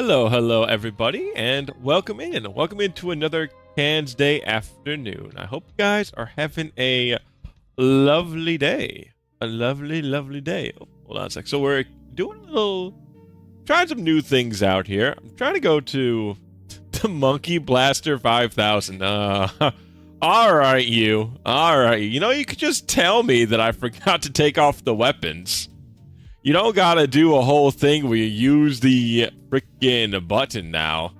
Hello, everybody, and welcome in. Welcome into another Cans Day afternoon. I hope you guys are having a lovely day. A lovely day. Oh, hold on a sec. So we're doing trying some new things out here. I'm trying to go to the Monkey Blaster 5000. Alright, you. Alright. You know, you could just tell me that I forgot to take off the weapons. You don't gotta do a whole thing where you use the frickin' button now.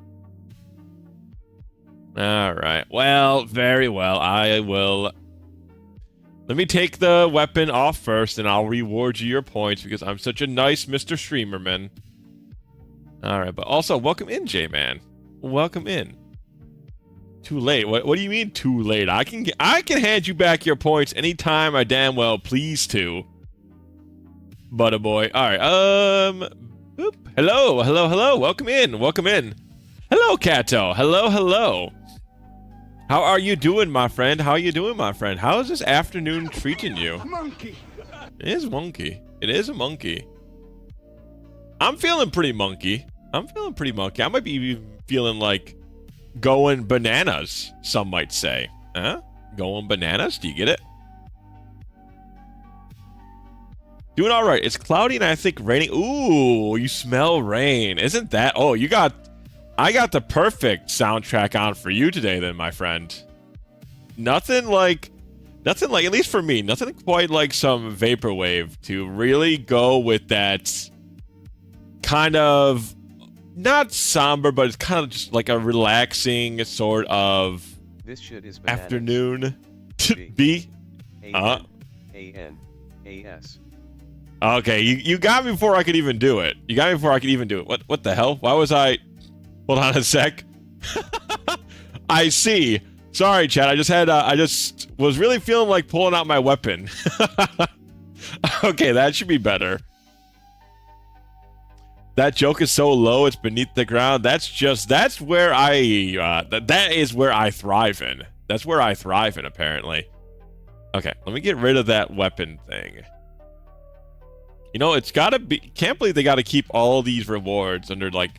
Alright, well, very well. I will... Let me take the weapon off first, and I'll reward you your points, because I'm such a nice Mr. Streamerman. Alright, but also, welcome in, J-Man. Welcome in. Too late? What do you mean, too late? I can hand you back your points anytime I damn well please to. Butter boy. Alright, boop. Hello. Welcome in. Hello, Kato. Hello. How are you doing, my friend? How is this afternoon treating you? Monkey. It is monkey. It is a monkey. I'm feeling pretty monkey. I might be even feeling like going bananas, some might say. Huh? Going bananas? Do you get it? Doing all right. It's cloudy and I think raining. Ooh, you smell rain. Isn't that? Oh, I got the perfect soundtrack on for you today then, my friend. Nothing like, at least for me, nothing quite like some vaporwave to really go with that kind of, not somber, but it's kind of just like a relaxing sort of This shit is bananas. Afternoon. B? A-N-A-S. Okay, you got me before I could even do it. What the hell? Why was I... Hold on a sec. I see. Sorry, chat. I just was really feeling like pulling out my weapon. Okay, that should be better. That joke is so low, it's beneath the ground. That is where I thrive in. That's where I thrive in, apparently. Okay, let me get rid of that weapon thing. You know, it's gotta be... Can't believe they gotta keep all these rewards under, like,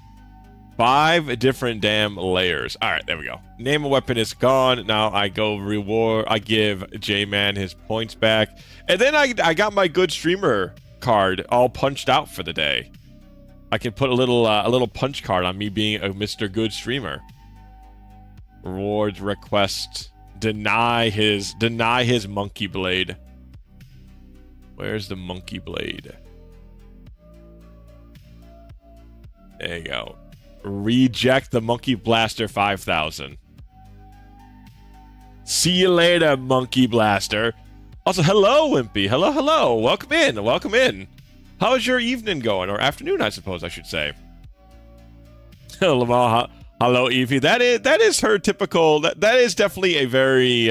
5 different damn layers. Alright, there we go. Name a weapon is gone. Now I go reward... I give J-Man his points back. And then I got my good streamer card all punched out for the day. I can put a little punch card on me being a Mr. Good Streamer. Rewards request. Deny his monkey blade. Where's the monkey blade? There you go. Reject the Monkey Blaster 5000. See you later, Monkey Blaster. Also, hello, Wimpy. Hello. Welcome in. How's your evening going? Or afternoon, I suppose I should say. Hello, Evie. That is her typical... That is definitely a very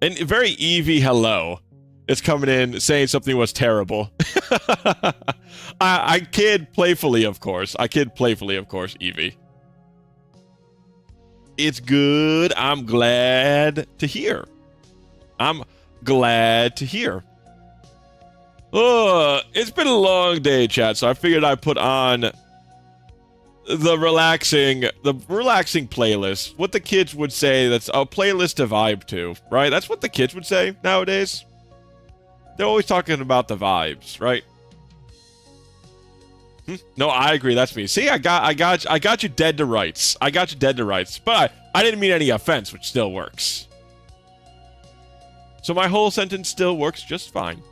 Evie hello. It's coming in saying something was terrible. I kid playfully, of course. Evie. It's good. I'm glad to hear. It's been a long day, chat, so I figured I'd put on the relaxing playlist. What the kids would say, that's a playlist to vibe to, right? That's what the kids would say nowadays. They're always talking about the vibes, right? No, I agree. That's me. See, I got you dead to rights. But I didn't mean any offense, which still works. So my whole sentence still works just fine.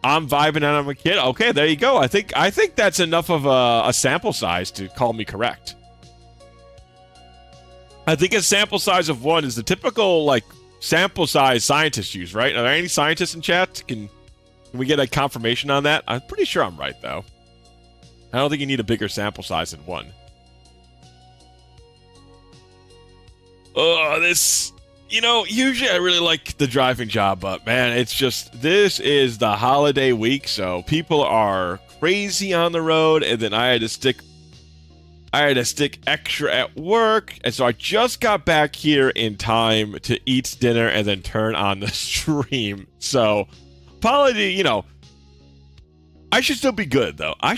I'm vibing and I'm a kid. Okay, there you go. I think that's enough of a sample size to call me correct. I think a sample size of 1 is the typical, like, sample size scientists use, right? Are there any scientists in chat? Can we get a confirmation on that? I'm pretty sure I'm right, though. I don't think you need a bigger sample size than 1. Oh, this... You know, usually I really like the driving job, but man, it's just... This is the holiday week, so people are crazy on the road, and then I had to stick extra at work, and so I just got back here in time to eat dinner and then turn on the stream. So, apology, you know, I should still be good, though. I'm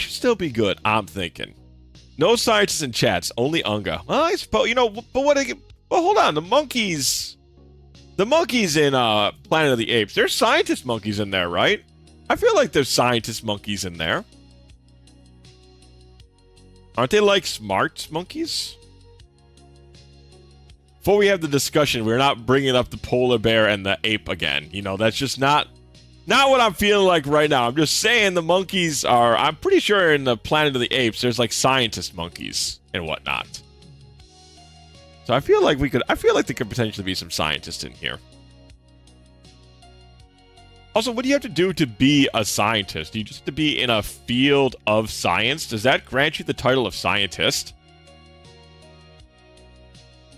thinking. No scientists in chats, only Unga. Well, I suppose, you know, but what? Well, hold on, the monkeys in Planet of the Apes. There's scientist monkeys in there, right? I feel like there's scientist monkeys in there. Aren't they like smart monkeys? Before we have the discussion, we're not bringing up the polar bear and the ape again. You know, that's just not what I'm feeling like right now. I'm just saying the monkeys are... I'm pretty sure in the Planet of the Apes, there's like scientist monkeys and whatnot. So I feel like there could potentially be some scientists in here. Also, what do you have to do to be a scientist? Do you just have to be in a field of science? Does that grant you the title of scientist?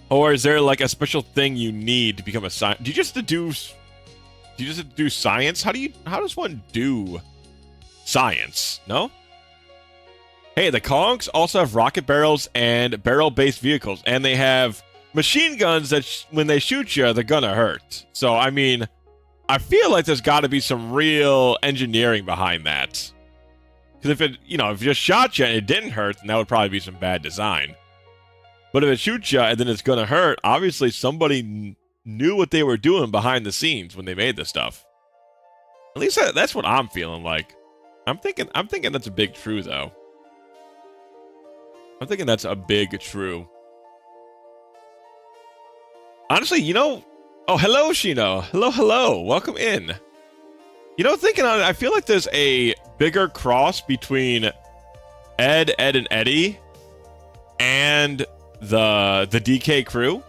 Or is there like a special thing you need to become a scientist? Do you just have to do science? How does one do science? No? Hey, the Kongs also have rocket barrels and barrel-based vehicles, and they have machine guns that when they shoot you, they're gonna hurt. So, I mean, I feel like there's got to be some real engineering behind that. Because if it just shot you and it didn't hurt, then that would probably be some bad design. But if it shoots you and then it's gonna hurt, obviously somebody knew what they were doing behind the scenes when they made this stuff. At least that's what I'm feeling like. I'm thinking that's a big true though. I'm thinking that's a big true. Honestly, you know... Oh, hello, Shino. Hello. Welcome in. You know, thinking on it, I feel like there's a bigger cross between Ed, and Eddie and the DK crew.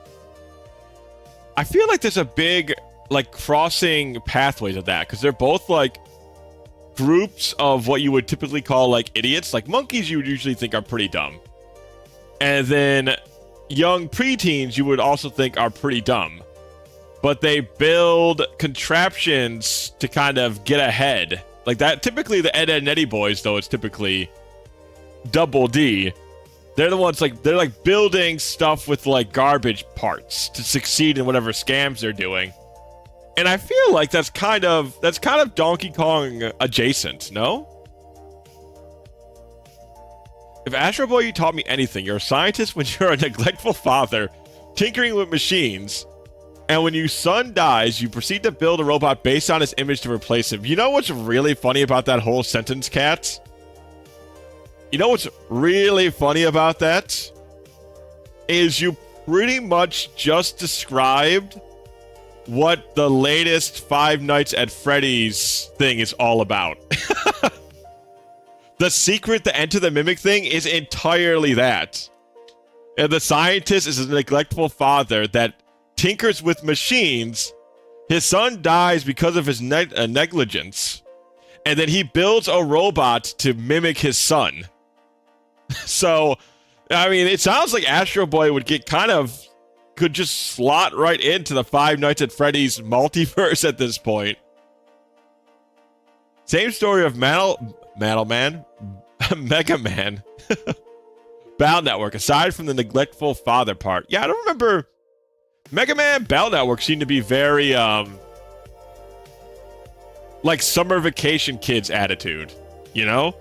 I feel like there's a big, like, crossing pathways of that, because they're both, like, groups of what you would typically call, like, idiots. Like, monkeys you would usually think are pretty dumb. And then young preteens you would also think are pretty dumb. But they build contraptions to kind of get ahead. Like that, typically the Ed, and Eddie boys, though, it's typically Double D. They're the ones, like, they're like building stuff with like garbage parts to succeed in whatever scams they're doing. And I feel like that's kind of Donkey Kong adjacent, no? If Astro Boy, you taught me anything, you're a scientist when you're a neglectful father, tinkering with machines, and when your son dies, you proceed to build a robot based on his image to replace him. You know what's really funny about that whole sentence, Cat? You know what's really funny about that? Is you pretty much just described what the latest Five Nights at Freddy's thing is all about. The secret to Enter the Mimic thing is entirely that. And the scientist is a neglectful father that tinkers with machines. His son dies because of his negligence. And then he builds a robot to mimic his son. So, I mean, it sounds like Astro Boy would could just slot right into the Five Nights at Freddy's multiverse at this point. Same story of Mega Man. Battle Network, aside from the neglectful father part. Yeah, I don't remember. Mega Man Battle Network seemed to be very, like summer vacation kids attitude, you know?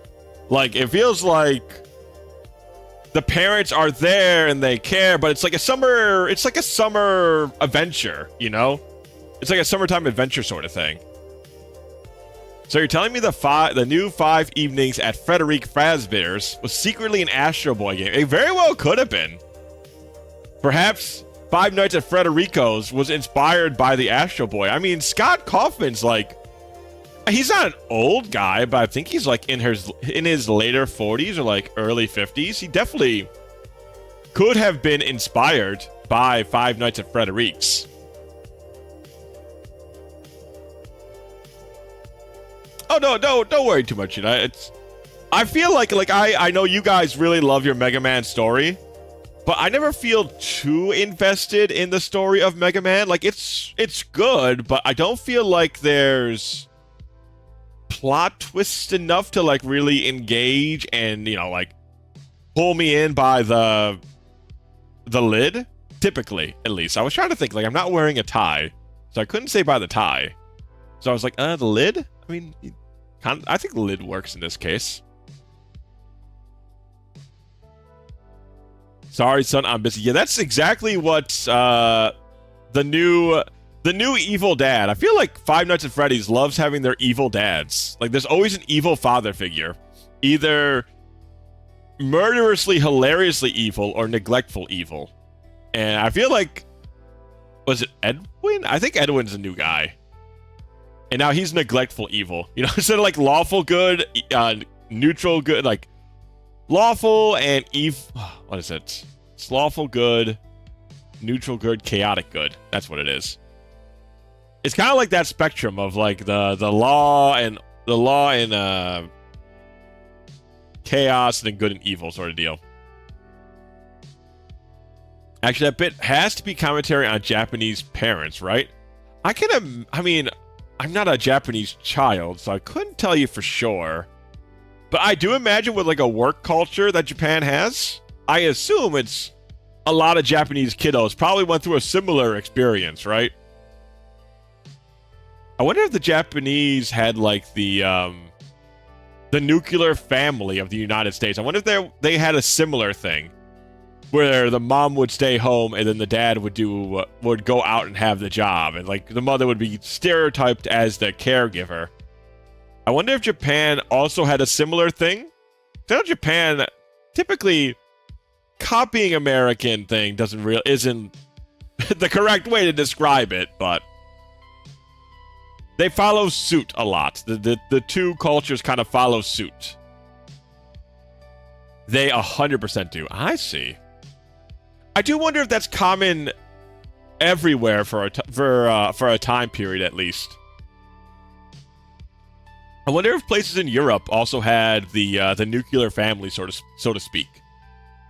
Like, it feels like the parents are there and they care, but it's like a summer adventure, you know? It's like a summertime adventure sort of thing. So you're telling me the new 5 Evenings at Frederic Fazbear's was secretly an Astro Boy game? It very well could have been. Perhaps Five Nights at Frederico's was inspired by the Astro Boy. I mean, Scott Kaufman's like, he's not an old guy, but I think he's like in his later 40s or like early 50s. He definitely could have been inspired by Five Nights at Frederick's. Oh, no, don't worry too much. You know, I feel like I know you guys really love your Mega Man story, but I never feel too invested in the story of Mega Man. Like, it's good, but I don't feel like there's plot twists enough to like really engage and, you know, like pull me in by the lid. Typically, at least. I was trying to think, like, I'm not wearing a tie, so I couldn't say by the tie. So I was like, the lid? I mean, I think the lid works in this case. Sorry, son, I'm busy. Yeah, that's exactly what the new evil dad. I feel like Five Nights at Freddy's loves having their evil dads. Like, there's always an evil father figure, either murderously, hilariously evil or neglectful evil. And I feel like, was it Edwin? I think Edwin's a new guy. And now he's neglectful evil. You know, instead of like lawful good, neutral good, like lawful and evil. What is it? It's lawful good, neutral good, chaotic good. That's what it is. It's kind of like that spectrum of like the law and chaos and then good and evil sort of deal. Actually, that bit has to be commentary on Japanese parents, right? I mean, I'm not a Japanese child, so I couldn't tell you for sure. But I do imagine with like a work culture that Japan has, I assume it's a lot of Japanese kiddos probably went through a similar experience, right? I wonder if the Japanese had like the nuclear family of the United States. I wonder if they had a similar thing where the mom would stay home and then the dad would go out and have the job, and like the mother would be stereotyped as the caregiver. I wonder if Japan also had a similar thing. I know Japan typically copying American thing isn't the correct way to describe it, but they follow suit a lot. The two cultures kind of follow suit. They 100% do. I see. I do wonder if that's common everywhere for a time period at least. I wonder if places in Europe also had the nuclear family, so to speak.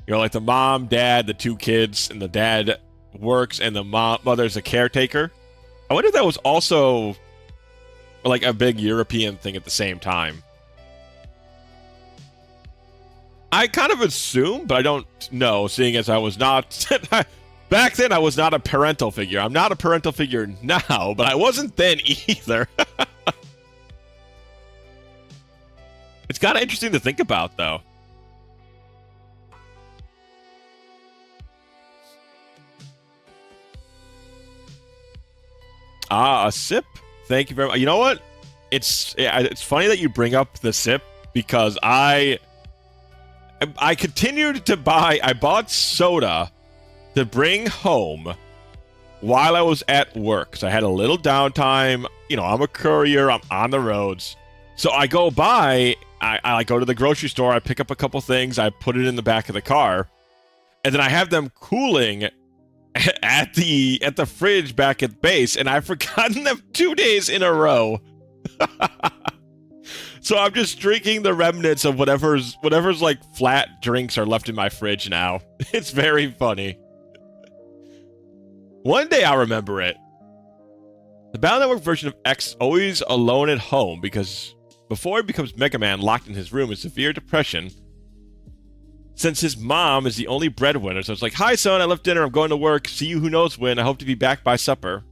You know, like the mom, dad, the two kids, and the dad works, and the mother's a caretaker. I wonder if that was also like a big European thing at the same time. I kind of assume, but I don't know, seeing as I was not... Back then, I was not a parental figure. I'm not a parental figure now, but I wasn't then either. It's kind of interesting to think about, though. A sip? Thank you very much. You know what? It's funny that you bring up the sip, because I continued to buy... I bought soda to bring home while I was at work, because I had a little downtime. You know, I'm a courier. I'm on the roads. So I go by... I go to the grocery store, I pick up a couple things, I put it in the back of the car, and then I have them cooling at the fridge back at base, and I've forgotten them 2 days in a row. So I'm just drinking the remnants of whatever's like flat drinks are left in my fridge now. It's very funny. One day I'll remember it. The Battle Network version of X always alone at home because before he becomes Mega Man, locked in his room in severe depression, since his mom is the only breadwinner. So it's like, hi son, I left dinner, I'm going to work, see you who knows when, I hope to be back by supper.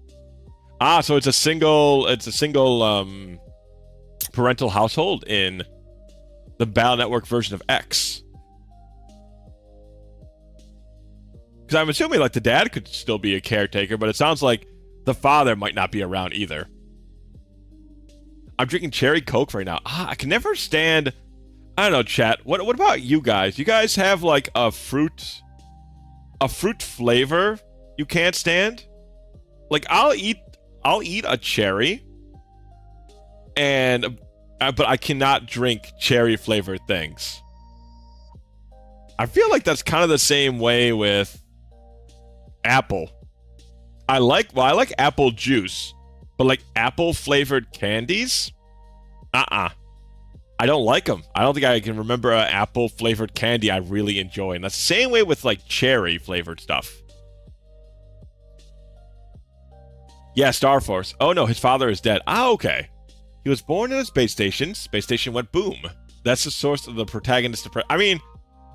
So it's a single parental household in the Battle Network version of X. Because I'm assuming like the dad could still be a caretaker, but it sounds like the father might not be around either. I'm drinking cherry Coke right now. I can never stand... I don't know, chat. What about you guys? You guys have like a fruit flavor you can't stand? Like I'll eat a cherry, but I cannot drink cherry flavored things. I feel like that's kind of the same way with apple. I like apple juice, but like apple flavored candies? I don't like them. I don't think I can remember an apple flavored candy I really enjoy. And that's the same way with like cherry flavored stuff. Yeah, Star Force. Oh no, his father is dead. Okay. He was born in a space station. Space station went boom. That's the source of the protagonist. I mean,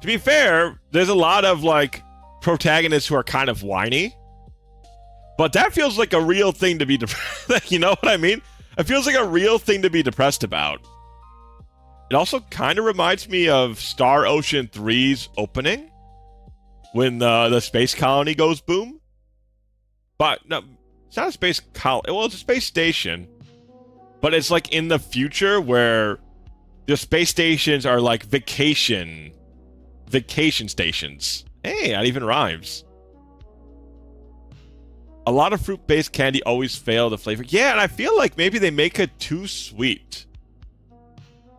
to be fair, there's a lot of like protagonists who are kind of whiny. But that feels like a real thing to be depressed. You know what I mean? It feels like a real thing to be depressed about. It also kind of reminds me of Star Ocean 3's opening, when the space colony goes boom. But no, it's not a space colony. Well, it's a space station, but it's like in the future where the space stations are like vacation stations. Hey, that even rhymes. A lot of fruit-based candy always fail the flavor. Yeah, and I feel like maybe they make it too sweet.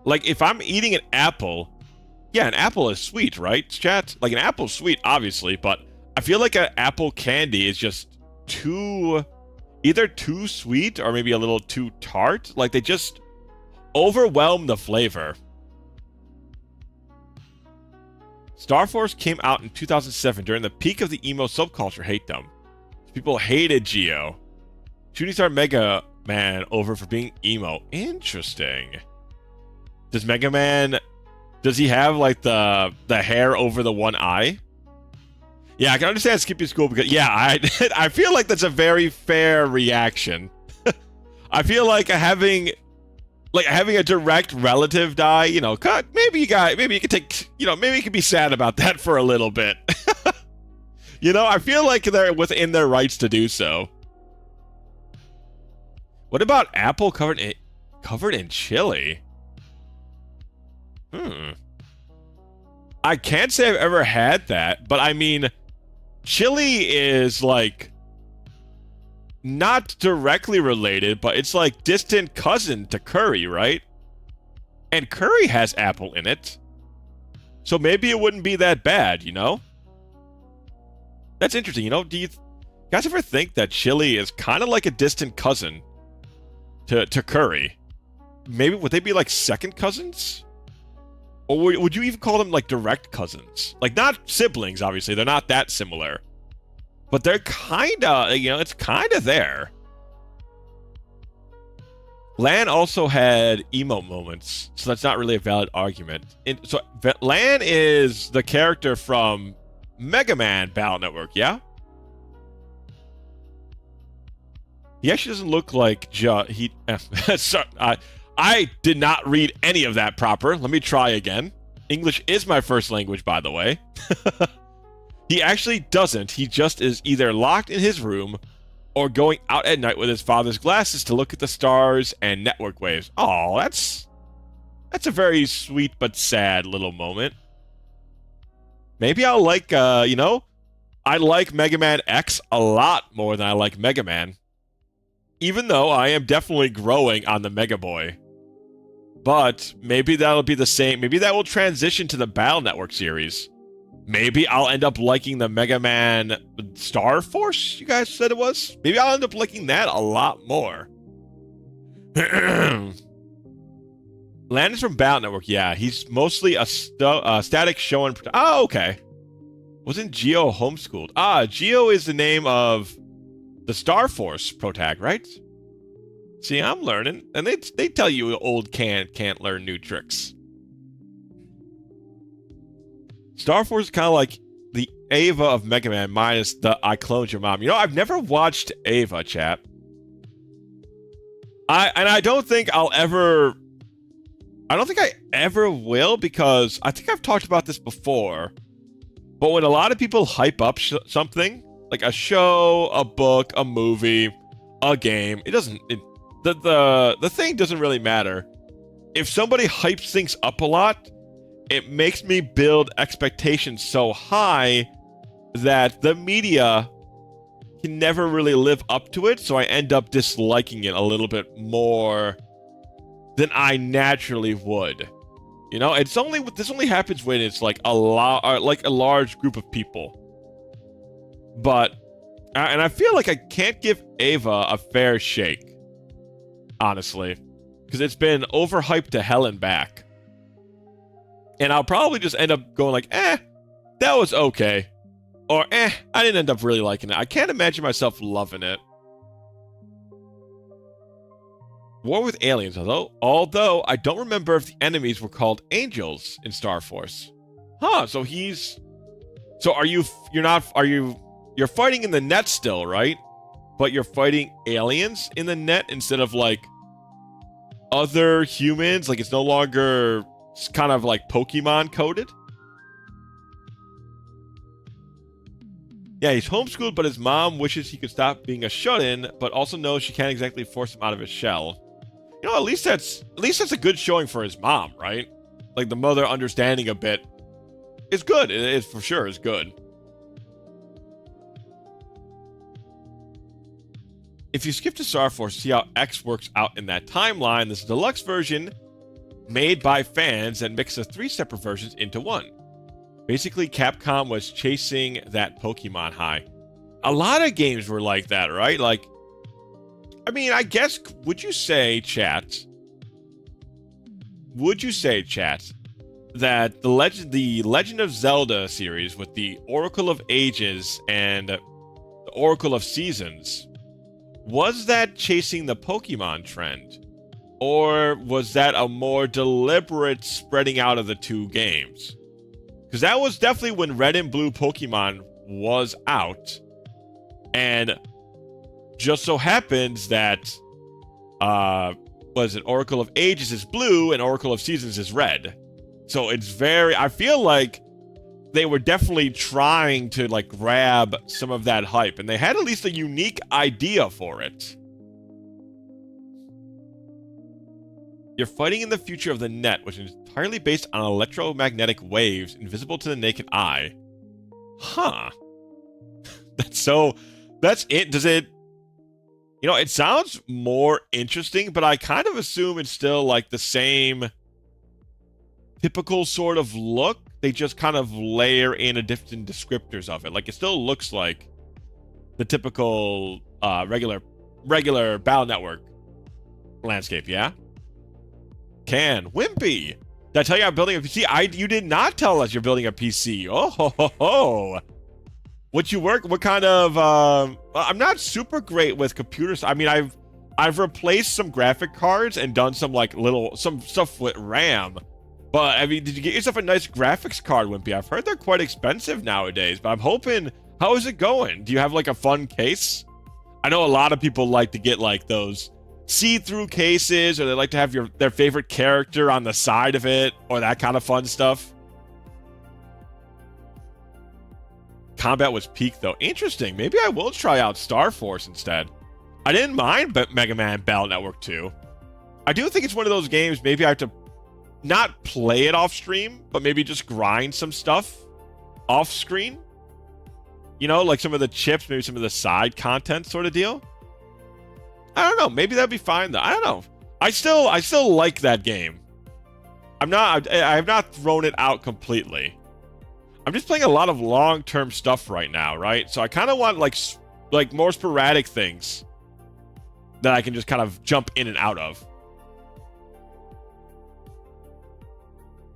Like, if I'm eating an apple, yeah, an apple is sweet, right, chat? Like, an apple's sweet, obviously, but I feel like an apple candy is just either too sweet or maybe a little too tart. Like, they just overwhelm the flavor. Star Force came out in 2007 during the peak of the emo subculture hate-dom. People hated Geo. Shooting Star Mega Man over for being emo. Interesting. Does Mega Man... Does he have, like, the hair over the one eye? Yeah, I can understand skipping school because... Yeah, I feel like that's a very fair reaction. I feel like having a direct relative die, you know, maybe you can take, you know, maybe you can be sad about that for a little bit. You know, I feel like they're within their rights to do so. What about apple covered in chili? I can't say I've ever had that, but I mean, chili is like not directly related, but it's like distant cousin to curry, right? And curry has apple in it. So maybe it wouldn't be that bad, you know? That's interesting, you know? Do you guys ever think that chili is kind of like a distant cousin to curry? Maybe would they be like second cousins? Or would you even call them like direct cousins? Like not siblings, obviously. They're not that similar. But they're kind of, you know, it's kind of there. Lan also had emo moments, so that's not really a valid argument. So Lan is the character from Mega Man Battle Network, yeah? He actually doesn't look like I did not read any of that proper. Let me try again. English is my first language, by the way. He actually doesn't. He just is either locked in his room or going out at night with his father's glasses to look at the stars and network waves. Oh, that's a very sweet but sad little moment. Maybe I'll like, you know, I like Mega Man X a lot more than I like Mega Man. Even though I am definitely growing on the Mega Boy. But maybe that'll be the same. Maybe that will transition to the Battle Network series. Maybe I'll end up liking the Mega Man Star Force, you guys said it was? Maybe I'll end up liking that a lot more. Lan is from Battle Network, yeah. He's mostly a static show and... Oh, okay. Wasn't Geo homeschooled? Ah, Geo is the name of the Star Force protag, right? See, I'm learning. And they tell you old can't learn new tricks. Star Force is kind of like the Ava of Mega Man minus the I cloned your mom. You know, I've never watched Ava, chat. I don't think I ever will, because I think I've talked about this before. But when a lot of people hype up something, like a show, a book, a movie, a game, the thing doesn't really matter. If somebody hypes things up a lot, it makes me build expectations so high that the media can never really live up to it, so I end up disliking it a little bit more than I naturally would. You know, this only happens when it's like a large group of people. But and I feel like I can't give Ava a fair shake, honestly, because it's been overhyped to hell and back. And I'll probably just end up going like, that was okay. Or, I didn't end up really liking it. I can't imagine myself loving it. War with Aliens, although I don't remember if the enemies were called angels in Star Force. Huh, so you're fighting in the net still, right? But you're fighting aliens in the net instead of like other humans? Like it's no longer kind of like Pokemon coded? Yeah, he's homeschooled, but his mom wishes he could stop being a shut-in, but also knows she can't exactly force him out of his shell. You know, at least that's a good showing for his mom, right? Like the mother understanding a bit is good. It is for sure is good. If you skip to Star Force to see how X works out in that timeline, this is a deluxe version made by fans that mixes 3 separate versions into one. Basically, Capcom was chasing that Pokemon high. A lot of games were like that, right? Like, I mean, I guess, would you say, chat, that the Legend of Zelda series with the Oracle of Ages and the Oracle of Seasons, was that chasing the Pokemon trend? Or was that a more deliberate spreading out of the 2 games? Because that was definitely when Red and Blue Pokemon was out. And just so happens that, Oracle of Ages is blue and Oracle of Seasons is red. So it's I feel like they were definitely trying to, like, grab some of that hype. And they had at least a unique idea for it. You're fighting in the future of the net, which is entirely based on electromagnetic waves invisible to the naked eye. Huh. That's it. Does it... You know, it sounds more interesting, but I kind of assume it's still, like, the same typical sort of look. They just kind of layer in a different descriptors of it. Like, it still looks like the typical regular Battle Network landscape, yeah? Wimpy. Did I tell you I'm building a PC? You did not tell us you're building a PC. Oh ho ho ho. What kind of I'm not super great with computers. I mean, I've replaced some graphic cards and done some some stuff with RAM. But I mean, did you get yourself a nice graphics card, Wimpy? I've heard they're quite expensive nowadays, but I'm hoping, how is it going? Do you have like a fun case? I know a lot of people like to get like those see-through cases, or they like to have their favorite character on the side of it, or that kind of fun stuff. Combat was peak though. Interesting. Maybe I will try out Star Force instead. I didn't mind Mega Man Battle Network 2. I do think it's one of those games, maybe I have to not play it off stream, but maybe just grind some stuff off screen. You know, like some of the chips, maybe some of the side content sort of deal. I don't know. Maybe that'd be fine though. I don't know. I still like that game. I have not thrown it out completely. I'm just playing a lot of long-term stuff right now, right? So I kind of want like more sporadic things that I can just kind of jump in and out of.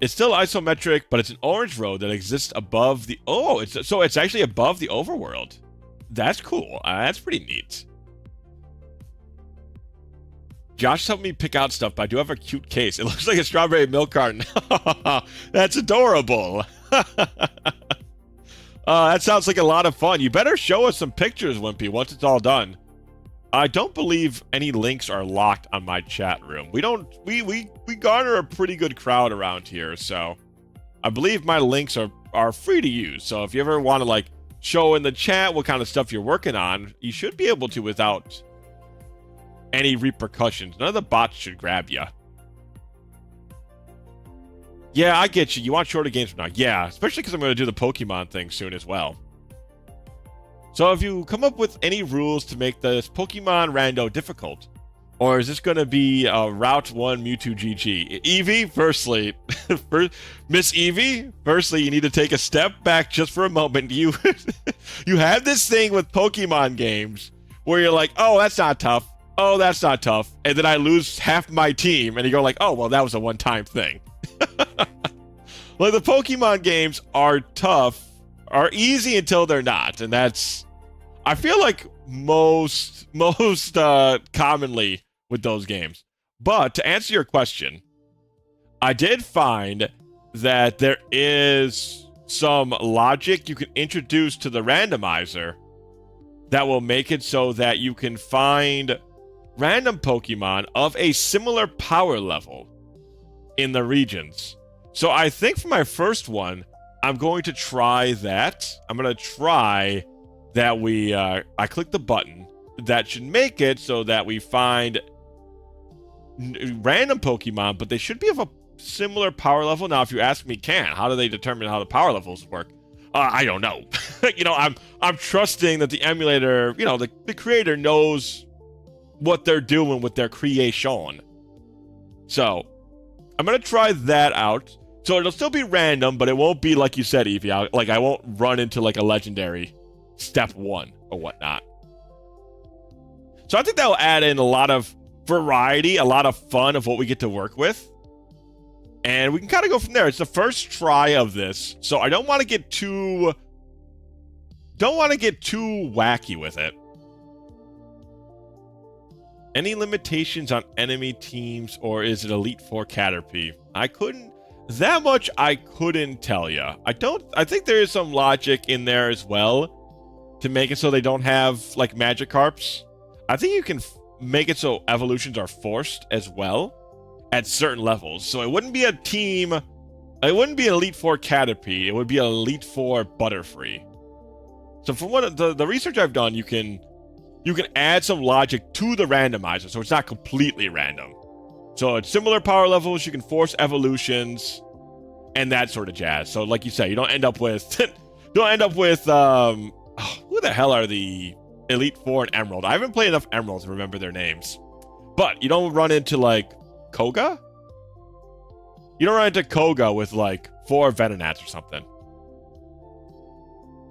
It's still isometric, but it's an orange road that exists above the... Oh, it's actually above the overworld. That's cool. That's pretty neat. Josh helped me pick out stuff, but I do have a cute case. It looks like a strawberry milk carton. That's adorable. That sounds like a lot of fun. You better show us some pictures, Wimpy, once it's all done. I don't believe any links are locked on my chat room. We garner a pretty good crowd around here, so I believe my links are free to use. So if you ever want to like show in the chat what kind of stuff you're working on, you should be able to without any repercussions. None of the bots should grab you. Yeah, I get you. You want shorter games from now. Yeah, especially because I'm going to do the Pokemon thing soon as well. So if you come up with any rules to make this Pokemon rando difficult, or is this going to be Route 1 Mewtwo GG? Eevee, firstly, Miss Eevee, firstly, you need to take a step back just for a moment. You have this thing with Pokemon games where you're like, oh, that's not tough. Oh, that's not tough. And then I lose half my team, and you go like, oh, well, that was a one-time thing. Like, the Pokemon games are tough, are easy until they're not, and that's, I feel like most commonly with those games. But to answer your question, I did find that there is some logic you can introduce to the randomizer that will make it so that you can find random Pokemon of a similar power level in the regions. So I think for my first one, I'm going to try that. I'm going to try that I click the button that should make it so that we find random Pokemon, but they should be of a similar power level. Now, if you ask me, how do they determine how the power levels work? I don't know. I'm trusting that the emulator, the creator knows what they're doing with their creation. So, I'm gonna try that out. So it'll still be random, but it won't be like you said, Eevee. I won't run into like a legendary step 1 or whatnot. So I think that'll add in a lot of variety, a lot of fun of what we get to work with. And we can kind of go from there. It's the first try of this, so I don't want to get too wacky with it. Any limitations on enemy teams, or is it Elite Four Caterpie? I couldn't tell you. I think there is some logic in there as well to make it so they don't have like Magikarps. I think you can make it so evolutions are forced as well at certain levels. So it wouldn't be a team, it wouldn't be Elite Four Caterpie, it would be Elite Four Butterfree. So from what the research I've done, you can add some logic to the randomizer, so it's not completely random. So it's similar power levels, you can force evolutions, and that sort of jazz. So like you say, you don't end up with who the hell are the Elite Four and Emerald? I haven't played enough Emeralds to remember their names. But you don't run into like Koga? You don't run into Koga with like 4 Venonats or something.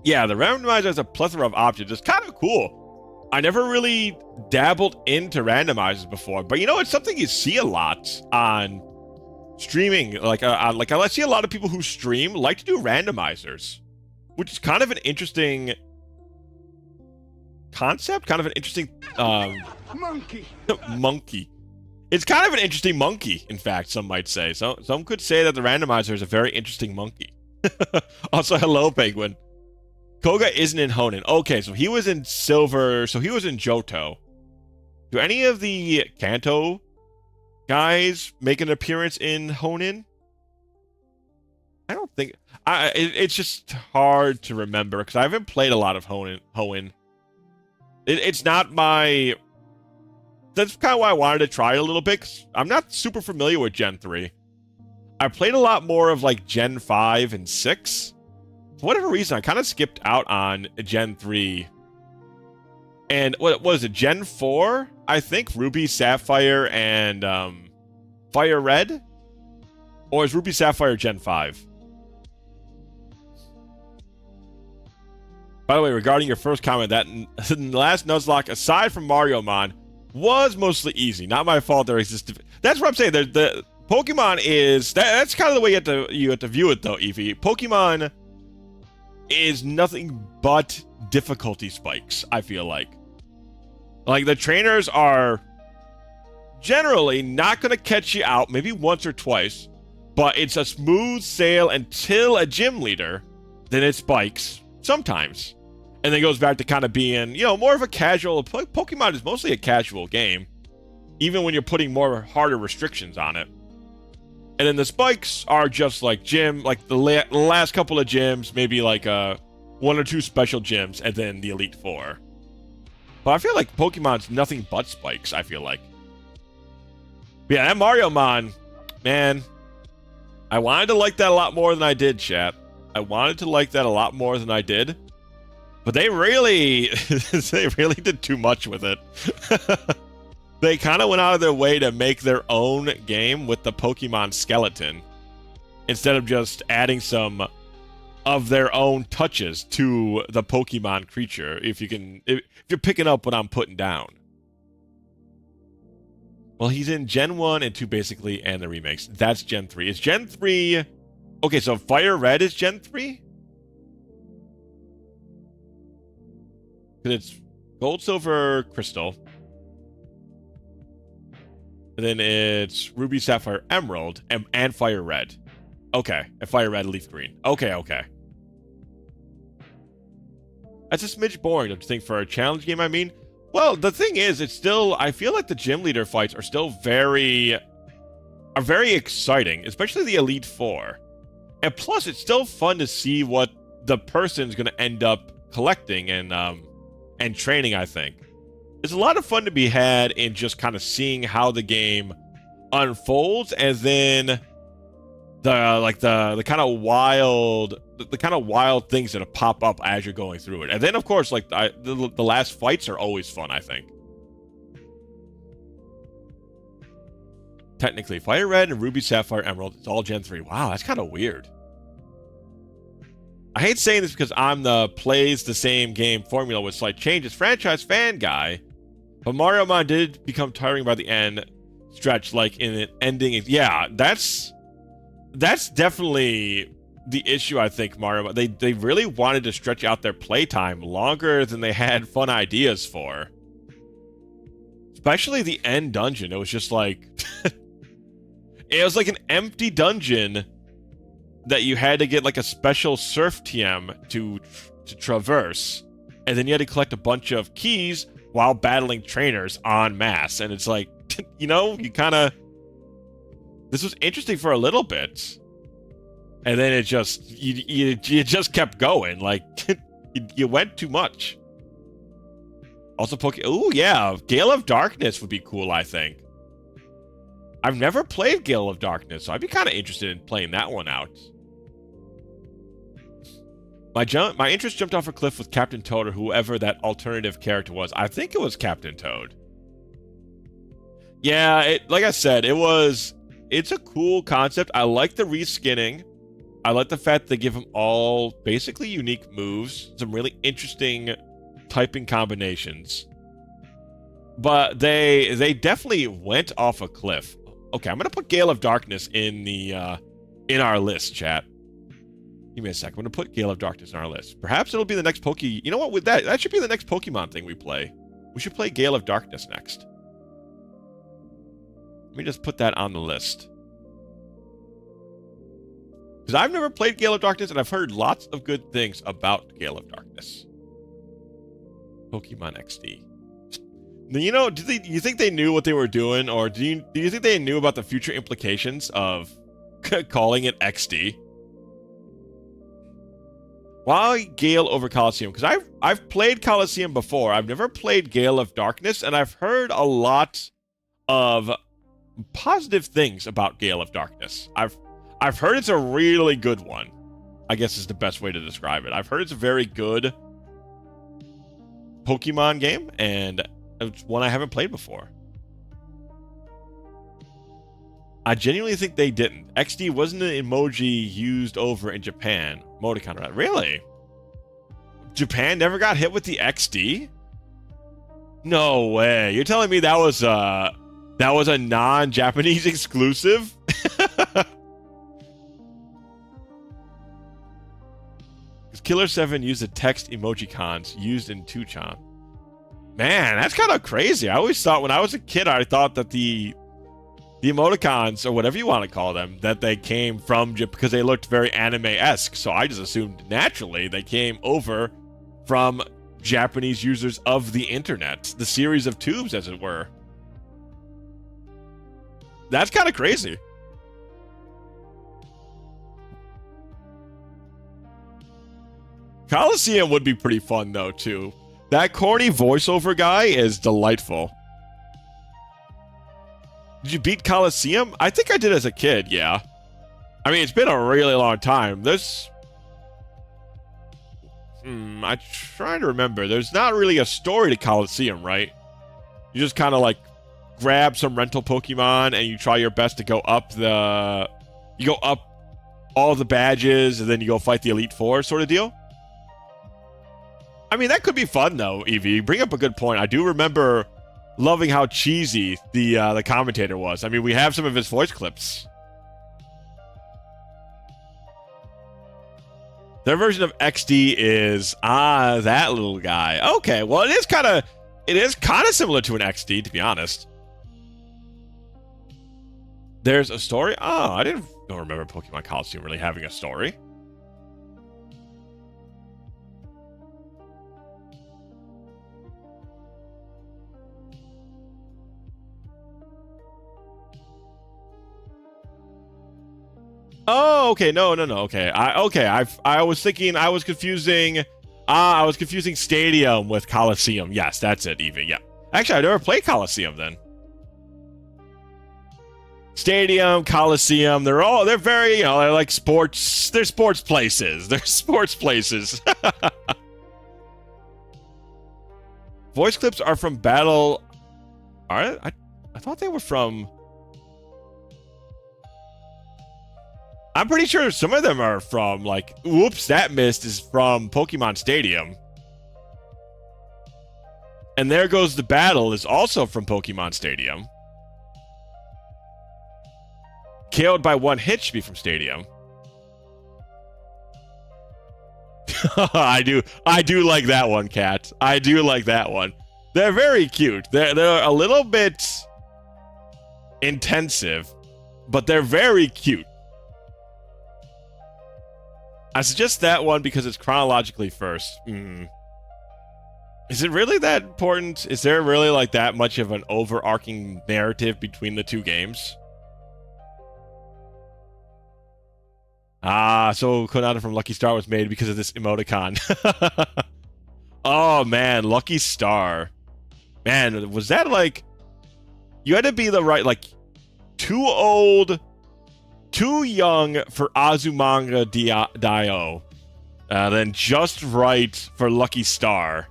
Yeah, the randomizer has a plethora of options. It's kind of cool. I never really dabbled into randomizers before, but it's something you see a lot on streaming. I see a lot of people who stream like to do randomizers, which is kind of an interesting concept, kind of an interesting monkey. It's kind of an interesting monkey, in fact, some might say. So some could say that the randomizer is a very interesting monkey. Also, hello, Penguin. Koga isn't in Hoenn. Okay, so he was in Silver, so he was in Johto. Do any of the Kanto guys make an appearance in Hoenn? I don't think... it's just hard to remember, because I haven't played a lot of Hoenn. It's not my... That's kind of why I wanted to try it a little bit, 'cause I'm not super familiar with Gen 3. I played a lot more of like Gen 5 and 6. For whatever reason, I kind of skipped out on Gen 3. And what was it? Gen 4? I think Ruby, Sapphire, and Fire Red? Or is Ruby Sapphire Gen 5? By the way, regarding your first comment, that last Nuzlocke, aside from Mariomon, was mostly easy. Not my fault there existed. That's what I'm saying. The Pokemon is... That's kind of the way you have to view it, though, Eevee. Pokemon is nothing but difficulty spikes, I feel like. Like, the trainers are generally not going to catch you out, maybe once or twice, but it's a smooth sail until a gym leader, then it spikes, sometimes. And then it goes back to kind of being, more of a casual... Pokemon is mostly a casual game, even when you're putting more harder restrictions on it. And then the spikes are just like the last couple of gyms, maybe like 1 or 2 special gyms, and then the Elite Four. But I feel like Pokemon's nothing but spikes, I feel like. But yeah, that Mariomon, man, I wanted to like that a lot more than I did, chat. I wanted to like that a lot more than I did. But they really did too much with it. They kind of went out of their way to make their own game with the Pokemon skeleton, instead of just adding some of their own touches to the Pokemon creature, if you're picking up what I'm putting down. Well, he's in Gen 1 and 2 basically, and the remakes. That's Gen 3. Is Gen 3... Okay, so Fire Red is Gen 3? Because it's Gold, Silver, Crystal. And then it's Ruby, Sapphire, Emerald, and Fire Red. Okay. And Fire Red, Leaf Green. Okay. That's a smidge boring, don't you think, for a challenge game, I mean? Well, the thing is, it's still... I feel like the gym leader fights are still very exciting, especially the Elite Four. And plus, it's still fun to see what the person's going to end up collecting and training, I think. There's a lot of fun to be had in just kind of seeing how the game unfolds, and then the kind of wild things that pop up as you're going through it. And then of course, like the last fights are always fun, I think. Technically, Fire Red and Ruby, Sapphire, Emerald, it's all Gen 3. Wow, that's kind of weird. I hate saying this because I'm the plays the same game formula with slight changes franchise fan guy, but Mario Mon did become tiring by the end stretch, like in an ending. Yeah, that's definitely the issue, I think, Mario. They really wanted to stretch out their playtime longer than they had fun ideas for. Especially the end dungeon. It was just like... it was like an empty dungeon that you had to get like a special surf TM to traverse. And then you had to collect a bunch of keys while battling trainers en masse. And it's like, you know, you kind of... This was interesting for a little bit. And then it just... You just kept going. Like, you went too much. Also, ooh, yeah. Gale of Darkness would be cool, I think. I've never played Gale of Darkness, so I'd be kind of interested in playing that one out. My interest jumped off a cliff with Captain Toad or whoever that alternative character was. I think it was Captain Toad. Yeah, like I said, it's a cool concept. I like the reskinning. I like the fact they give them all basically unique moves, some really interesting typing combinations. But they definitely went off a cliff. Okay, I'm gonna put Gale of Darkness in our list, chat. Give me a sec. I'm gonna put Gale of Darkness in our list. Perhaps it'll be the next You know what? With that should be the next Pokemon thing we play. We should play Gale of Darkness next. Let me just put that on the list. Because I've never played Gale of Darkness, and I've heard lots of good things about Gale of Darkness. Pokemon XD. You know, do you think they knew what they were doing, or do you think they knew about the future implications of calling it XD? Why Gale over Coliseum? Because I've played Coliseum before. I've never played Gale of Darkness, and I've heard a lot of positive things about Gale of Darkness. I've heard it's a really good one, I guess is the best way to describe it. I've heard it's a very good Pokemon game, and it's one I haven't played before. I genuinely think they didn't. XD wasn't an emoji used over in Japan. Emoticon, right? Really? Japan never got hit with the XD? No way. You're telling me that was a non-Japanese exclusive? Killer 7 used the text emojicons used in Tuchan. Man, that's kind of crazy. I always thought when I was a kid, I thought that the emoticons, or whatever you want to call them, that they came from because they looked very anime-esque. So I just assumed naturally they came over from Japanese users of the internet, the series of tubes, as it were. That's kind of crazy. Coliseum would be pretty fun, though, too. That corny voiceover guy is delightful. Did you beat Coliseum? I think I did as a kid, yeah. I mean, it's been a really long time. I'm trying to remember. There's not really a story to Coliseum, right? You just kind of, like, grab some rental Pokemon and you try your best to go up all the badges and then you go fight the Elite Four sort of deal. I mean, that could be fun, though, Evie. You bring up a good point. I do remember loving how cheesy the commentator was. I mean, we have some of his voice clips. Their version of XD is, that little guy. Okay, well, it is kind of similar to an XD, to be honest. There's a story? Oh, I don't remember Pokemon Coliseum really having a story. Oh, okay. No. Okay. I was confusing I was confusing Stadium with Coliseum. Yes, that's it, even. Yeah. Actually, I never played Coliseum then. Stadium, Coliseum, they're very, they're like sports. They're sports places. They're sports places. Voice clips are from Battle. I thought they were from. I'm pretty sure some of them are from, like, whoops, that missed is from Pokemon Stadium. And There Goes the Battle is also from Pokemon Stadium. KO'd by one hit should be from Stadium. I do like that one, Cat. I do like that one. They're very cute. They're a little bit intensive, but they're very cute. I suggest that one because it's chronologically first. Is it really that important? Is there really like that much of an overarching narrative between the two games? So Konami from Lucky Star was made because of this emoticon. Oh man, Lucky Star. Man, was that like... You had to be the right, like, too old, too young for Azumanga Daioh. Then just right for Lucky Star.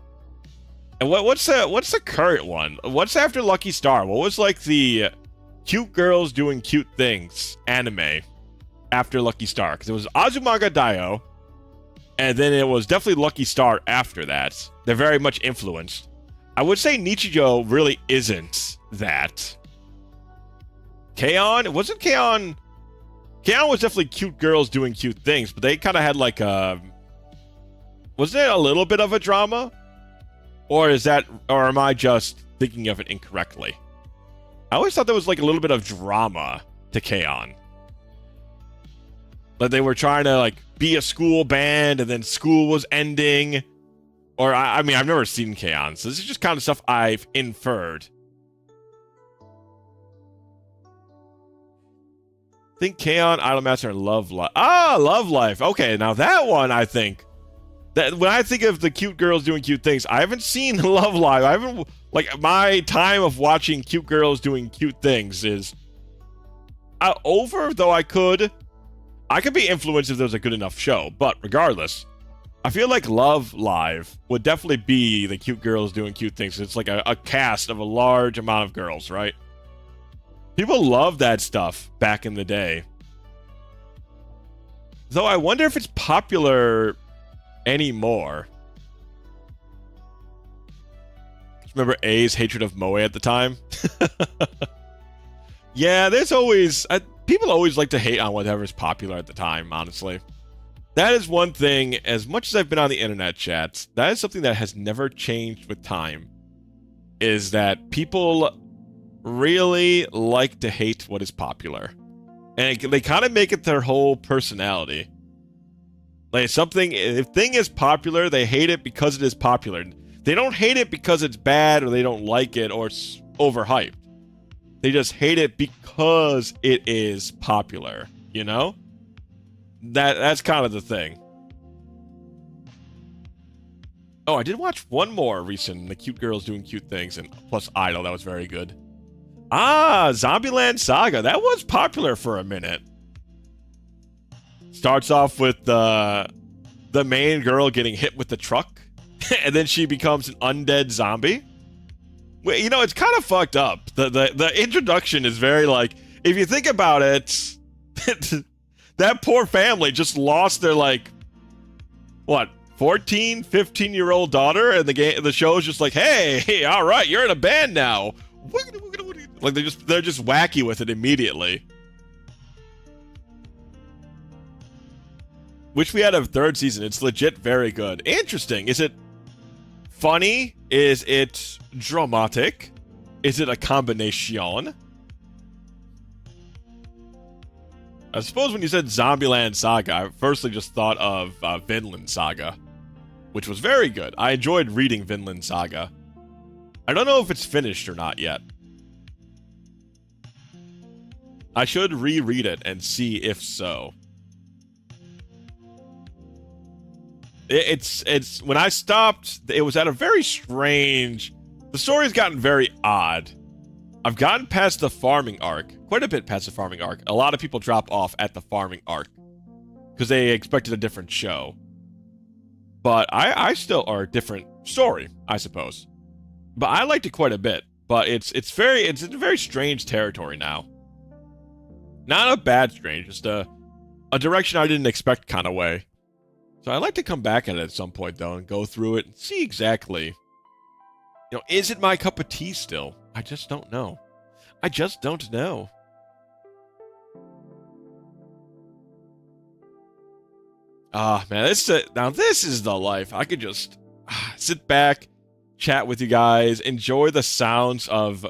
And what's the current one? What's after Lucky Star? What was like the cute girls doing cute things anime after Lucky Star? Because it was Azumanga Daioh, and then it was definitely Lucky Star after that. They're very much influenced. I would say Nichijou really isn't that. K-On? Wasn't K-On... K-On was definitely cute girls doing cute things, but they kind of had like a... Was it a little bit of a drama? Or am I just thinking of it incorrectly? I always thought there was like a little bit of drama to K-On. Like they were trying to like be a school band and then school was ending. Or, I mean, I've never seen K-On, so this is just kind of stuff I've inferred. I think K-On, Idolmaster, and Love Life. Love Life. Okay, now that one, I think. That when I think of the cute girls doing cute things, I haven't seen Love Live. I haven't, like, my time of watching cute girls doing cute things is over, though I could be influenced if there was a good enough show. But regardless, I feel like Love Live would definitely be the cute girls doing cute things. It's like a cast of a large amount of girls, right? People loved that stuff back in the day. Though I wonder if it's popular anymore. Remember A's hatred of Moe at the time? Yeah, there's always... people always like to hate on whatever's popular at the time, honestly. That is one thing, as much as I've been on the internet chats, that is something that has never changed with time. Is that people really like to hate what is popular. And they kind of make it their whole personality. Like if thing is popular, they hate it because it is popular. They don't hate it because it's bad or they don't like it or it's overhyped. They just hate it because it is popular, you know? That's kind of the thing. Oh, I did watch one more recent, the cute girls doing cute things, and plus Idol, that was very good. Zombieland Saga, that was popular for a minute. Starts off with the main girl getting hit with the truck, and then she becomes an undead zombie. Well, you know, it's kind of fucked up. The introduction is very, like, if you think about it, that poor family just lost their, like, what, 14, 15-year-old daughter, and the show's just like, hey, all right, you're in a band now. Like, they're just wacky with it immediately. Wish we had a third season. It's legit very good. Interesting. Is it funny? Is it dramatic? Is it a combination? I suppose when you said Zombieland Saga, I firstly just thought of Vinland Saga, which was very good. I enjoyed reading Vinland Saga. I don't know if it's finished or not yet. I should reread it and see if so. It's when I stopped, it was at a very strange. The story's gotten very odd. I've gotten past the farming arc, quite a bit past the farming arc. A lot of people drop off at the farming arc because they expected a different show. But I still are a different story, I suppose. But I liked it quite a bit. But it's in a very strange territory now. Not a bad strange, just a direction I didn't expect kind of way. So I'd like to come back at some point though and go through it and see exactly. Is it my cup of tea still? I just don't know. I just don't know. Man, now this is the life. I could just sit back, chat with you guys, enjoy the sounds of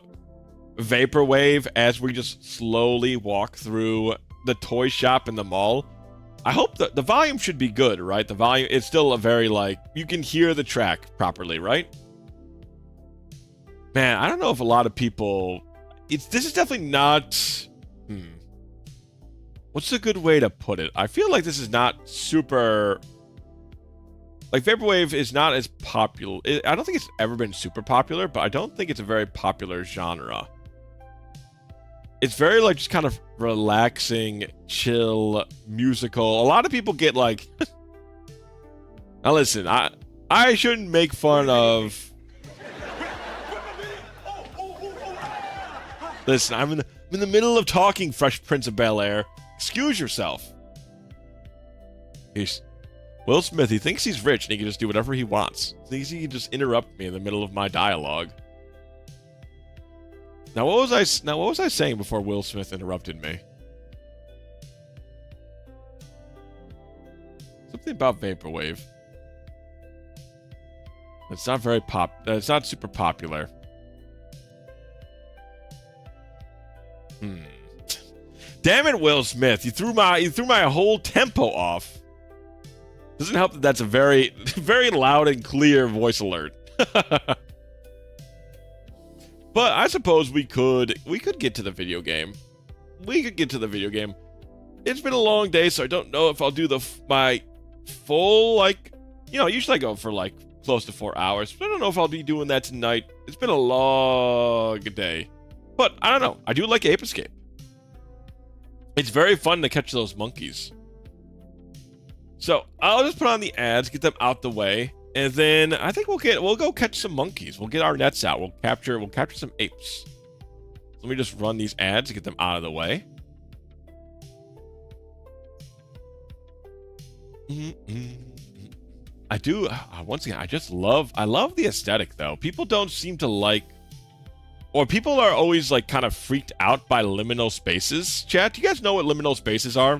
Vaporwave as we just slowly walk through the toy shop in the mall. I hope the volume should be good, right? The volume, it's still a very, you can hear the track properly, right? Man, I don't know if a lot of people... This is definitely not... What's a good way to put it? I feel like this is not super... Vaporwave is not as popular. I don't think it's ever been super popular, but I don't think it's a very popular genre. It's very, just kind of relaxing, chill, musical. A lot of people get, Now, listen, I shouldn't make fun of... Listen, I'm in the middle of talking, Fresh Prince of Bel-Air. Excuse yourself. Will Smith, he thinks he's rich and he can just do whatever he wants. He thinks he can just interrupt me in the middle of my dialogue. Now what was I saying before Will Smith interrupted me? Something about Vaporwave. It's not very it's not super popular. Damn it, Will Smith! You threw my whole tempo off. Doesn't help that that's a very, very loud and clear voice alert. But I suppose we could get to the video game. We could get to the video game. It's been a long day, so I don't know if I'll do my full usually I go for close to 4 hours. But I don't know if I'll be doing that tonight. It's been a long day. But I don't know. I do like Ape Escape. It's very fun to catch those monkeys. So I'll just put on the ads, get them out the way, and then I think we'll go catch some monkeys. We'll get our nets out. We'll capture some apes. Let me just run these ads, get them out of the way. I do. Once again, I love the aesthetic though. People don't seem to like. Or people are always kind of freaked out by liminal spaces. Chat, do you guys know what liminal spaces are?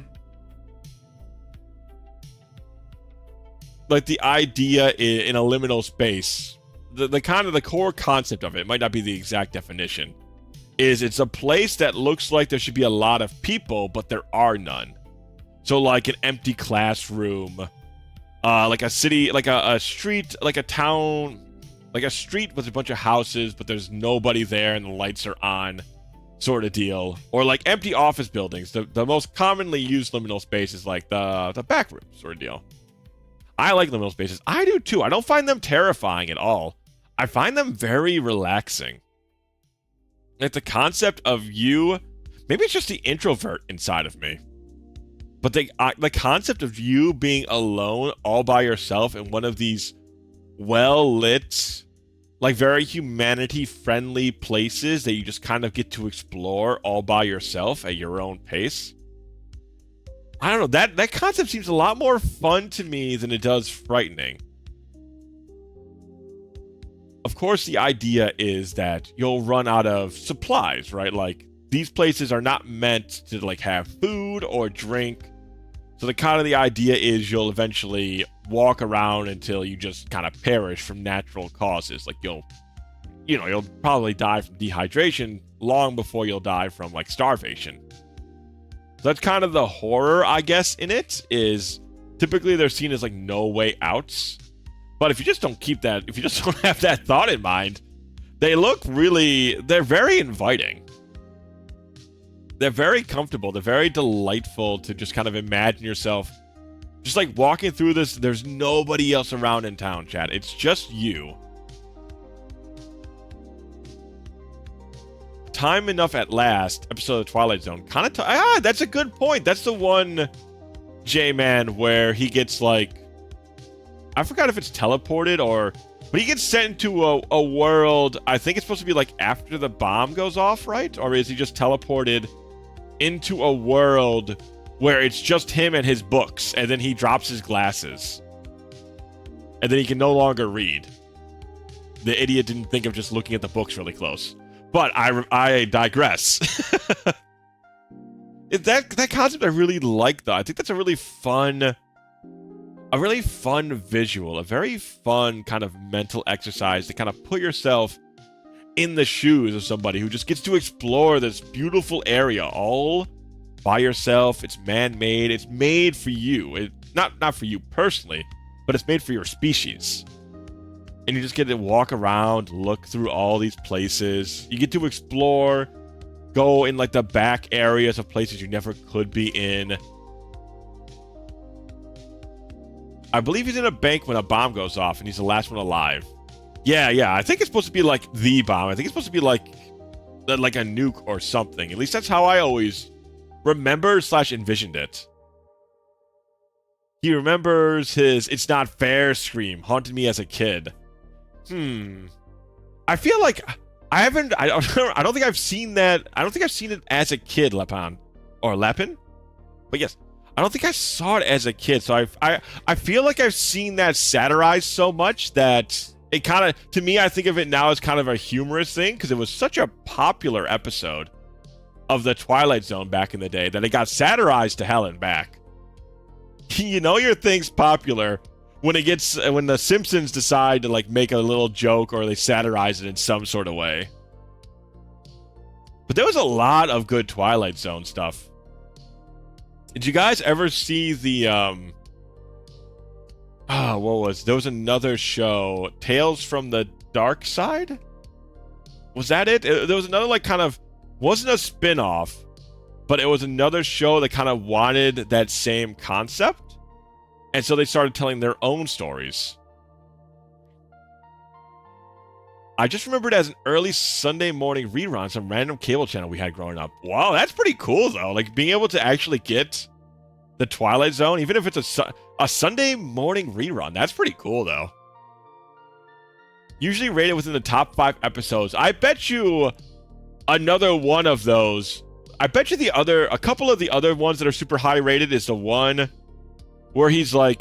The idea in a liminal space, the kind of the core concept of it might not be the exact definition, is it's a place that looks like there should be a lot of people, but there are none. So an empty classroom, a city, a street, a town. A street with a bunch of houses, but there's nobody there and the lights are on, sort of deal. Or empty office buildings. The most commonly used liminal space is the back room sort of deal. I like liminal spaces. I do too. I don't find them terrifying at all. I find them very relaxing. The concept of you, maybe it's just the introvert inside of me. But the concept of you being alone all by yourself in one of these well-lit, very humanity-friendly places that you just kind of get to explore all by yourself at your own pace. I don't know, that concept seems a lot more fun to me than it does frightening. Of course, the idea is that you'll run out of supplies, right? These places are not meant to have food or drink. So the idea is you'll eventually walk around until you just kind of perish from natural causes. You'll probably die from dehydration long before you'll die from starvation. So that's kind of the horror, I guess, in it, is typically they're seen as no way outs. But if you just don't have that thought in mind, they're very inviting. They're very comfortable. They're very delightful to just kind of imagine yourself Just like walking through this, there's nobody else around in town, chat. It's just you. Time enough at last. Episode of Twilight Zone. That's a good point. That's the one, J-Man, where he gets like, I forgot if it's teleported or, but he gets sent into a world. I think it's supposed to be like after the bomb goes off, right? Or is he just teleported into a world where it's just him and his books, and then he drops his glasses, and then he can no longer read. The idiot didn't think of just looking at the books really close. But I digress. That concept I really like, though. I think that's a really fun visual, a very fun kind of mental exercise to kind of put yourself in the shoes of somebody who just gets to explore this beautiful area all by yourself. It's man-made. It's made for you. Not for you personally, but it's made for your species. And you just get to walk around, look through all these places. You get to explore, go in like the back areas of places you never could be in. I believe he's in a bank when a bomb goes off and he's the last one alive. Yeah. I think it's supposed to be like the bomb. I think it's supposed to be like a nuke or something. At least that's how I always remember/envisioned it. He remembers his "It's not fair" scream haunted me as a kid. I feel like I don't think I've seen that. I don't think I've seen it as a kid, Lepin. Or Lepin? But yes, I don't think I saw it as a kid. So I feel like I've seen that satirized so much that it kind of, to me, I think of it now as kind of a humorous thing because it was such a popular episode of the Twilight Zone back in the day that it got satirized to hell and back. You know your thing's popular when the Simpsons decide to like make a little joke or they satirize it in some sort of way. But there was a lot of good Twilight Zone stuff. Did you guys ever see the there was another show, Tales from the Dark Side? Was that it? There was another like kind of, wasn't a spin-off, but it was another show that kind of wanted that same concept. And so they started telling their own stories. I just remembered as an early Sunday morning rerun on some random cable channel we had growing up. Wow, that's pretty cool, though. Like, being able to actually get the Twilight Zone, even if it's a Sunday morning rerun, that's pretty cool, though. Usually rated within the top 5 episodes. I bet you another one of those. I bet you a couple of the other ones that are super high rated is the one where he's like,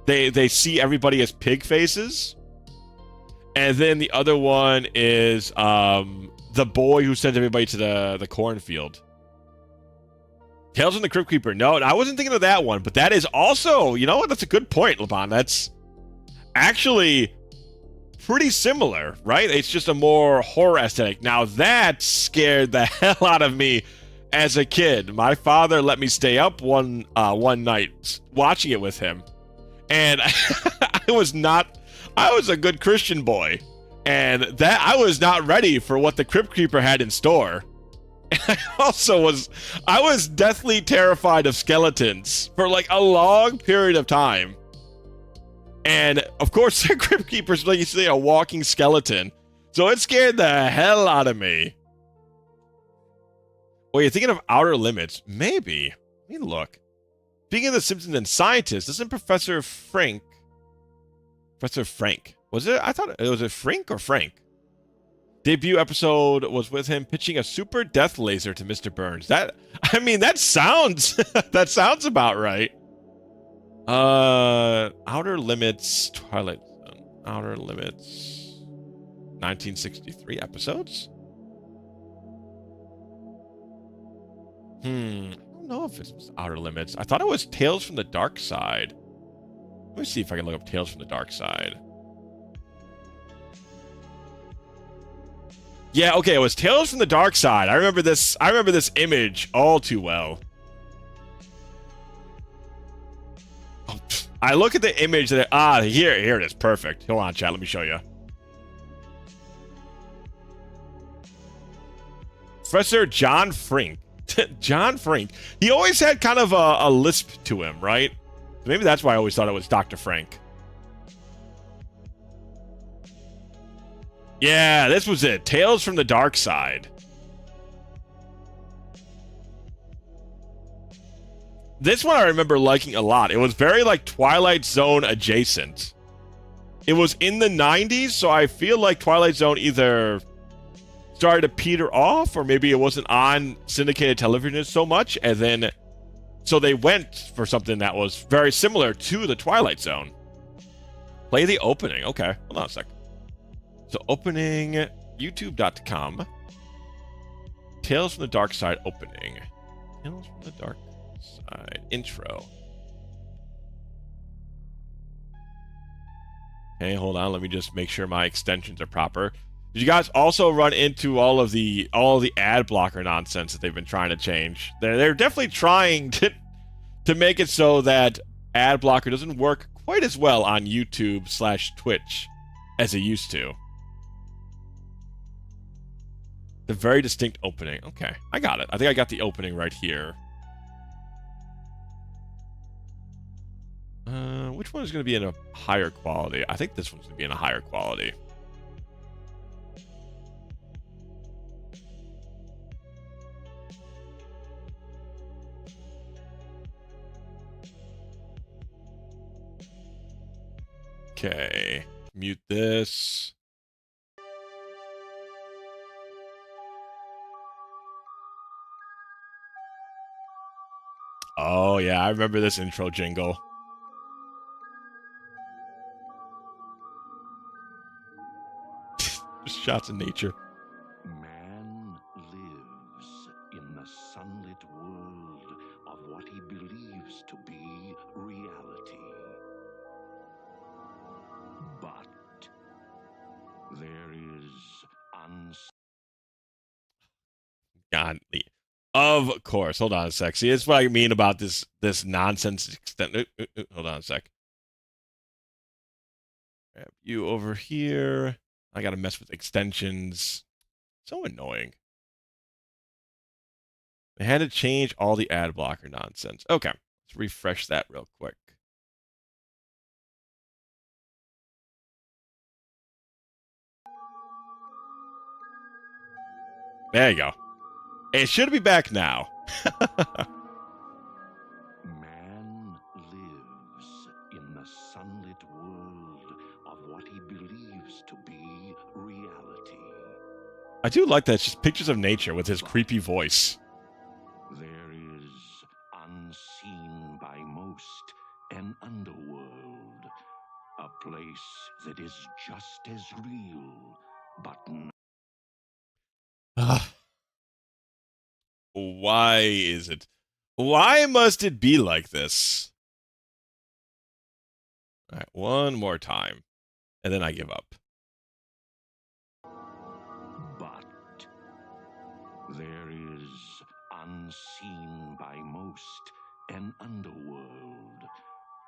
they see everybody as pig faces. And then the other one is the boy who sends everybody to the cornfield. Tales from the Crypt Keeper. No, I wasn't thinking of that one, but that is also, you know what? That's a good point, Laban. That's actually pretty similar, right? It's just a more horror aesthetic. Now, that scared the hell out of me as a kid. My father let me stay up one night watching it with him. And I was a good Christian boy. And that I was not ready for what the Crypt Keeper had in store. And I was deathly terrified of skeletons for like a long period of time. And of course, the Crypt Keeper's like you say, a walking skeleton. So it scared the hell out of me. Well, you're thinking of Outer Limits. Maybe. Let me look. Speaking of the Simpsons and scientists, isn't Professor Frank? Was it? I thought it was a Frank or Frank. Debut episode was with him pitching a super death laser to Mr. Burns. That sounds that sounds about right. Outer Limits, Twilight Zone. Outer Limits, 1963 episodes. I don't know if it's Outer Limits. I thought it was Tales from the Dark Side. Let me see if I can look up Tales from the Dark Side. Yeah, okay, it was Tales from the Dark Side. I remember this image all too well. Oh, I look at the image that here it is. Perfect. Hold on, chat. Let me show you. Professor John Frink. John Frink. He always had kind of a lisp to him, right? So maybe that's why I always thought it was Dr. Frank. Yeah, this was it. Tales from the Dark Side. This one I remember liking a lot. It was very like Twilight Zone adjacent. It was in the 90s, so I feel like Twilight Zone either started to peter off, or maybe it wasn't on syndicated television so much, and then so they went for something that was very similar to the Twilight Zone. Play the opening. Okay, hold on a sec. So opening, youtube.com. Tales from the Dark Side opening. Tales from the Dark Side intro. Okay, hold on. Let me just make sure my extensions are proper. Did you guys also run into all of the ad blocker nonsense that they've been trying to change? They're definitely trying to make it so that ad blocker doesn't work quite as well on YouTube/Twitch as it used to. The very distinct opening. Okay, I got it. I think I got the opening right here. Which one is going to be in a higher quality? I think this one's going to be in a higher quality. Okay, mute this. Oh, yeah, I remember this intro jingle. Just shots of nature. Man lives in the sunlit world of what he believes to be reality. But there is God, of course. Hold on a sec. See, that's what I mean about this nonsense extent. Hold on a sec. Grab you over here. I gotta mess with extensions. So annoying. They had to change all the ad blocker nonsense. Okay, let's refresh that real quick. There you go. It should be back now. man lives in the sunlit world of what he believes to be reality. I do like that. It's just pictures of nature with his creepy voice. There is, unseen by most, an underworld, a place that is just as real, but Why is it? Why must it be like this? All right, one more time, and then I give up. But there is, unseen by most, an underworld,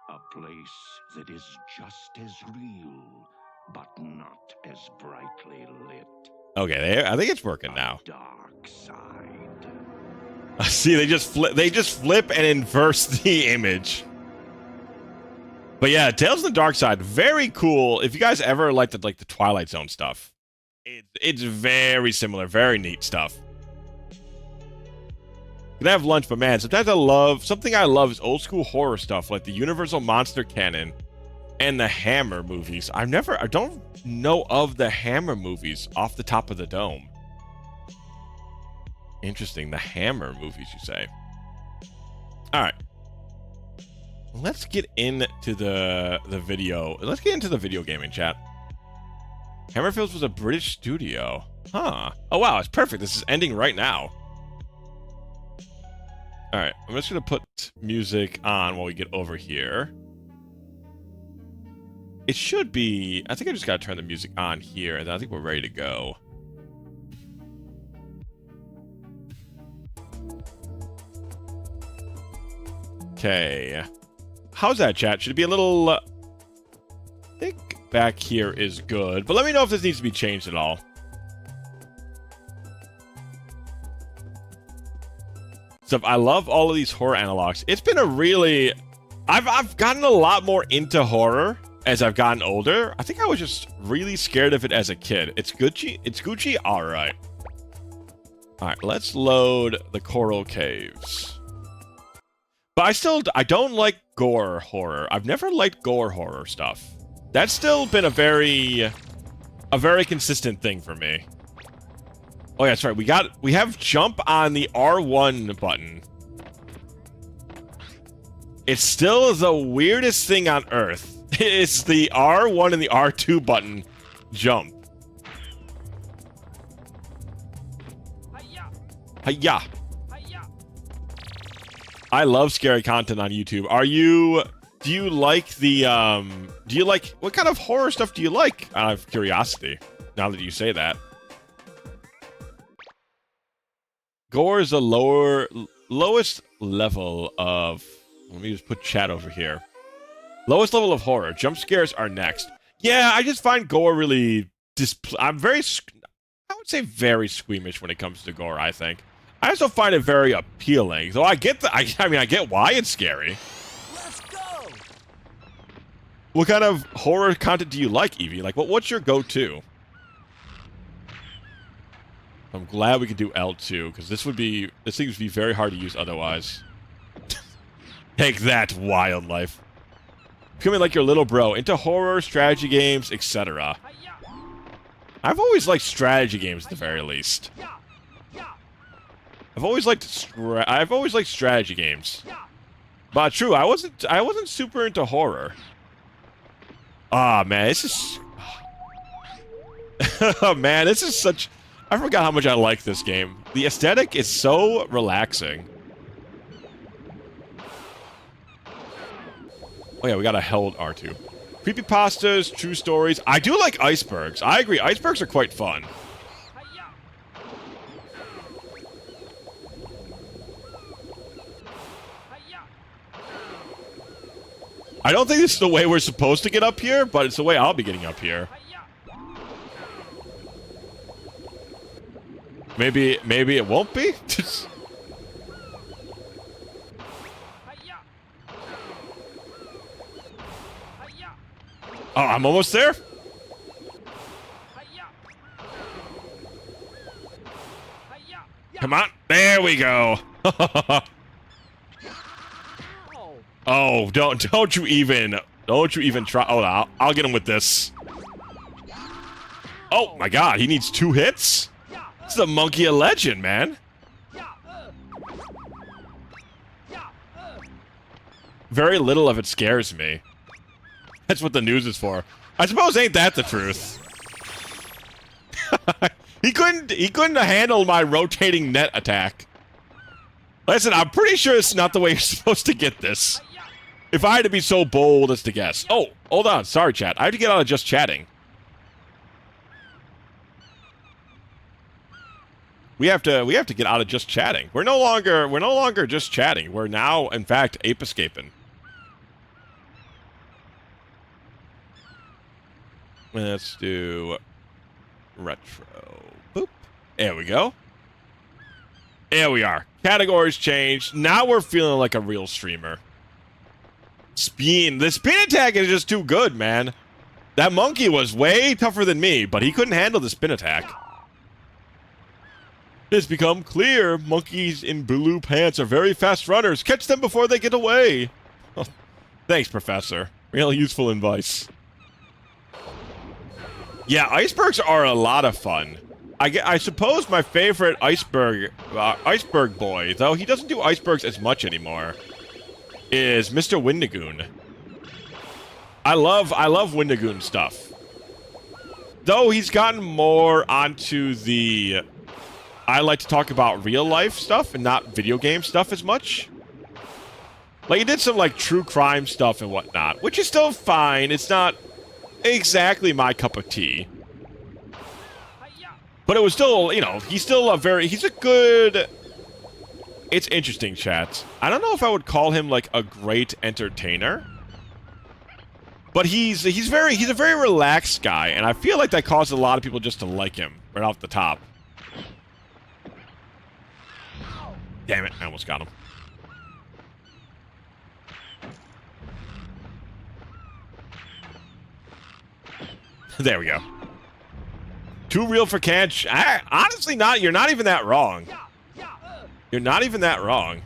a place that is just as real, but not as brightly lit. Okay, I think it's working now. Dark side. See, they just flip and inverse the image. But yeah, Tales from the Dark Side, very cool. If you guys ever liked the Twilight Zone stuff, it's very similar, very neat stuff. You can have lunch, but man, sometimes something I love is old school horror stuff like the Universal Monster Canon and the Hammer movies. I don't know of the Hammer movies off the top of the dome. Interesting, the Hammer movies, you say? All right. Let's get into the video. Let's get into the video gaming chat. Hammerfields was a British studio. Huh. Oh, wow, it's perfect. This is ending right now. All right, I'm just going to put music on while we get over here. It should be... I think I just got to turn the music on here, and then I think we're ready to go. Okay. How's that, chat? Should it be a little... I think back here is good. But let me know if this needs to be changed at all. So I love all of these horror analogs. It's been a really I've gotten a lot more into horror as I've gotten older. I think I was just really scared of it as a kid. It's Gucci. It's Gucci. All right. All right. Let's load the Coral Caves. But I don't like gore horror. I've never liked gore horror stuff. That's still been a very consistent thing for me. Oh yeah, that's right. We have jump on the R1 button. It's still the weirdest thing on earth. It's the R1 and the R2 button jump. Hiya. I love scary content on YouTube. Do you like what kind of horror stuff do you like? Out of curiosity, now that you say that. Gore is the lowest level of, let me just put chat over here. Lowest level of horror. Jump scares are next. Yeah, I just find gore really I would say very squeamish when it comes to gore, I think. I also find it very appealing. Though I get I get why it's scary. Let's go. What kind of horror content do you like, Evie? Like what's your go-to? I'm glad we could do L2, because this thing would be very hard to use otherwise. Take that, wildlife. Becoming like your little bro, into horror, strategy games, etc. I've always liked strategy games at the very least. I've always liked strategy games. But true, I wasn't super into horror. Ah, man, this is oh, man, this is such, I forgot how much I like this game. The aesthetic is so relaxing. Oh yeah, we gotta held R2. Creepypastas, true stories. I do like icebergs. I agree, icebergs are quite fun. I don't think this is the way we're supposed to get up here, but it's the way I'll be getting up here. Maybe it won't be? Oh, I'm almost there? Come on. There we go. Oh, don't you even try. Oh, I'll get him with this. Oh my god, he needs 2 hits? This is a monkey a legend, man. Very little of it scares me. That's what the news is for. I suppose ain't that the truth? He couldn't handle my rotating net attack. Listen, I'm pretty sure it's not the way you're supposed to get this. If I had to be so bold as to guess. Oh, hold on. Sorry, chat. I have to get out of just chatting. We have to get out of just chatting. We're no longer just chatting. We're now, in fact, Ape Escaping. Let's do retro. Boop. There we go. There we are. Categories changed. Now we're feeling like a real streamer. The spin attack is just too good, man. That monkey was way tougher than me, but he couldn't handle the spin attack. It's become clear monkeys in blue pants are very fast runners. Catch them before they get away. Oh, thanks, Professor. Real useful advice. Yeah, icebergs are a lot of fun. I suppose my favorite iceberg boy, though he doesn't do icebergs as much anymore, is Mr. Windigoon. I love Windigoon stuff. Though he's gotten more onto the, I like to talk about real life stuff and not video game stuff as much. Like he did some like true crime stuff and whatnot, which is still fine. It's not exactly my cup of tea. But it was still, you know, he's a good... It's interesting, chat. I don't know if I would call him, like, a great entertainer. But he's a very relaxed guy, and I feel like that caused a lot of people just to like him right off the top. Damn it, I almost got him. There we go. Too real for catch. Honestly, not. You're not even that wrong. You're not even that wrong.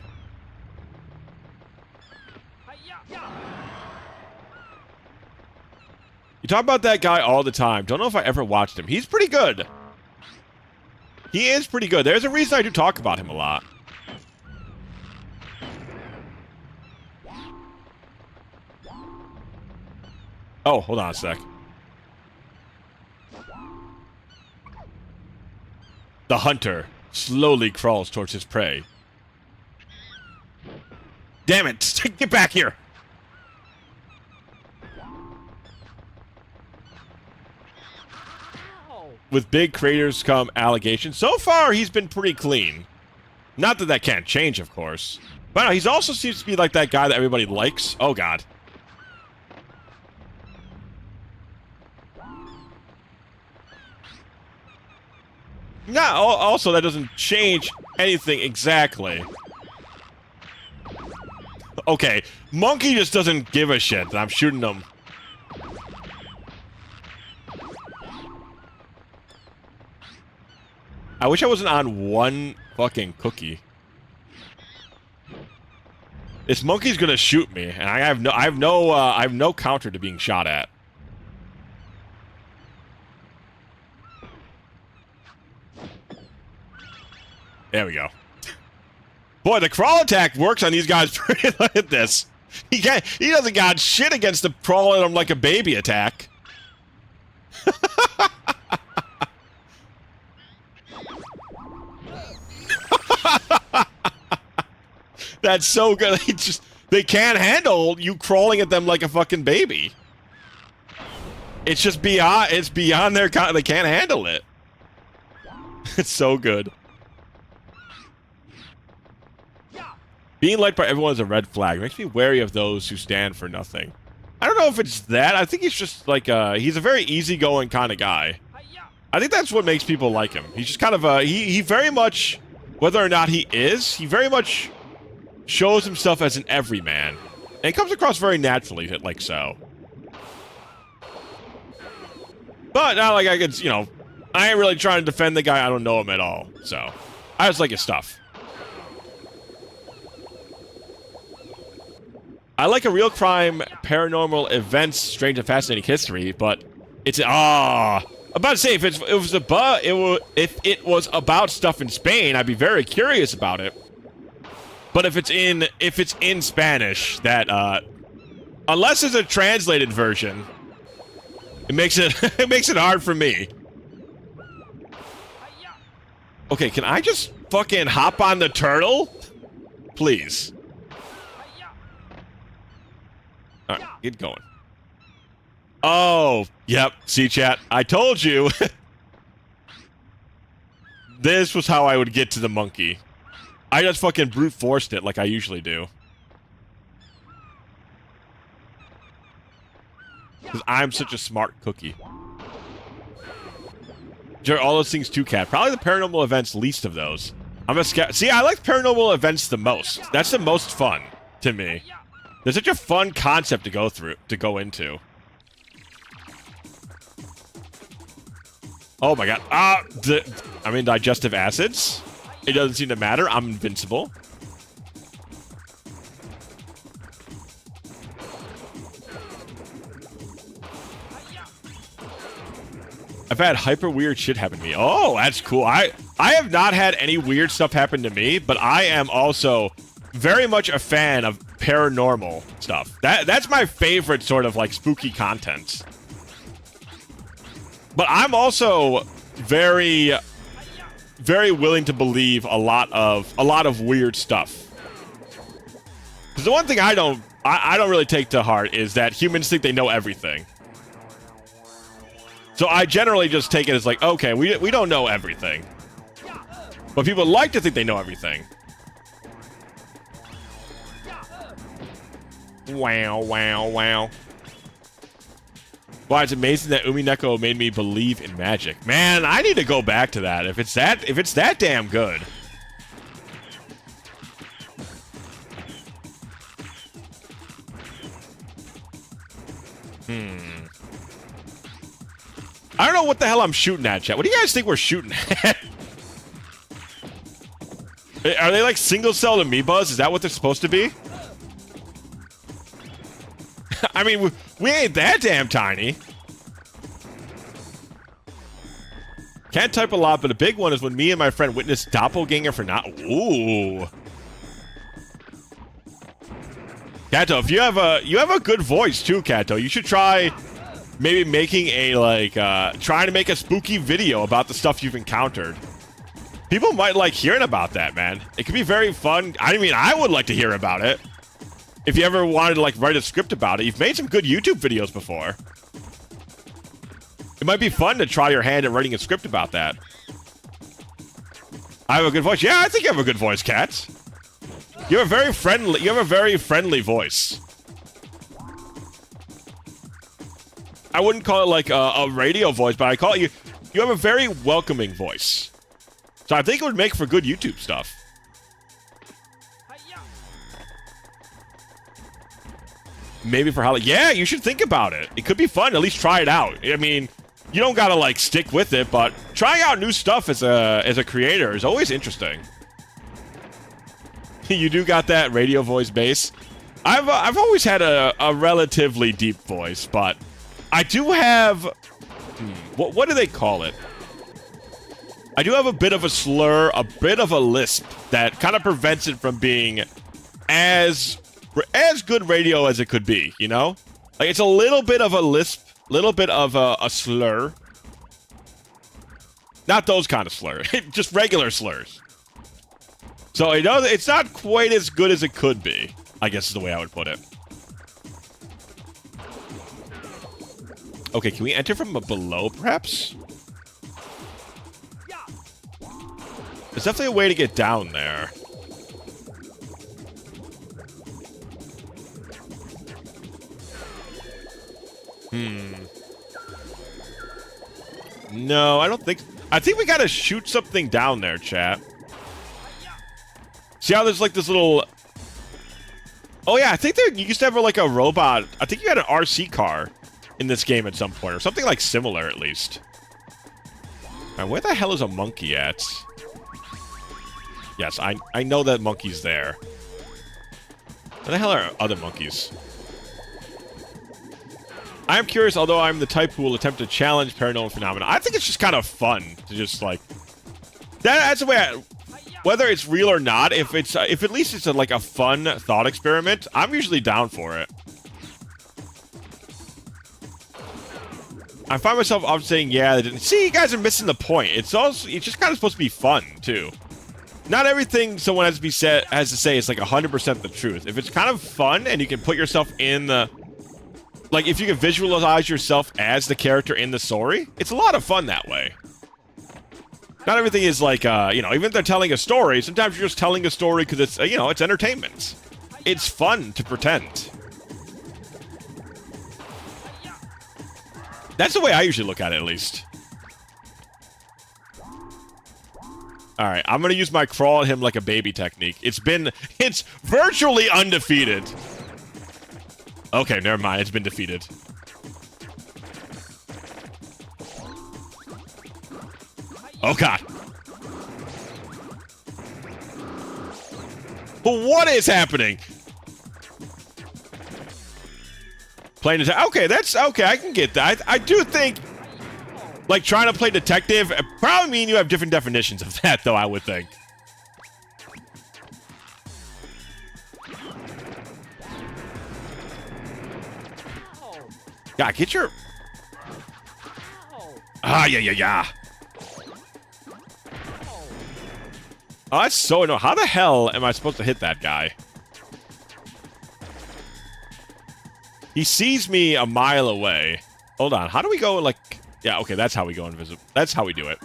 You talk about that guy all the time. Don't know if I ever watched him. He's pretty good. He is pretty good. There's a reason I do talk about him a lot. Oh, hold on a sec. The hunter slowly crawls towards his prey. Damn it! Get back here! With big craters come allegations. So far, he's been pretty clean. Not that that can't change, of course. But no, he's also seems to be like that guy that everybody likes. Oh, God. Yeah, also, that doesn't change anything exactly. Okay, Monkey just doesn't give a shit that I'm shooting him. I wish I wasn't on one fucking cookie. This monkey's gonna shoot me, and I have no counter to being shot at. There we go. Boy, the crawl attack works on these guys pretty. Look at this. He doesn't got shit against the crawl at him like a baby attack. That's so good. They can't handle you crawling at them like a fucking baby. It's just beyond their they can't handle it. It's so good. Being liked by everyone is a red flag. It makes me wary of those who stand for nothing. I don't know if it's that. I think he's just like he's a very easygoing kind of guy. I think that's what makes people like him. He's just kind of he very much, whether or not he is, he very much shows himself as an everyman. And it comes across very naturally, like so. But not like I could, you know, I ain't really trying to defend the guy. I don't know him at all. So, I just like his stuff. I like a real crime, paranormal events, strange and fascinating history, but it's I'm about to say if it was about stuff in Spain, I'd be very curious about it. But if it's in Spanish, that unless it's a translated version, it makes it hard for me. Okay, can I just fucking hop on the turtle? Please. Alright, get going. Oh, yep. See, chat. I told you. This was how I would get to the monkey. I just fucking brute forced it like I usually do. Because I'm such a smart cookie. All those things too, Cat. Probably the paranormal events, least of those. I'm a See, I like paranormal events the most. That's the most fun to me. They're such a fun concept to go into. Oh my god. I mean, digestive acids? It doesn't seem to matter. I'm invincible. I've had hyper weird shit happen to me. Oh, that's cool. I have not had any weird stuff happen to me, but I am also very much a fan of paranormal stuff. That's my favorite sort of like spooky content. But I'm also very, very willing to believe a lot of weird stuff. Because the one thing I don't really take to heart is that humans think they know everything. So I generally just take it as like, okay, we don't know everything. But people like to think they know everything. Wow, wow, wow. Wow, it's amazing that Umineko made me believe in magic. Man, I need to go back to that if it's that damn good. what the hell I'm shooting at, chat. What do you guys think we're shooting at? Are they like single-celled amoebas? Is that what they're supposed to be? I mean, we ain't that damn tiny. Can't type a lot, but a big one is when me and my friend witnessed doppelganger for not. Ooh. Kato, if you have a good voice too, Kato. You should try maybe making a trying to make a spooky video about the stuff you've encountered. People might like hearing about that, man. It could be very fun. I mean, I would like to hear about it. If you ever wanted to like write a script about it, you've made some good YouTube videos before. It might be fun to try your hand at writing a script about that. I have a good voice. Yeah, I think you have a good voice, Kat. You have a very friendly voice. I wouldn't call it like a radio voice, but I call it you have a very welcoming voice. So I think it would make for good YouTube stuff. Maybe for Halloween. Yeah, you should think about it. It could be fun. At least try it out. I mean, you don't gotta like stick with it, but trying out new stuff as a creator is always interesting. You do got that radio voice bass. I've always had a relatively deep voice, but I do have what do they call it? I do have a bit of a slur, a bit of a lisp that kind of prevents it from being as good radio as it could be, you know? Like, it's a little bit of a lisp, little bit of a slur. Not those kind of slurs, just regular slurs. So it's not quite as good as it could be, I guess is the way I would put it. Okay, can we enter from below, perhaps? There's definitely a way to get down there. No, I don't think... I think we gotta shoot something down there, chat. See how there's like this little... Oh yeah, I think you used to have like a robot. I think you had an RC car in this game at some point, or something like similar at least. Alright, where the hell is a monkey at? Yes, I know that monkey's there. Where the hell are other monkeys? I am curious, although I'm the type who will attempt to challenge paranormal phenomena. I think it's just kind of fun to just like... That's the way whether it's real or not, if at least it's like a fun thought experiment, I'm usually down for it. I find myself often saying, yeah, they didn't... See, you guys are missing the point. It's just kind of supposed to be fun, too. Not everything someone has to say is like 100% the truth. If it's kind of fun and you can put yourself in the... Like, if you can visualize yourself as the character in the story, it's a lot of fun that way. Not everything is like, you know, even if they're telling a story, sometimes you're just telling a story because it's, you know, it's entertainment. It's fun to pretend. That's the way I usually look at it, at least. Alright, I'm gonna use my crawl at him like a baby technique. It's virtually undefeated. Okay, never mind, it's been defeated. Oh god. But what is happening? Playing detective. Okay, that's okay. I can get that. I do think, like, trying to play detective probably mean you have different definitions of that, though. I would think. Yeah, get your. Ah, yeah. Oh, that's so annoying. How the hell am I supposed to hit that guy? He sees me a mile away. Hold on. How do we go, like... Yeah, okay, that's how we go invisible. That's how we do it.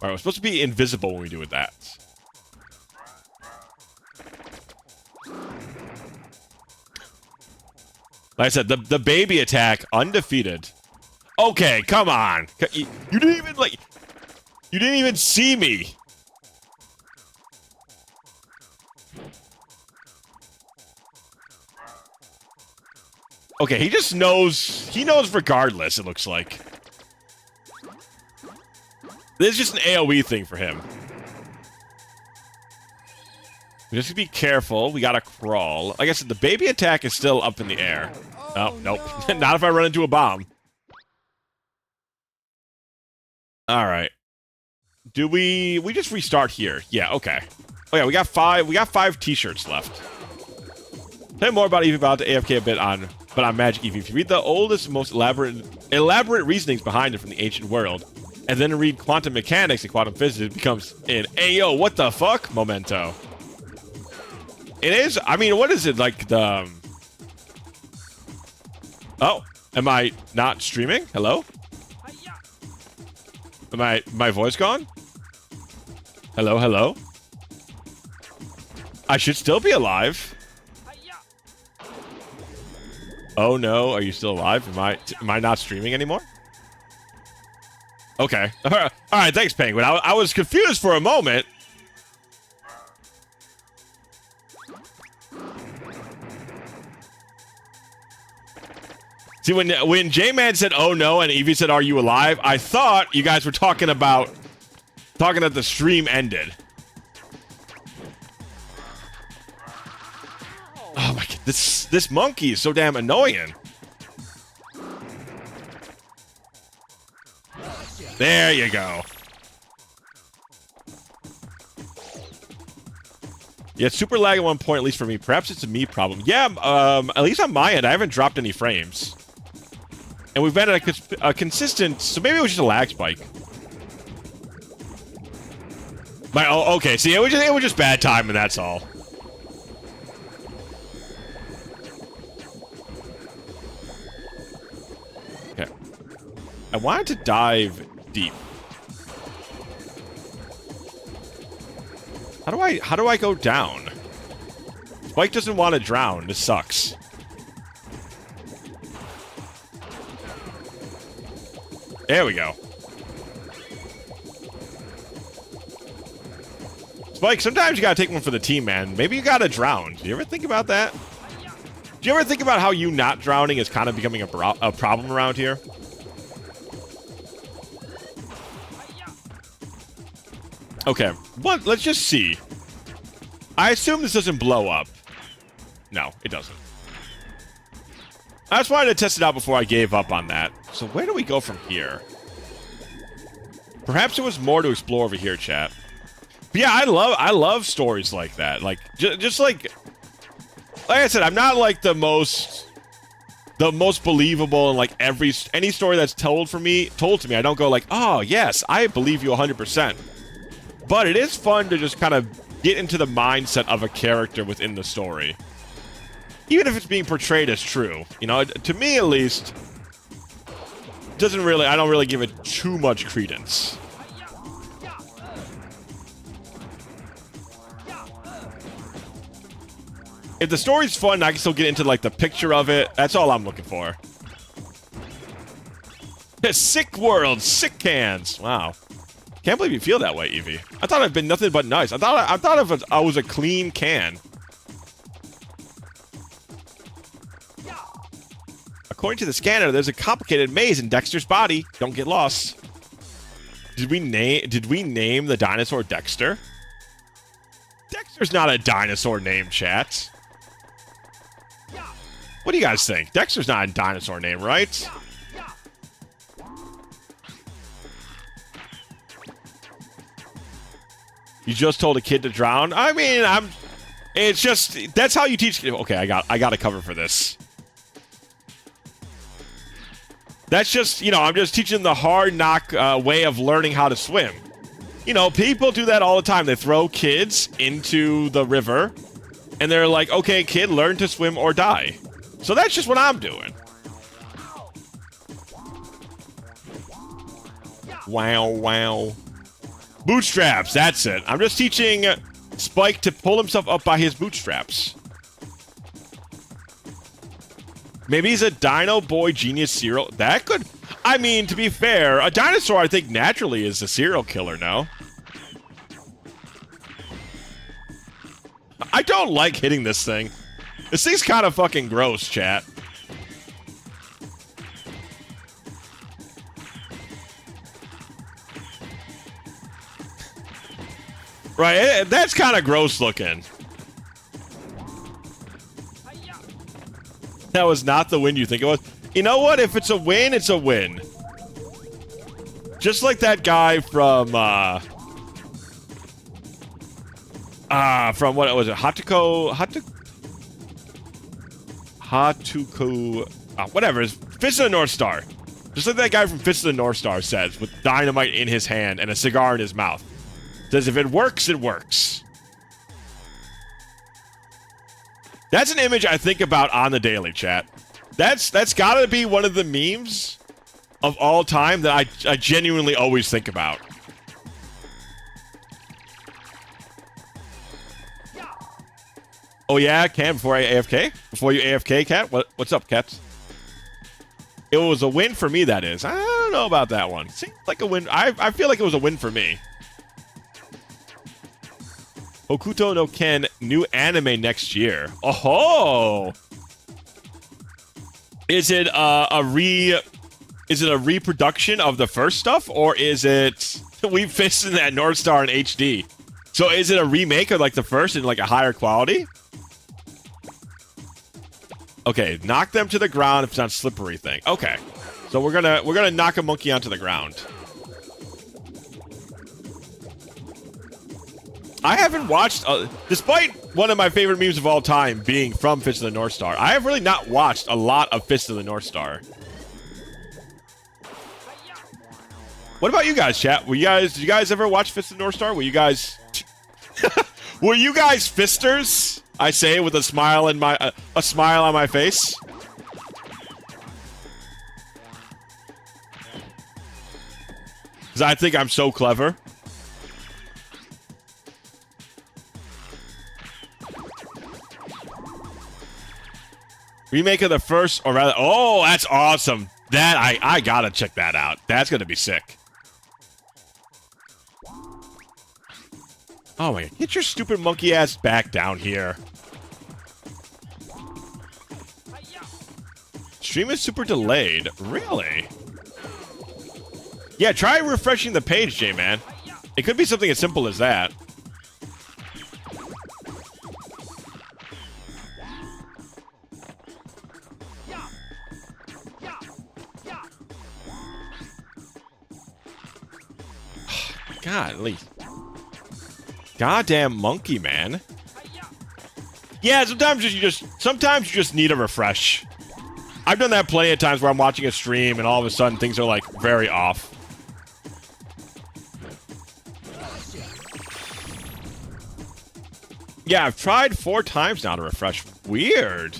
Alright, we're supposed to be invisible when we do that. Like I said, the baby attack, undefeated. Okay, come on. You didn't even, like... You didn't even see me. Okay, he just knows. He knows regardless, it looks like. This is just an AoE thing for him. We just be careful. We gotta crawl. Like I said, the baby attack is still up in the air. Oh, nope. No. Not if I run into a bomb. Alright. Do we just restart here? Yeah, okay. Oh yeah, we got five t-shirts left. Tell you more about Eevee about the AFK a bit on Magic Eevee. If you read the oldest, most elaborate reasonings behind it from the ancient world, and then read quantum mechanics and quantum physics, it becomes an Ayo, what the fuck? Memento. It is, I mean, what is it, like the... Oh, am I not streaming? Hello? Am my voice gone? Hello, hello? I should still be alive. Oh no, are you still alive? Am I not streaming anymore? Okay. Alright, thanks, Penguin. I was confused for a moment. See, when J-Man said, oh no, and Eevee said, are you alive? I thought you guys were talking that the stream ended. Oh my god, this monkey is so damn annoying. There you go. Yeah, it's super lag at one point, at least for me. Perhaps it's a me problem. Yeah, at least on my end, I haven't dropped any frames. And we've been at a consistent... So maybe it was just a lag spike. Oh, okay. See, it was just bad timing, that's all. Okay. I wanted to dive deep. How do I go down? Spike doesn't want to drown. This sucks. There we go. Spike, sometimes you gotta take one for the team, man. Maybe you gotta drown. Do you ever think about that? Do you ever think about how you not drowning is kind of becoming a problem around here? Okay, but let's just see. I assume this doesn't blow up. No, it doesn't. I just wanted to test it out before I gave up on that. So where do we go from here? Perhaps it was more to explore over here, chat. But yeah, I love stories like that. Like just like I said, I'm not like the most believable in like any story that's told to me. I don't go like, oh yes, I believe you 100%. But it is fun to just kind of get into the mindset of a character within the story. Even if it's being portrayed as true. You know, to me at least, I don't really give it too much credence. If the story's fun, I can still get into like the picture of it. That's all I'm looking for. Sick world, sick cans. Wow. Can't believe you feel that way, Eevee. I thought I'd been nothing but nice. I thought I was a clean can. According to the scanner, there's a complicated maze in Dexter's body. Don't get lost. Did we name the dinosaur Dexter? Dexter's not a dinosaur name, chat. What do you guys think? Dexter's not a dinosaur name, right? You just told a kid to drown? I mean, it's just, that's how you teach. Okay, I got a cover for this. That's just, you know, I'm just teaching the hard knock way of learning how to swim. You know, people do that all the time. They throw kids into the river, and they're like, okay, kid, learn to swim or die. So that's just what I'm doing. Wow, wow. Bootstraps, that's it. I'm just teaching Spike to pull himself up by his bootstraps. Maybe he's a Dino Boy Genius serial. That could... I mean, to be fair, a dinosaur, I think, naturally is a serial killer, no? I don't like hitting this thing. This thing's kind of fucking gross, chat. Right, that's kind of gross looking. That was not the win you think it was. You know what? If it's a win, it's a win. Just like that guy from what was it? Hatuko, whatever. It's Fist of the North Star. Just like that guy from Fist of the North Star says, with dynamite in his hand and a cigar in his mouth. Says if it works, it works. That's an image I think about on the daily, chat. That's gotta be one of the memes of all time that I genuinely always think about. Oh yeah, Cam, before I AFK? Before you AFK, Cat? What's up, Cats? It was a win for me, that is. I don't know about that one. Seems like a win. I feel like it was a win for me. Hokuto no Ken, new anime next year. Oh! Is it a reproduction of the first stuff, or is it we fisted that North Star in HD? So is it a remake of like the first in like a higher quality? Okay, knock them to the ground if it's not slippery thing. Okay, so we're gonna knock a monkey onto the ground. I haven't watched, despite one of my favorite memes of all time being from Fist of the North Star, I have really not watched a lot of Fist of the North Star. What about you guys, chat? Did you guys ever watch Fist of the North Star? Were you guys fisters? I say with a smile on my face. Because I think I'm so clever. Remake of the first, or rather, oh, that's awesome. That, I gotta check that out. That's gonna be sick. Oh my god, get your stupid monkey ass back down here. Stream is super delayed. Really? Yeah, try refreshing the page, J-Man. It could be something as simple as that. Godly. Goddamn monkey, man. Yeah, sometimes you just need a refresh. I've done that plenty of times where I'm watching a stream and all of a sudden things are like very off. Yeah, I've tried 4 times now to refresh. Weird.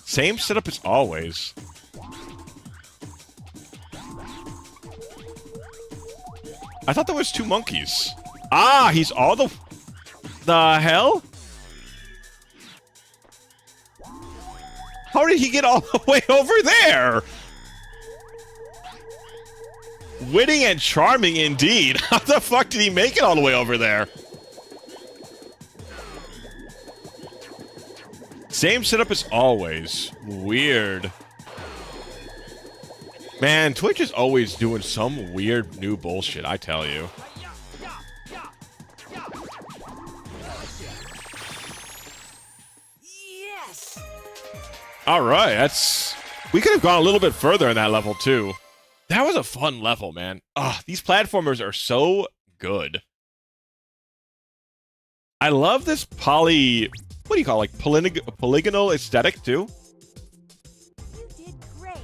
Same setup as always. I thought there was 2 monkeys. Ah, he's all the hell? How did he get all the way over there? Witty and charming indeed. How the fuck did he make it all the way over there? Same setup as always. Weird. Man, Twitch is always doing some weird new bullshit, I tell you. Yes. All right, we could have gone a little bit further in that level too. That was a fun level, man. Ah, these platformers are so good. I love this what do you call it, like polygonal aesthetic too. You did great.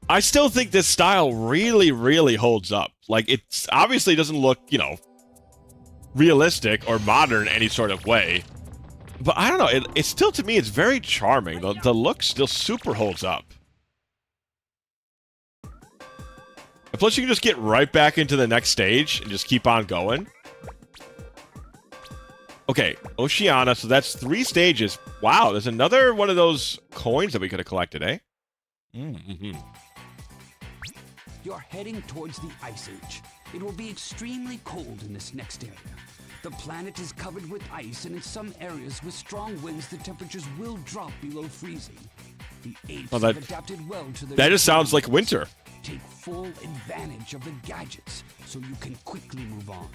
I still think this style really, really holds up. Like, it's obviously doesn't look, you know, realistic or modern in any sort of way. But I don't know, it's still, to me, it's very charming. The look still super holds up. And plus, you can just get right back into the next stage and just keep on going. Okay, Oceana, so that's 3 stages. Wow, there's another one of those coins that we could have collected, eh? Mm-hmm. You're heading towards the Ice Age. It will be extremely cold in this next area. The planet is covered with ice, and in some areas with strong winds, the temperatures will drop below freezing. The apes Oh, have adapted well to their that just sounds like winter. Take full advantage of the gadgets so you can quickly move on.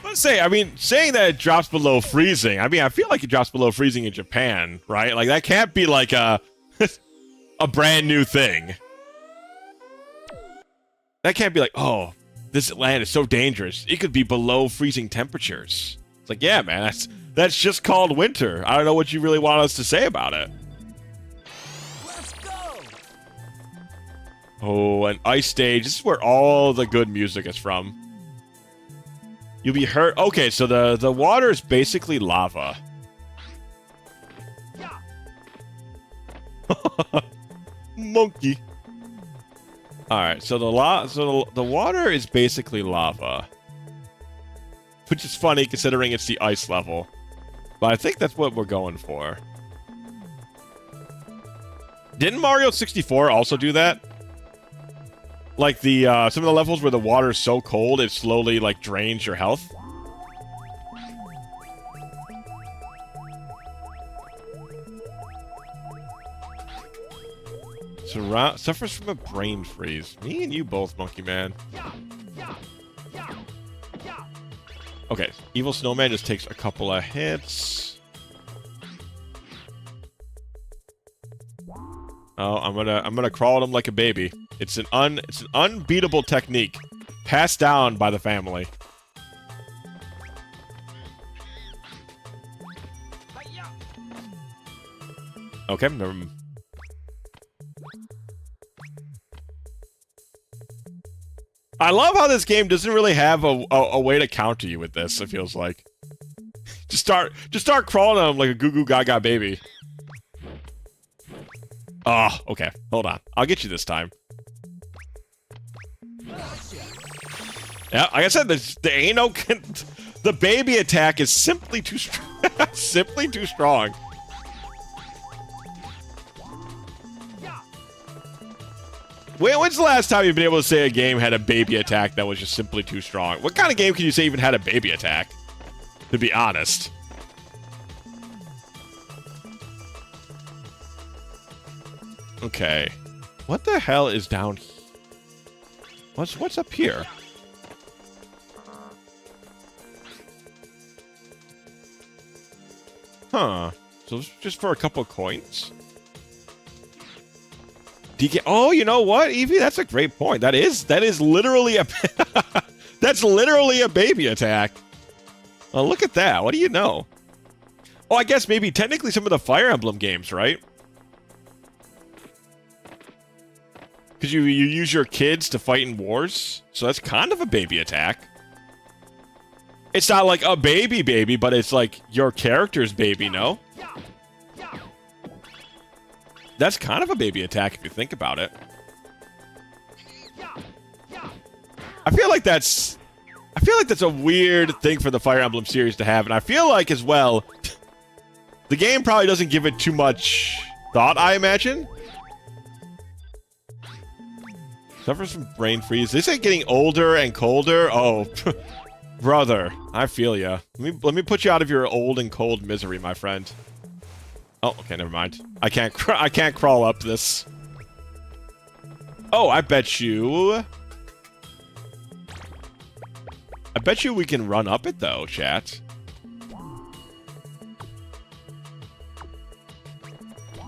Let's say, I mean, saying that it drops below freezing, I mean, I feel like it drops below freezing in Japan, right? Like, that can't be like a brand new thing. That can't be like, oh, this land is so dangerous. It could be below freezing temperatures. It's like, yeah, man, that's just called winter. I don't know what you really want us to say about it. Let's go! Oh, an ice stage. This is where all the good music is from. You'll be hurt. Okay, so the water is basically lava. Monkey. All right, so the water is basically lava, which is funny considering it's the ice level. But I think that's what we're going for. Didn't Mario 64 also do that? Like the some of the levels where the water is so cold it slowly like drains your health. Suffers from a brain freeze. Me and you both, Monkey Man. Okay, Evil Snowman just takes a couple of hits. Oh, I'm gonna crawl at him like a baby. It's an unbeatable technique, passed down by the family. Okay, never. I love how this game doesn't really have a way to counter you with this. It feels like just start crawling on him like a goo goo gaga baby. Oh, okay. Hold on. I'll get you this time. Yeah, like I said, there ain't no. The baby attack is simply too simply too strong. When's the last time you've been able to say a game had a baby attack that was just simply too strong? What kind of game can you say even had a baby attack? To be honest. Okay. What the hell is down here? What's up here? Huh. So this is just for a couple of coins? DK. Oh, you know what, Evie? That's a great point. That is literally a that's literally a baby attack. Well, look at that. What do you know? Oh, I guess maybe technically some of the Fire Emblem games, right? Because you use your kids to fight in wars, so that's kind of a baby attack. It's not like a baby, but it's like your character's baby, no? That's kind of a baby attack if you think about it. I feel like that's a weird thing for the Fire Emblem series to have, and I feel like as well, the game probably doesn't give it too much thought, I imagine. Suffers from brain freeze. This ain't getting older and colder. Oh, brother, I feel ya. Let me put you out of your old and cold misery, my friend. Oh, okay, never mind. I can't crawl up this. Oh, I bet you we can run up it though, chat.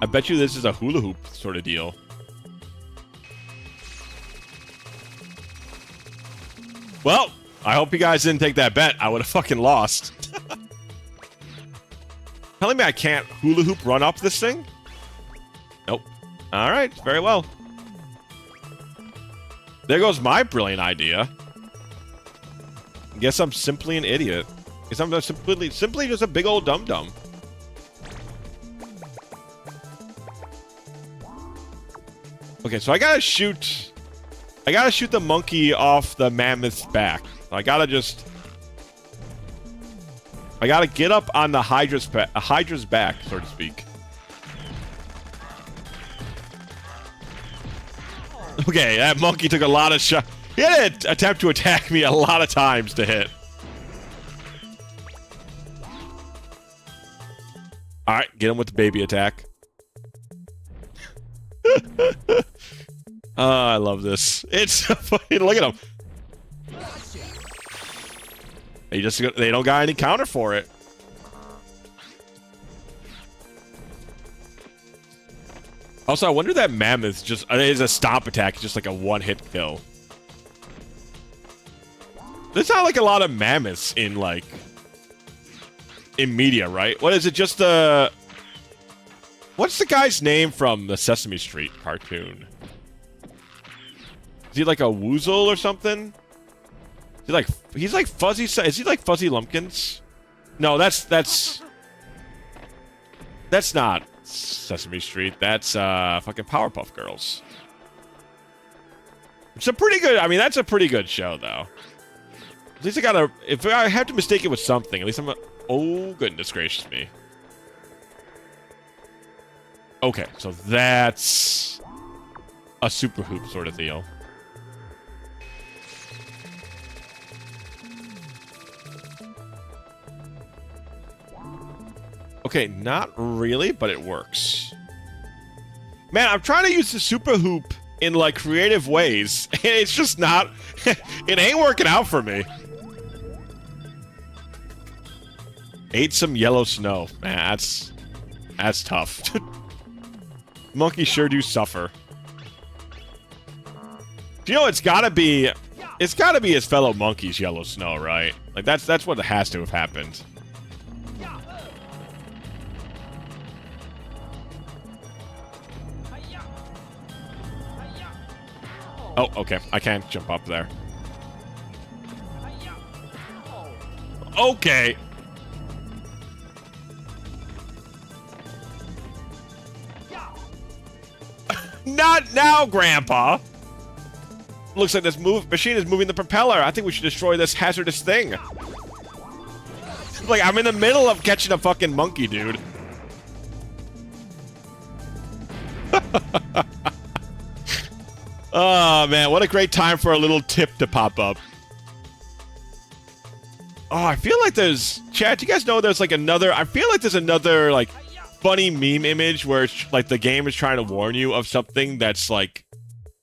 I bet you this is a hula hoop sort of deal. Well, I hope you guys didn't take that bet. I would have fucking lost. Telling me I can't hula hoop run up this thing? Nope. Alright, very well. There goes my brilliant idea. Guess I'm simply an idiot. Guess I'm simply just a big old dum-dum. Okay, so I gotta shoot the monkey off the mammoth's back. I gotta get up on the Hydra's back, so to speak. Okay, that monkey took a lot of shots. He had to attempt to attack me a lot of times to hit. Alright, get him with the baby attack. Oh, I love this. It's fucking, look at him. They don't got any counter for it. Also, I wonder if that mammoth just is a stomp attack, just like a one-hit kill. There's not like a lot of mammoths in like in media, right? What is it? Just what's the guy's name from the Sesame Street cartoon? Is he like a woozle or something? He's like Fuzzy. Is he like Fuzzy Lumpkins? No, that's not Sesame Street. That's fucking Powerpuff Girls. It's a pretty good. I mean, that's a pretty good show, though. At least I gotta. If I have to mistake it with something, at least I'm. Oh goodness gracious me. Okay, so that's a super hoop sort of deal. Okay, not really, but it works. Man, I'm trying to use the super hoop in like creative ways, and it's just not. It ain't working out for me. Ate some yellow snow. Man, that's tough. Monkeys sure do suffer. Do you know it's gotta be his fellow monkeys, yellow snow, right? Like that's what has to have happened. Oh, okay. I can't jump up there. Okay. Not now, Grandpa! Looks like this machine is moving the propeller. I think we should destroy this hazardous thing. Like, I'm in the middle of catching a fucking monkey, dude. Oh, man. What a great time for a little tip to pop up. Oh, I feel like there's... Chat, you guys know there's, like, another... I feel like there's another, like... funny meme image where it's like the game is trying to warn you of something that's like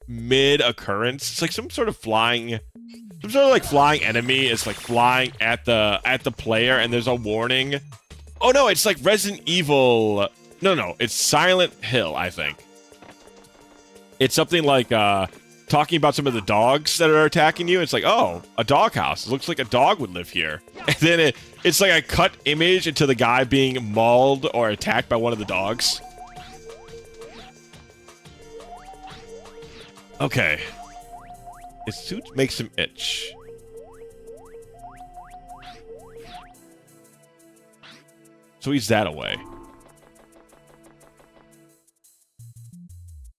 mid-occurrence. It's like some sort of flying enemy is like flying at the player, and there's a warning. Oh no, it's like Resident Evil. No, it's Silent Hill, I think. It's something like talking about some of the dogs that are attacking you. It's like, oh, a doghouse. It looks like a dog would live here. And then it's like a cut image into the guy being mauled or attacked by one of the dogs. Okay. His suit makes him itch. So he's that away.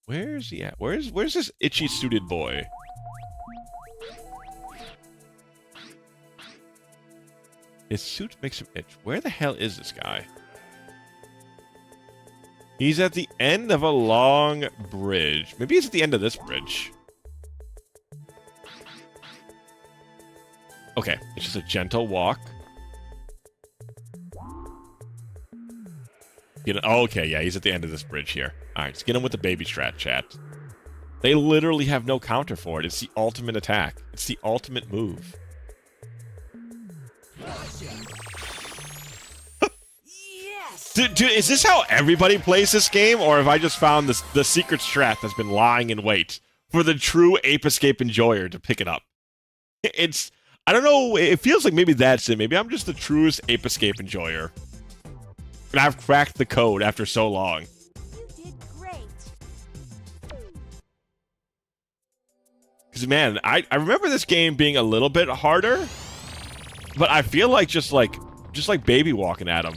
Where's he at? Where's this itchy suited boy? His suit makes him itch. Where the hell is this guy? He's at the end of a long bridge. Maybe he's at the end of this bridge. Okay, it's just a gentle walk. Okay, yeah, he's at the end of this bridge here. Alright, let's get him with the baby strat, chat. They literally have no counter for it. It's the ultimate attack. It's the ultimate move. Yes. Dude, is this how everybody plays this game? Or have I just found the secret strat that's been lying in wait for the true Ape Escape enjoyer to pick it up? It's... I don't know, it feels like maybe that's it. Maybe I'm just the truest Ape Escape enjoyer. And I've cracked the code after so long. You did great. Because, man, I remember this game being a little bit harder. But I feel like just like baby walking at them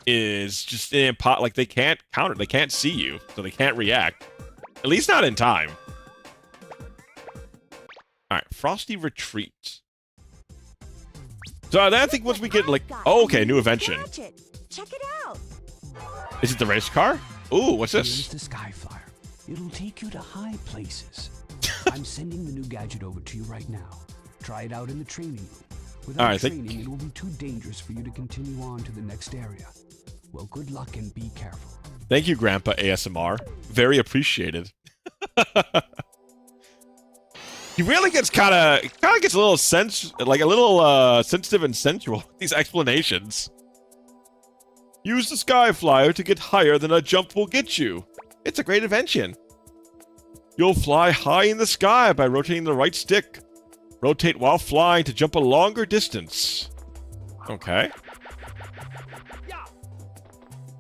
is just like they can't counter. They can't see you, so they can't react. At least not in time. Alright, Frosty Retreat. So I think once we get like... Oh, okay, new invention. Check it out. Is it the race car? Ooh, what's Here's this? the Skyflyer. It'll take you to high places. I'm sending the new gadget over to you right now. Try it out in the training room. Without All right, training, it will be too dangerous for you to continue on to the next area. Well, good luck and be careful. Thank you, Grandpa ASMR. Very appreciated. He really gets kind of gets a little sensitive and sensual with these explanations. Use the Sky Flyer to get higher than a jump will get you. It's a great invention. You'll fly high in the sky by rotating the right stick. Rotate while flying to jump a longer distance. Okay.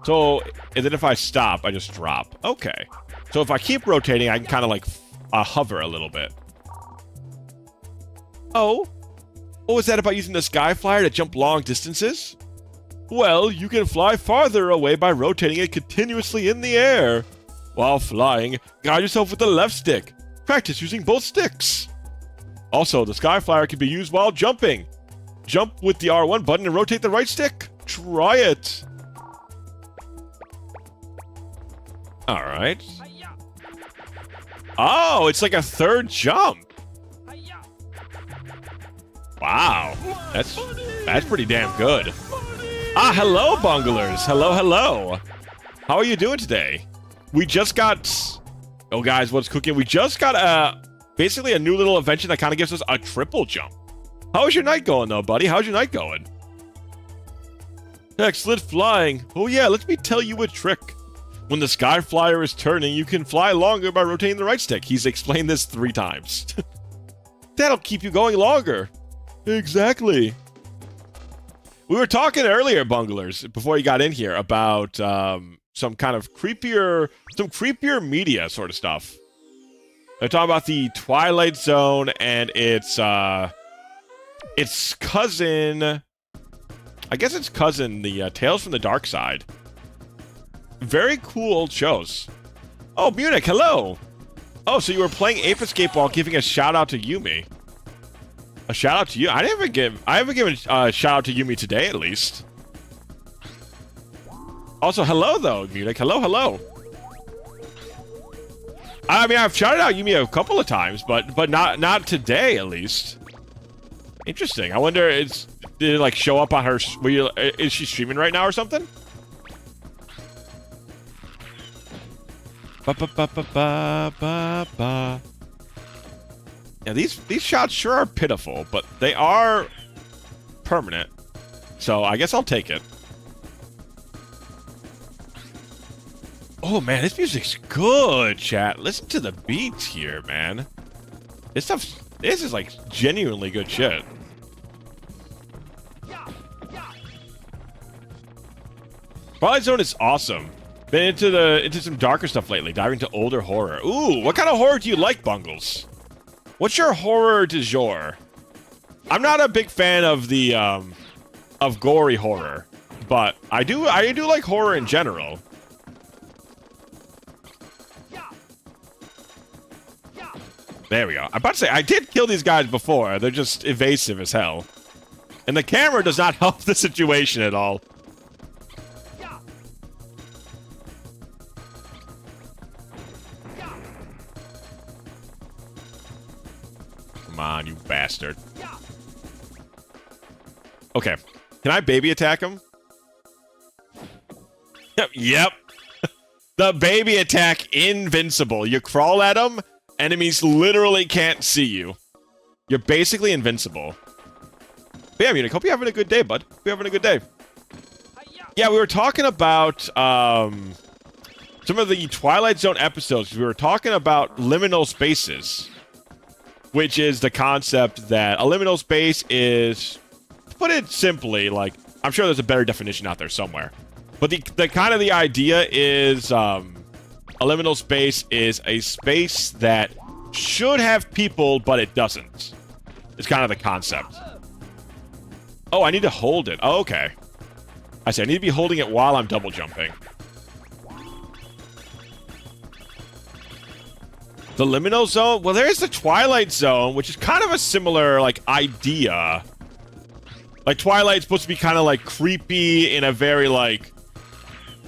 So, and then if I stop, I just drop. Okay. So if I keep rotating, I can kind of like hover a little bit. Oh? What was that about using the Sky Flyer to jump long distances? Well, you can fly farther away by rotating it continuously in the air. While flying, guide yourself with the left stick. Practice using both sticks. Also, the Sky Flyer can be used while jumping. Jump with the R1 button and rotate the right stick. Try it. Alright. Oh, it's like a third jump. Wow. That's pretty damn good. Ah, hello, bunglers. Hello, hello. How are you doing today? We just got... Oh, guys, what's cooking? We just got basically a new little invention that kind of gives us a triple jump. How's your night going, though, buddy? How's your night going? Excellent flying. Oh, yeah, let me tell you a trick. When the Sky Flyer is turning, you can fly longer by rotating the right stick. He's explained this 3 times. That'll keep you going longer. Exactly. We were talking earlier, bunglers, before you got in here, about some kind of creepier media sort of stuff. They're talking about the Twilight Zone and its cousin. I guess its cousin, the Tales from the Dark Side. Very cool old shows. Oh, Munich, hello. Oh, so you were playing Ape Escape while giving a shout out to Yumi. A shout out to you? I haven't given a shout out to Yumi today, at least. Also, hello though, Munich. Hello, hello. I mean, I've shouted out Yumi a couple of times, but not today, at least. Interesting. I wonder, did it like show up on her? Is she streaming right now or something? Ba ba ba ba ba ba ba. Yeah, these shots sure are pitiful, but they are permanent. So I guess I'll take it. Oh man, this music's good, chat. Listen to the beats here, man. This is like genuinely good shit. Twilight Zone is awesome. Been into some darker stuff lately, diving into older horror. Ooh, what kind of horror do you like, Bungles? What's your horror du jour? I'm not a big fan of the of gory horror, but I do like horror in general. There we go. I'm about to say, I did kill these guys before. They're just evasive as hell. And the camera does not help the situation at all. Come on, you bastard. Okay. Can I baby attack him? Yep. The baby attack, invincible. You crawl at him, enemies literally can't see you. You're basically invincible. But yeah, Munich, hope you're having a good day, bud. Hope you're having a good day. Yeah, we were talking about some of the Twilight Zone episodes. We were talking about liminal spaces, which is the concept that a liminal space is, to put it simply, like, I'm sure there's a better definition out there somewhere. But the kind of the idea is a liminal space is a space that should have people, but it doesn't. It's kind of the concept. Oh, I need to hold it. Oh, okay. I see. I need to be holding it while I'm double jumping. The liminal zone? Well, there is the Twilight Zone, which is kind of a similar, like, idea. Like, Twilight's supposed to be kind of, like, creepy in a very, like...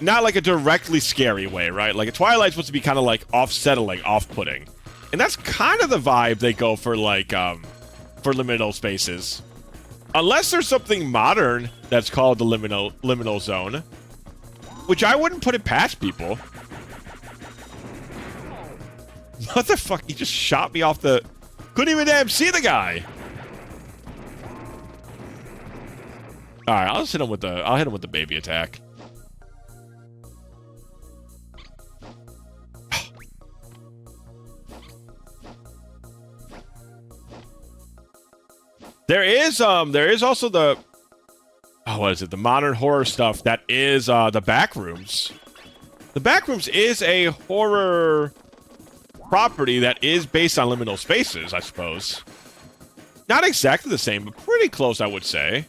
Not like a directly scary way, right? Like, a Twilight's supposed to be kind of, like, off-settling, off-putting. And that's kind of the vibe they go for, like, for liminal spaces. Unless there's something modern that's called the liminal zone. Which I wouldn't put it past people. What the fuck? He just shot me off the... Couldn't even damn see the guy. All right, I'll hit him with the baby attack. There is also the what is it? The modern horror stuff that is the Backrooms. The Backrooms is a horror property that is based on liminal spaces, I suppose. Not exactly the same, but pretty close, I would say.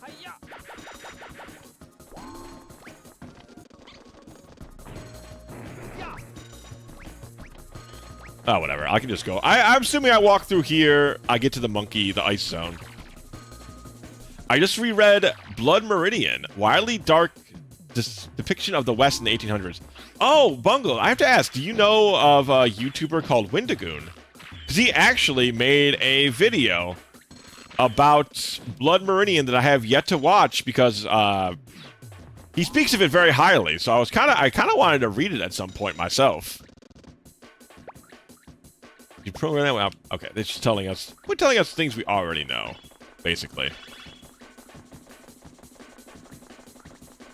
Oh, whatever. I can just go. I'm assuming I walk through here. I get to the monkey, the ice zone. I just reread Blood Meridian, wildly dark depiction of the West in the 1800s. Oh, Bungle, I have to ask, do you know of a YouTuber called Windagoon? Because he actually made a video about Blood Meridian that I have yet to watch because he speaks of it very highly. So I kind of wanted to read it at some point myself. You program that way up. Okay, they're just telling us things we already know, basically.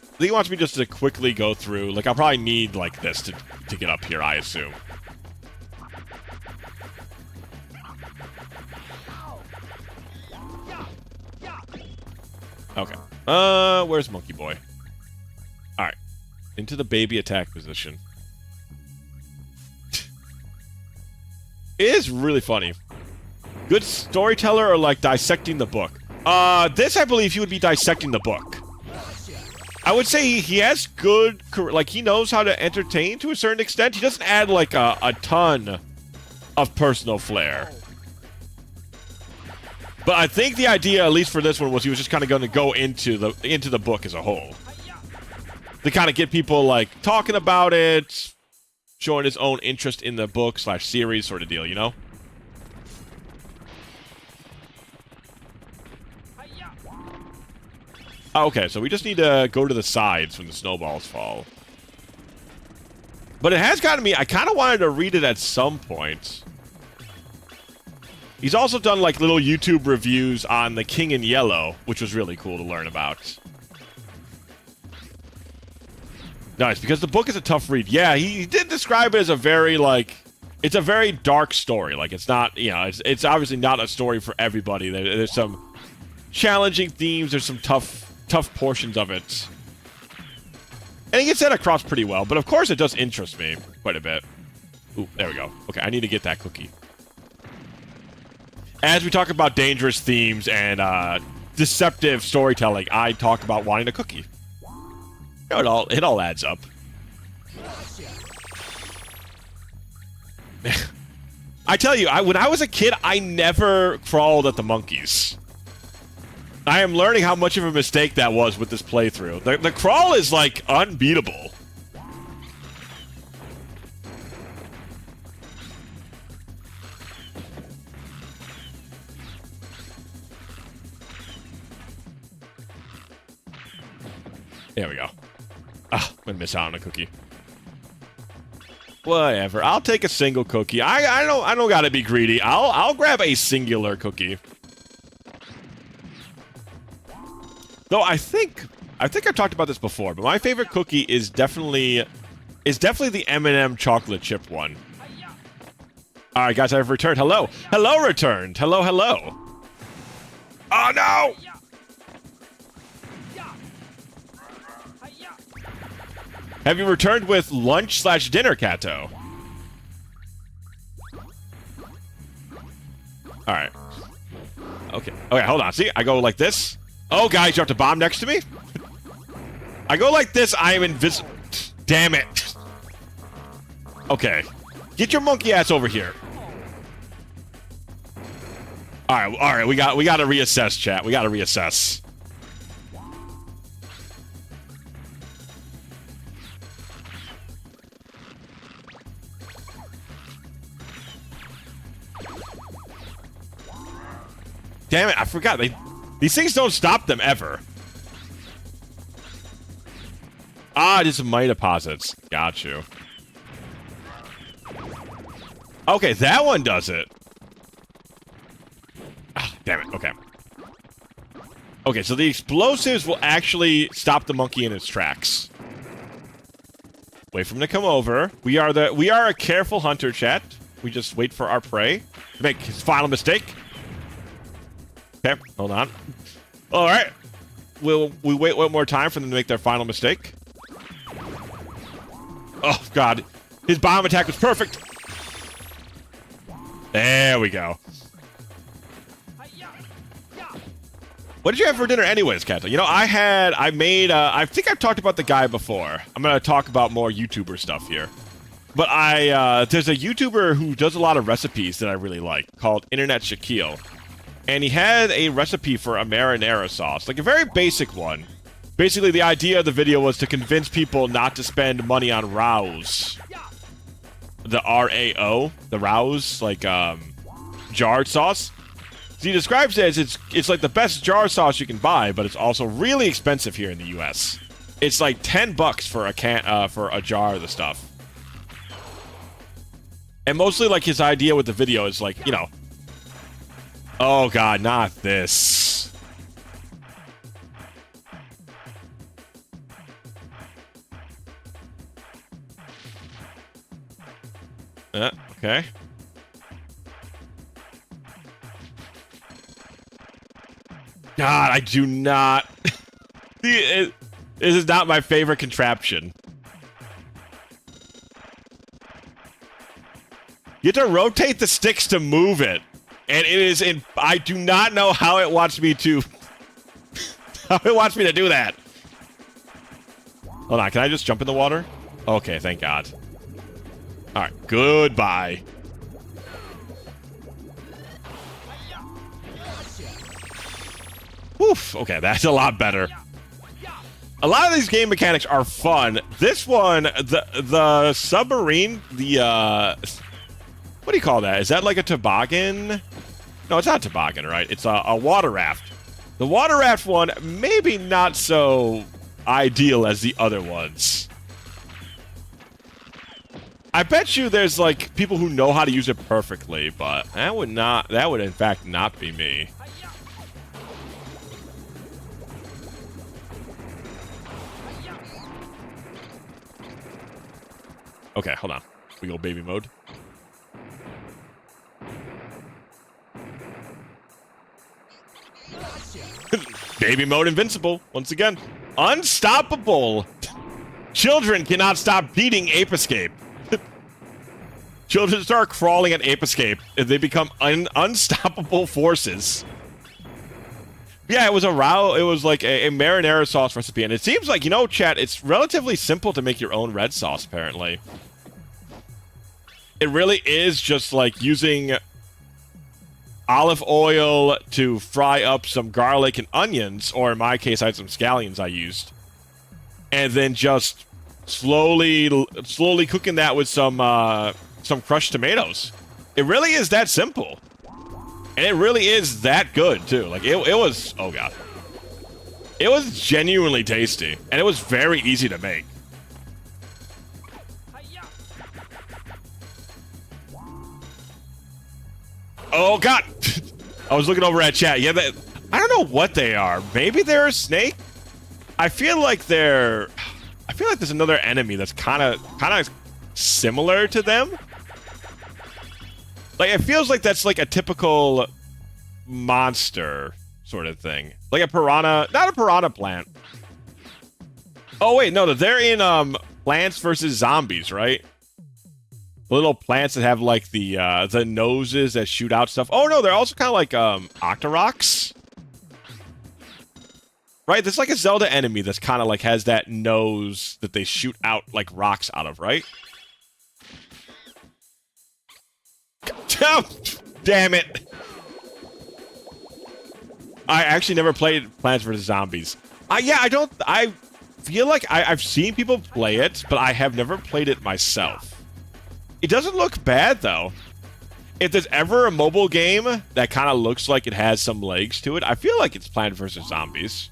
I think he wants me just to quickly go through. Like, I'll probably need, like, this to get up here, I assume. Okay. Where's Monkey Boy? Alright. Into the baby attack position. It is really funny. Good storyteller or, like, dissecting the book? This, I believe, he would be dissecting the book. I would say he has good, like, he knows how to entertain to a certain extent. He doesn't add, like, a ton of personal flair. But I think the idea, at least for this one, was he was just kind of going to go into the book as a whole. To kind of get people, like, talking about it, showing his own interest in the book / series sort of deal, you know? Oh, okay, so we just need to go to the sides when the snowballs fall. But it has gotten me, I kind of wanted to read it at some point. He's also done, like, little YouTube reviews on The King in Yellow, which was really cool to learn about. Nice, because the book is a tough read. Yeah, he did describe it as a very, like, it's a very dark story. Like, it's not, you know, it's obviously not a story for everybody. There's some challenging themes, there's some tough portions of it. And he gets that across pretty well, but of course it does interest me quite a bit. Ooh, there we go. Okay, I need to get that cookie. As we talk about dangerous themes and deceptive storytelling, I talk about wanting a cookie. You know, it all adds up. I tell you, when I was a kid, I never crawled at the monkeys. I am learning how much of a mistake that was with this playthrough. The crawl is, like, unbeatable. There we go. Ah, I'm gonna miss out on a cookie. Whatever. I'll take a single cookie. I don't gotta be greedy. I'll grab a singular cookie. Though I think I've talked about this before, but my favorite cookie is definitely the M&M chocolate chip one. All right, guys, I've returned. Hello, returned. Hello. Oh no! Have you returned with lunch / dinner, Kato? All right. Okay, hold on. See, I go like this. Oh, guys, you dropped a bomb next to me? I go like this, I am invisible. Damn it. Okay. Get your monkey ass over here. All right, we got to reassess, chat. We got to reassess. Damn it, I forgot. These things don't stop them ever. Ah, just mite deposits. Got you. Okay, that one does it. Damn it. Okay. Okay, so the explosives will actually stop the monkey in its tracks. Wait for him to come over. We are a careful hunter, chat. We just wait for our prey to make his final mistake. Okay, hold on. All right. We wait one more time for them to make their final mistake. Oh, God. His bomb attack was perfect. There we go. What did you have for dinner anyways, Kato? You know, I think I've talked about the guy before. I'm going to talk about more YouTuber stuff here. But there's a YouTuber who does a lot of recipes that I really like called Internet Shaquille. And he had a recipe for a marinara sauce, like a very basic one. Basically, the idea of the video was to convince people not to spend money on Rao's. The R-A-O, the Rao's, like, jarred sauce. So he describes it as it's like the best jar sauce you can buy, but it's also really expensive here in the U.S. It's like $10 for a jar of the stuff. And mostly, like, his idea with the video is like, you know, oh God, not this. Okay. God, I do not. This is not my favorite contraption. You have to rotate the sticks to move it. And it is in. I do not know how it wants me to. How it wants me to do that. Hold on, can I just jump in the water? Okay, thank God. Alright, goodbye. Oof, okay, that's a lot better. A lot of these game mechanics are fun. This one, the submarine, what do you call that? Is that like a toboggan? No, it's not a toboggan, right? It's a water raft. The water raft one, maybe not so ideal as the other ones. I bet you there's like people who know how to use it perfectly, but that would in fact not be me. Okay, hold on. We go baby mode. Baby mode invincible. Once again. Unstoppable. Children cannot stop beating Ape Escape. Children start crawling at Ape Escape. They become unstoppable forces. Yeah, it was like a marinara sauce recipe. And it seems like, you know, chat, it's relatively simple to make your own red sauce, apparently. It really is just like using olive oil to fry up some garlic and onions, or in my case, I had some scallions I used, and then just slowly cooking that with some crushed tomatoes. It really is that simple, and it really is that good too. Like it was. Oh God, it was genuinely tasty, and it was very easy to make. Oh God! I was looking over at chat. Yeah, I don't know what they are. Maybe they're a snake. I feel like there's another enemy that's kind of similar to them. Like it feels like that's like a typical monster sort of thing, like a piranha. Not a piranha plant. Oh wait, no, they're in Plants vs. Zombies, right? Little plants that have like the noses that shoot out stuff. Oh no, they're also kind of like Octoroks. Right? There's like a Zelda enemy that's kind of like has that nose that they shoot out like rocks out of, right? Damn it. I actually never played Plants vs. Zombies. I feel like I've seen people play it, but I have never played it myself. It doesn't look bad, though. If there's ever a mobile game that kind of looks like it has some legs to it, I feel like it's Plants vs. Zombies.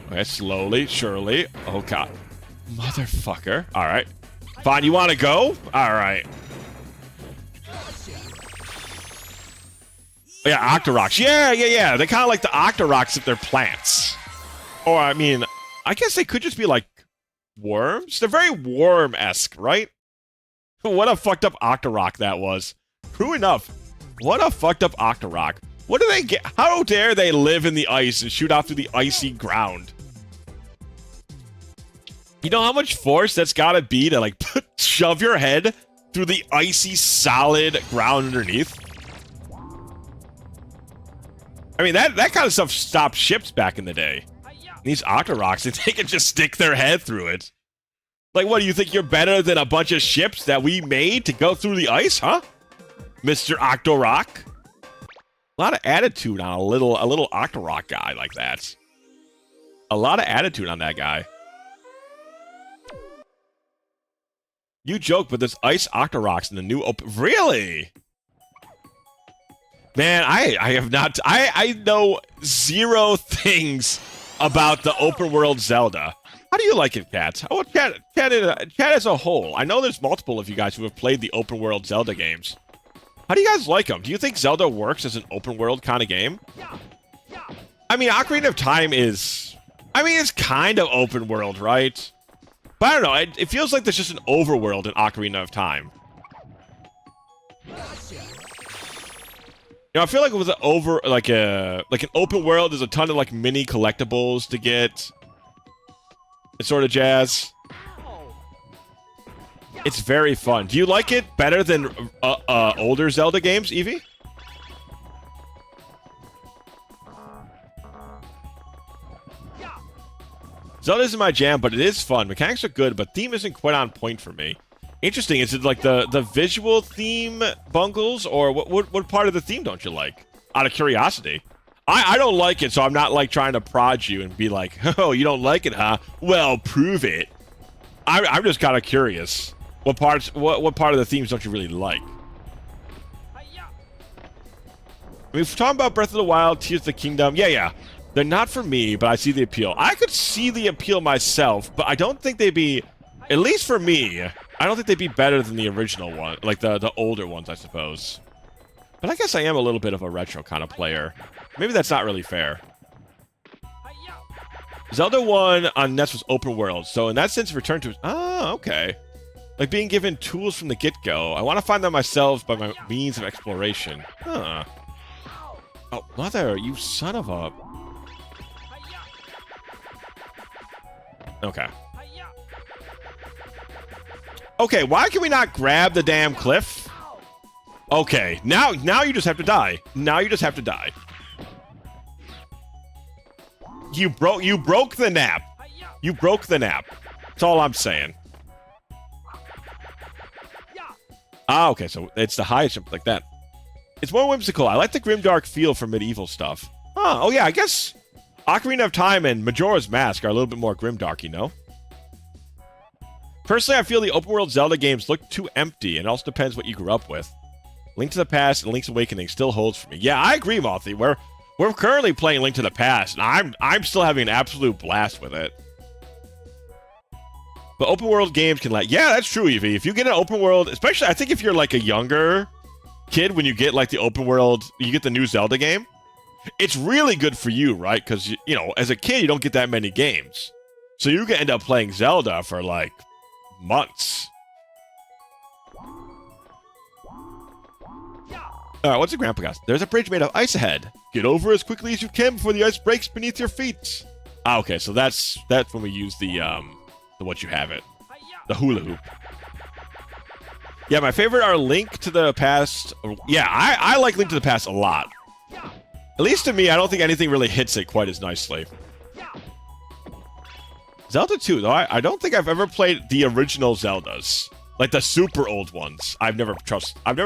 Okay, slowly, surely. Oh, God. Motherfucker. All right. Fine, you want to go? All right. Yeah, Octoroks. Yeah. They kind of like the Octoroks if they're plants. Or, I mean, I guess they could just be like worms. They're very worm-esque, right? What a fucked up Octorok that was. True enough. What a fucked up Octorok. What do they get? How dare they live in the ice and shoot off through the icy ground? You know how much force that's gotta be to, like, shove your head through the icy, solid ground underneath? I mean, that kind of stuff stopped ships back in the day. These Octoroks, they can just stick their head through it. Like, what, do you think you're better than a bunch of ships that we made to go through the ice, huh? Mr. Octorok? A lot of attitude on a little Octorok guy like that. A lot of attitude on that guy. You joke, but there's ice Octoroks in the new open... Really? Man, I have not... I know zero things about the open world Zelda. How do you like it, Kat? Oh, Kat as a whole. I know there's multiple of you guys who have played the open world Zelda games. How do you guys like them? Do you think Zelda works as an open world kind of game? I mean, Ocarina of Time is... I mean, it's kind of open world, right? But I don't know. It feels like there's just an overworld in Ocarina of Time. You know, I feel like with an an open world, there's a ton of like mini collectibles to get. It's sort of jazz. It's very fun. Do you like it better than older Zelda games, Evie? Zelda isn't my jam, but it is fun. Mechanics are good, but theme isn't quite on point for me. Interesting. Is it like the visual theme bungles, or what part of the theme don't you like? Out of curiosity. I don't like it, so I'm not like trying to prod you and be like, oh, you don't like it, huh? Well, prove it. I'm just kind of curious. What part of the themes don't you really like? I mean, if we're talking about Breath of the Wild, Tears of the Kingdom, yeah. They're not for me, but I see the appeal. I could see the appeal myself, but I don't think they'd be, at least for me, I don't think they'd be better than the original one, like the older ones, I suppose. But I guess I am a little bit of a retro kind of player. Maybe that's not really fair. Zelda 1 on NES was open world, so in that sense, Return to... Oh, okay. Like being given tools from the get-go. I want to find them myself by my means of exploration. Huh. Oh, mother, you son of a... Okay. Okay, why can we not grab the damn cliff? Okay, now you just have to die. Now you just have to die. You broke the nap. You broke the nap. That's all I'm saying. Ah, okay, so it's the highest jump like that. It's more whimsical. I like the grimdark feel for medieval stuff. Huh, oh yeah, I guess Ocarina of Time and Majora's Mask are a little bit more grimdark, you know? Personally, I feel the open world Zelda games look too empty, and it also depends what you grew up with. Link to the Past and Link's Awakening still holds for me. Yeah, I agree, Malthy. We're currently playing Link to the Past, and I'm still having an absolute blast with it. But open world games can yeah, that's true, Evie. If you get an open world, especially I think if you're like a younger kid, when you get like the open world, you get the new Zelda game, it's really good for you, right? Because, you know, as a kid, you don't get that many games. So you can end up playing Zelda for like months. Alright, what's a grandpa got? There's a bridge made of ice ahead. Get over as quickly as you can before the ice breaks beneath your feet. Ah, okay, so that's when we use the what you have it. The hula hoop. Yeah, my favorite are Link to the Past. Yeah, I like Link to the Past a lot. At least to me, I don't think anything really hits it quite as nicely. Zelda 2, though, I don't think I've ever played the original Zeldas. Like the super old ones. I've never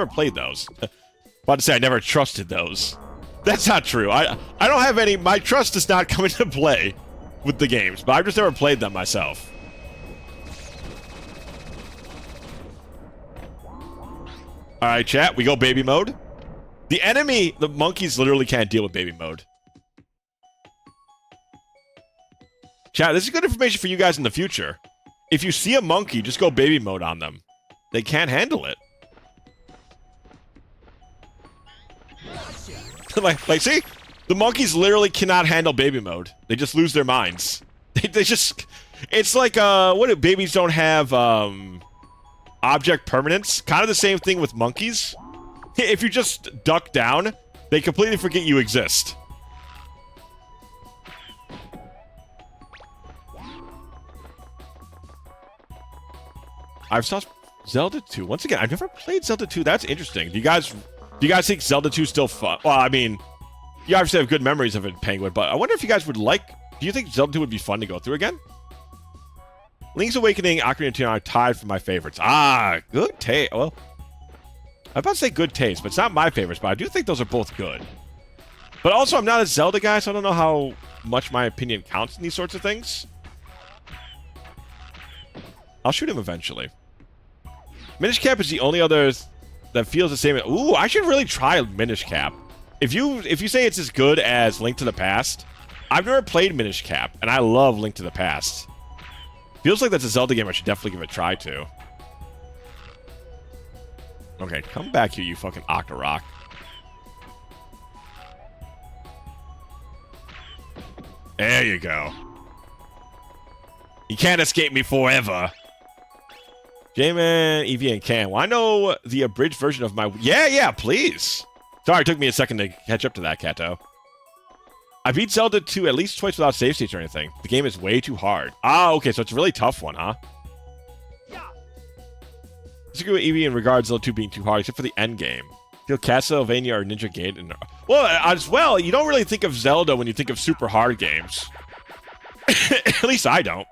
played those. About to say I never trusted those. That's not true. I don't have any... My trust does not come into play with the games, but I've just never played them myself. Alright, chat, we go baby mode. The enemy, the monkeys literally can't deal with baby mode. Chat, this is good information for you guys in the future. If you see a monkey, just go baby mode on them. They can't handle it. like, see? The monkeys literally cannot handle baby mode. They just lose their minds. They just... It's like, what if babies don't have, object permanence? Kind of the same thing with monkeys. If you just duck down, they completely forget you exist. I've saw Zelda 2. Once again, I've never played Zelda 2. That's interesting. Do you guys think Zelda 2 is still fun? Well, I mean, you obviously have good memories of it, Penguin, but I wonder if you guys would like... Do you think Zelda 2 would be fun to go through again? Link's Awakening, Ocarina of Time are tied for my favorites. Ah, good taste. Well, I'm about to say good taste, but it's not my favorites, but I do think those are both good. But also, I'm not a Zelda guy, so I don't know how much my opinion counts in these sorts of things. I'll shoot him eventually. Minish Cap is the only other that feels the same. Ooh, I should really try Minish Cap. If you say it's as good as Link to the Past, I've never played Minish Cap, and I love Link to the Past. Feels like that's a Zelda game I should definitely give it a try to. Okay, come back here, you fucking Octorok. There you go. You can't escape me forever. J-Man, Eevee, and Cam. Well, I know the abridged version of my... Yeah, please. Sorry, it took me a second to catch up to that, Kato. I beat Zelda 2 at least twice without save states or anything. The game is way too hard. Ah, okay, so it's a really tough one, huh? Disagree with Eevee in regards to Zelda 2 being too hard, except for the end game. Feel Castlevania or Ninja Gaiden. Well, as well, you don't really think of Zelda when you think of super hard games. At least I don't.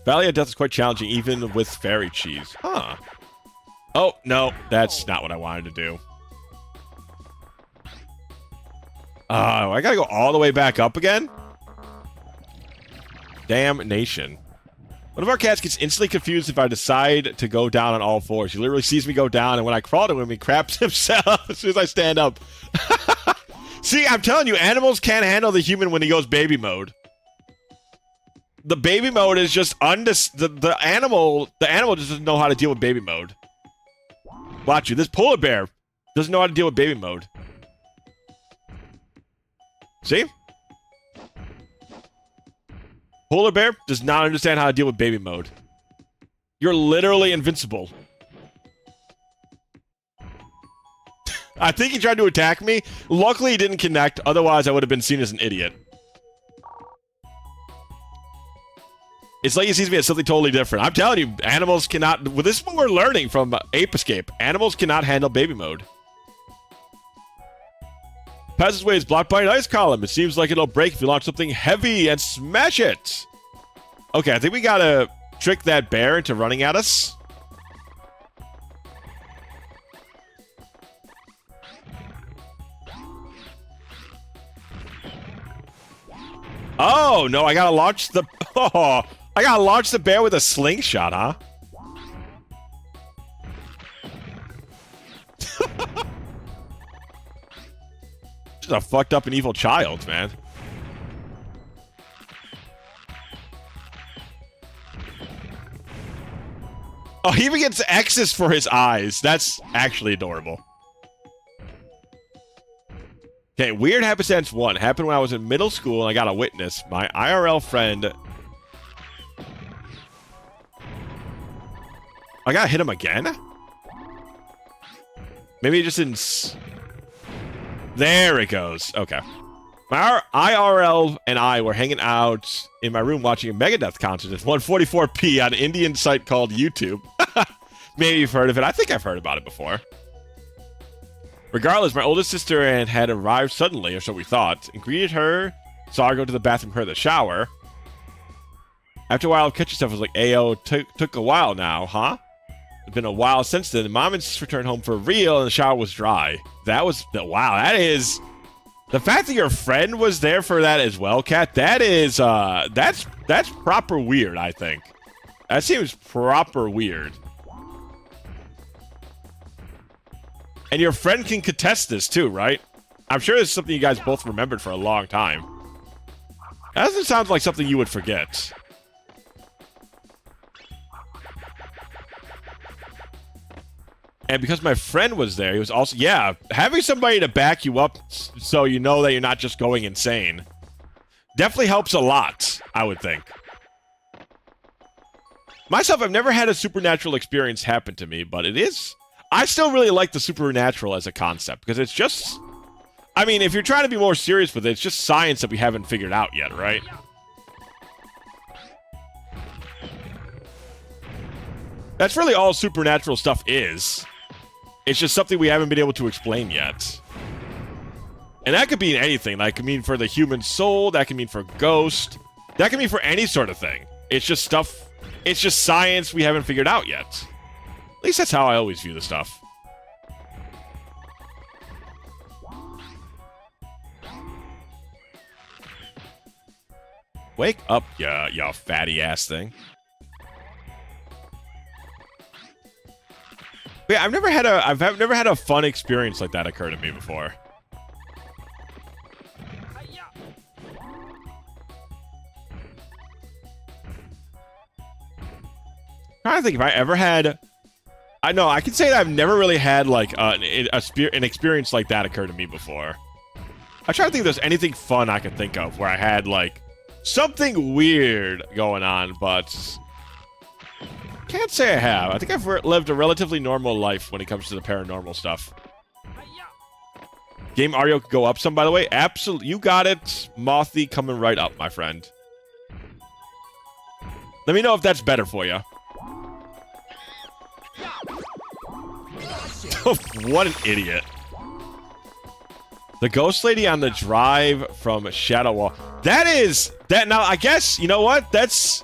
Valley of Death is quite challenging, even with fairy cheese. Huh. Oh, no, that's not what I wanted to do. Oh, I gotta go all the way back up again? Damnation. One of our cats gets instantly confused if I decide to go down on all fours. He literally sees me go down, and when I crawl to him, he craps himself as soon as I stand up. See, I'm telling you, animals can't handle the human when he goes baby mode. The baby mode is just the animal just doesn't know how to deal with baby mode. Watch you. This polar bear doesn't know how to deal with baby mode. See? Polar bear does not understand how to deal with baby mode. You're literally invincible. I think he tried to attack me. Luckily, he didn't connect. Otherwise, I would have been seen as an idiot. It's like he sees me as something totally different. I'm telling you, animals cannot... Well, this is what we're learning from Ape Escape. Animals cannot handle baby mode. Passageways blocked by an ice column. It seems like it'll break if you launch something heavy and smash it. Okay, I think we gotta trick that bear into running at us. Oh, no, I gotta launch the... Oh, I gotta launch the bear with a slingshot, huh? Just a fucked up and evil child, man. Oh, he even gets X's for his eyes. That's actually adorable. Okay, weird happenstance 1. Happened when I was in middle school and I got a witness. My IRL friend... I gotta hit him again? Maybe he just didn't... There it goes. Okay. My IRL and I were hanging out in my room watching a Megadeth concert at 144p on an Indian site called YouTube. Maybe you've heard of it. I think I've heard about it before. Regardless, my oldest sister had arrived suddenly, or so we thought, and greeted her, saw her go to the bathroom, her the shower. After a while of catching stuff, I was like, Ayo, took a while now, huh? It's been a while since then. Mom and sister returned home for real, and the shower was dry. That was... Wow, that is... The fact that your friend was there for that as well, Kat, that is, that's proper weird, I think. That seems proper weird. And your friend can contest this, too, right? I'm sure it's something you guys both remembered for a long time. That doesn't sound like something you would forget. And because my friend was there, he was also, yeah, having somebody to back you up so you know that you're not just going insane definitely helps a lot, I would think. Myself, I've never had a supernatural experience happen to me, but it is... I still really like the supernatural as a concept, because it's just... I mean, if you're trying to be more serious with it, it's just science that we haven't figured out yet, right? That's really all supernatural stuff is. It's just something we haven't been able to explain yet. And that could mean anything. That could mean for the human soul. That could mean for ghost. That could mean for any sort of thing. It's just stuff... It's just science we haven't figured out yet. At least that's how I always view the stuff. Wake up, ya fatty ass thing. But yeah, I've never had a fun experience like that occur to me before. I'm trying to think if I ever had. I know I can say that I've never really had like an experience like that occur to me before. I try to think if there's anything fun I can think of where I had like something weird going on, but can't say I have. I think I've lived a relatively normal life when it comes to the paranormal stuff. Game audio could go up some, by the way. Absolutely, you got it, Mothy, coming right up, my friend. Let me know if that's better for you. What an idiot. The ghost lady on the drive from Shadow Wall. Now, I guess, you know what? That's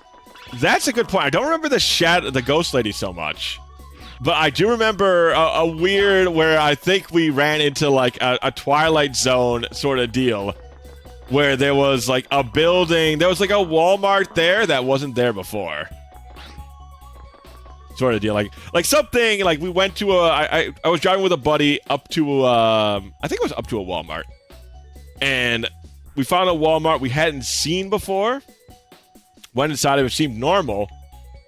a good point. I don't remember the ghost lady so much. But I do remember a weird where I think we ran into like a Twilight Zone sort of deal. Where there was like a building, there was like a Walmart there that wasn't there before. Sort of deal, like something like we went to I was driving with a buddy up to I think it was up to a Walmart, and we found a Walmart we hadn't seen before. Went inside, it seemed normal,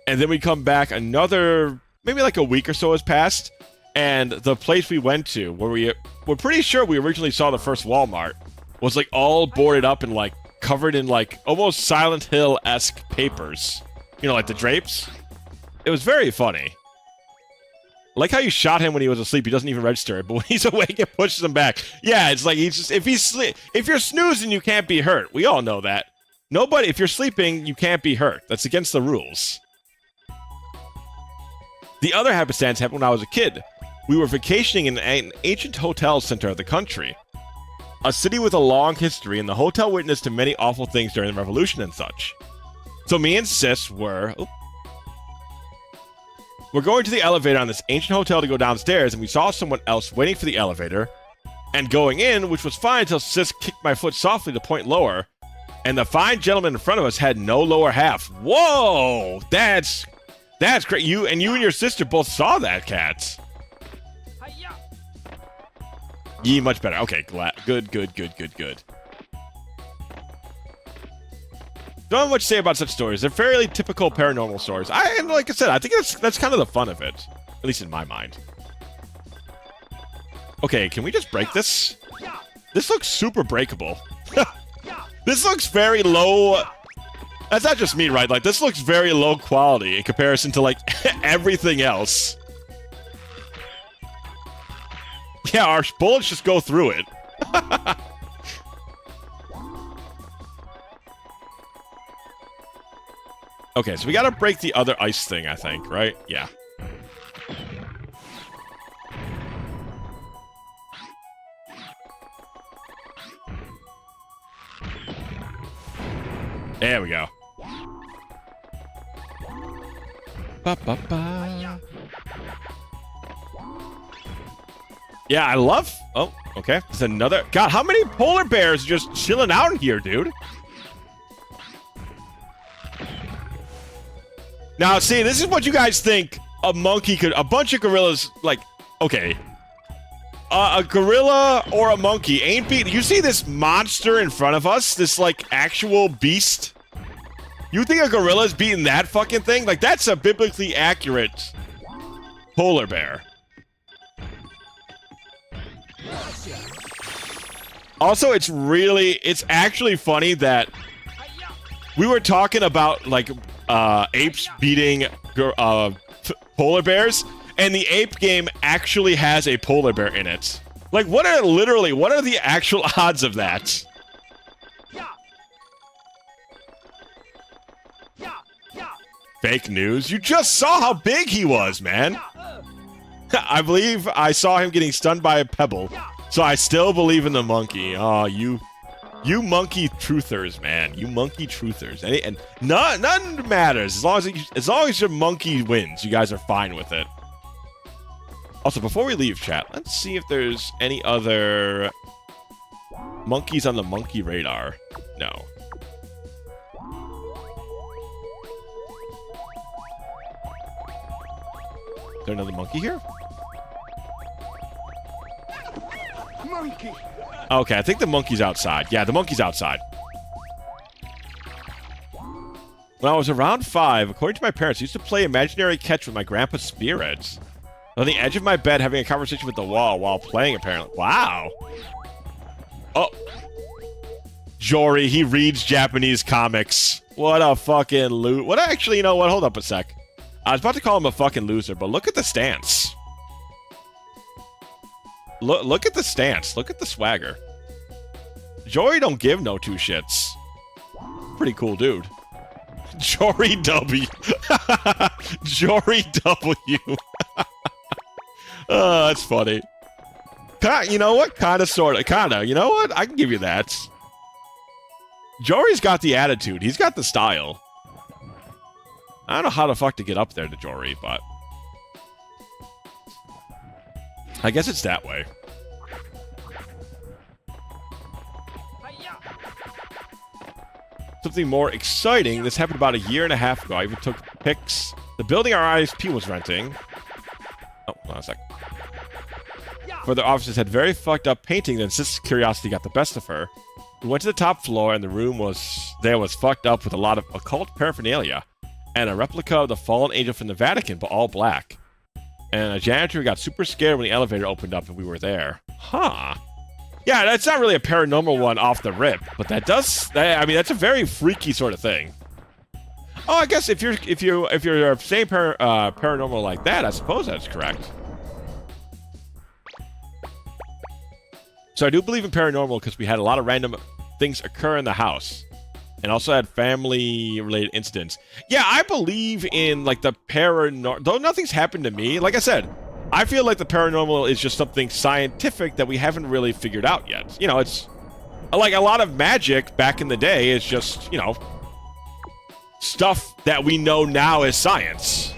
and then we come back another maybe like a week or so has passed, and the place we went to where we're pretty sure we originally saw the first Walmart was like all boarded up and like covered in like almost Silent Hill-esque papers, you know, like the drapes. It was very funny. Like how you shot him when he was asleep, he doesn't even register it, but when he's awake, it pushes him back. Yeah, it's like he's just if you're snoozing, you can't be hurt. We all know that. Nobody, if you're sleeping, you can't be hurt. That's against the rules. The other happenstance happened when I was a kid. We were vacationing in an ancient hotel center of the country. A city with a long history, and the hotel witnessed to many awful things during the revolution and such. So me and Sis were... We're going to the elevator on this ancient hotel to go downstairs, and we saw someone else waiting for the elevator and going in, which was fine until Sis kicked my foot softly to point lower, and the fine gentleman in front of us had no lower half. Whoa! That's great. You and your sister both saw that, Cats. Yee, much better. Okay, good. Don't have much to say about such stories. They're fairly typical paranormal stories. Like I said, I think that's kind of the fun of it. At least in my mind. Okay, can we just break this? This looks super breakable. This looks very low... That's not just me, right? Like, this looks very low quality in comparison to, like, everything else. Yeah, our bullets just go through it. Okay, so we gotta break the other ice thing, I think, right? Yeah. There we go. Ba-ba-ba. Yeah, I love... Oh, okay. There's another... God, how many polar bears are just chilling out in here, dude? Now, see, this is what you guys think a monkey could... A bunch of gorillas, like... Okay. A gorilla or a monkey ain't beat... You see this monster in front of us? This, like, actual beast? You think a gorilla's beating that fucking thing? Like, that's a biblically accurate polar bear. Also, it's actually funny that we were talking about, like, apes beating polar bears, and the ape game actually has a polar bear in it. Like, what are the actual odds of that? Fake news? You just saw how big he was, man! I believe I saw him getting stunned by a pebble, so I still believe in the monkey. Oh, you monkey truthers, man. You monkey truthers. And none matters. As long as your monkey wins, you guys are fine with it. Also, before we leave, chat, let's see if there's any other monkeys on the monkey radar. No. Is there another monkey here? Monkey! Okay, I think the monkey's outside. Yeah, the monkey's outside. When I was around 5, according to my parents, I used to play imaginary catch with my grandpa's spirits. On the edge of my bed, having a conversation with the wall while playing, apparently. Wow. Oh. Jory, he reads Japanese comics. What a fucking loot. What, actually, you know what? Hold up a sec. I was about to call him a fucking loser, but look at the stance. Look at the stance. Look at the swagger. Jory don't give no two shits. Pretty cool dude. Jory W. Jory W. Oh, that's funny. You know what? Kinda, sorta. Kinda. You know what? I can give you that. Jory's got the attitude. He's got the style. I don't know how the fuck to get up there to Jory, but I guess it's that way. Something more exciting. This happened about a year and a half ago. I even took pics. The building our ISP was renting. Oh, hold on a sec. For their offices had very fucked up painting, then sis curiosity got the best of her. We went to the top floor, and the room was fucked up with a lot of occult paraphernalia. And a replica of the fallen angel from the Vatican, but all black. And a janitor got super scared when the elevator opened up and we were there. Huh. Yeah, that's not really a paranormal one off the rip, but that does. I mean, that's a very freaky sort of thing. Oh, I guess if you're saying paranormal like that, I suppose that's correct. So I do believe in paranormal because we had a lot of random things occur in the house. And also had family-related incidents. Yeah, I believe in, like, the paranormal. Though nothing's happened to me, like I said, I feel like the paranormal is just something scientific that we haven't really figured out yet. You know, it's like a lot of magic back in the day is just, you know, stuff that we know now is science.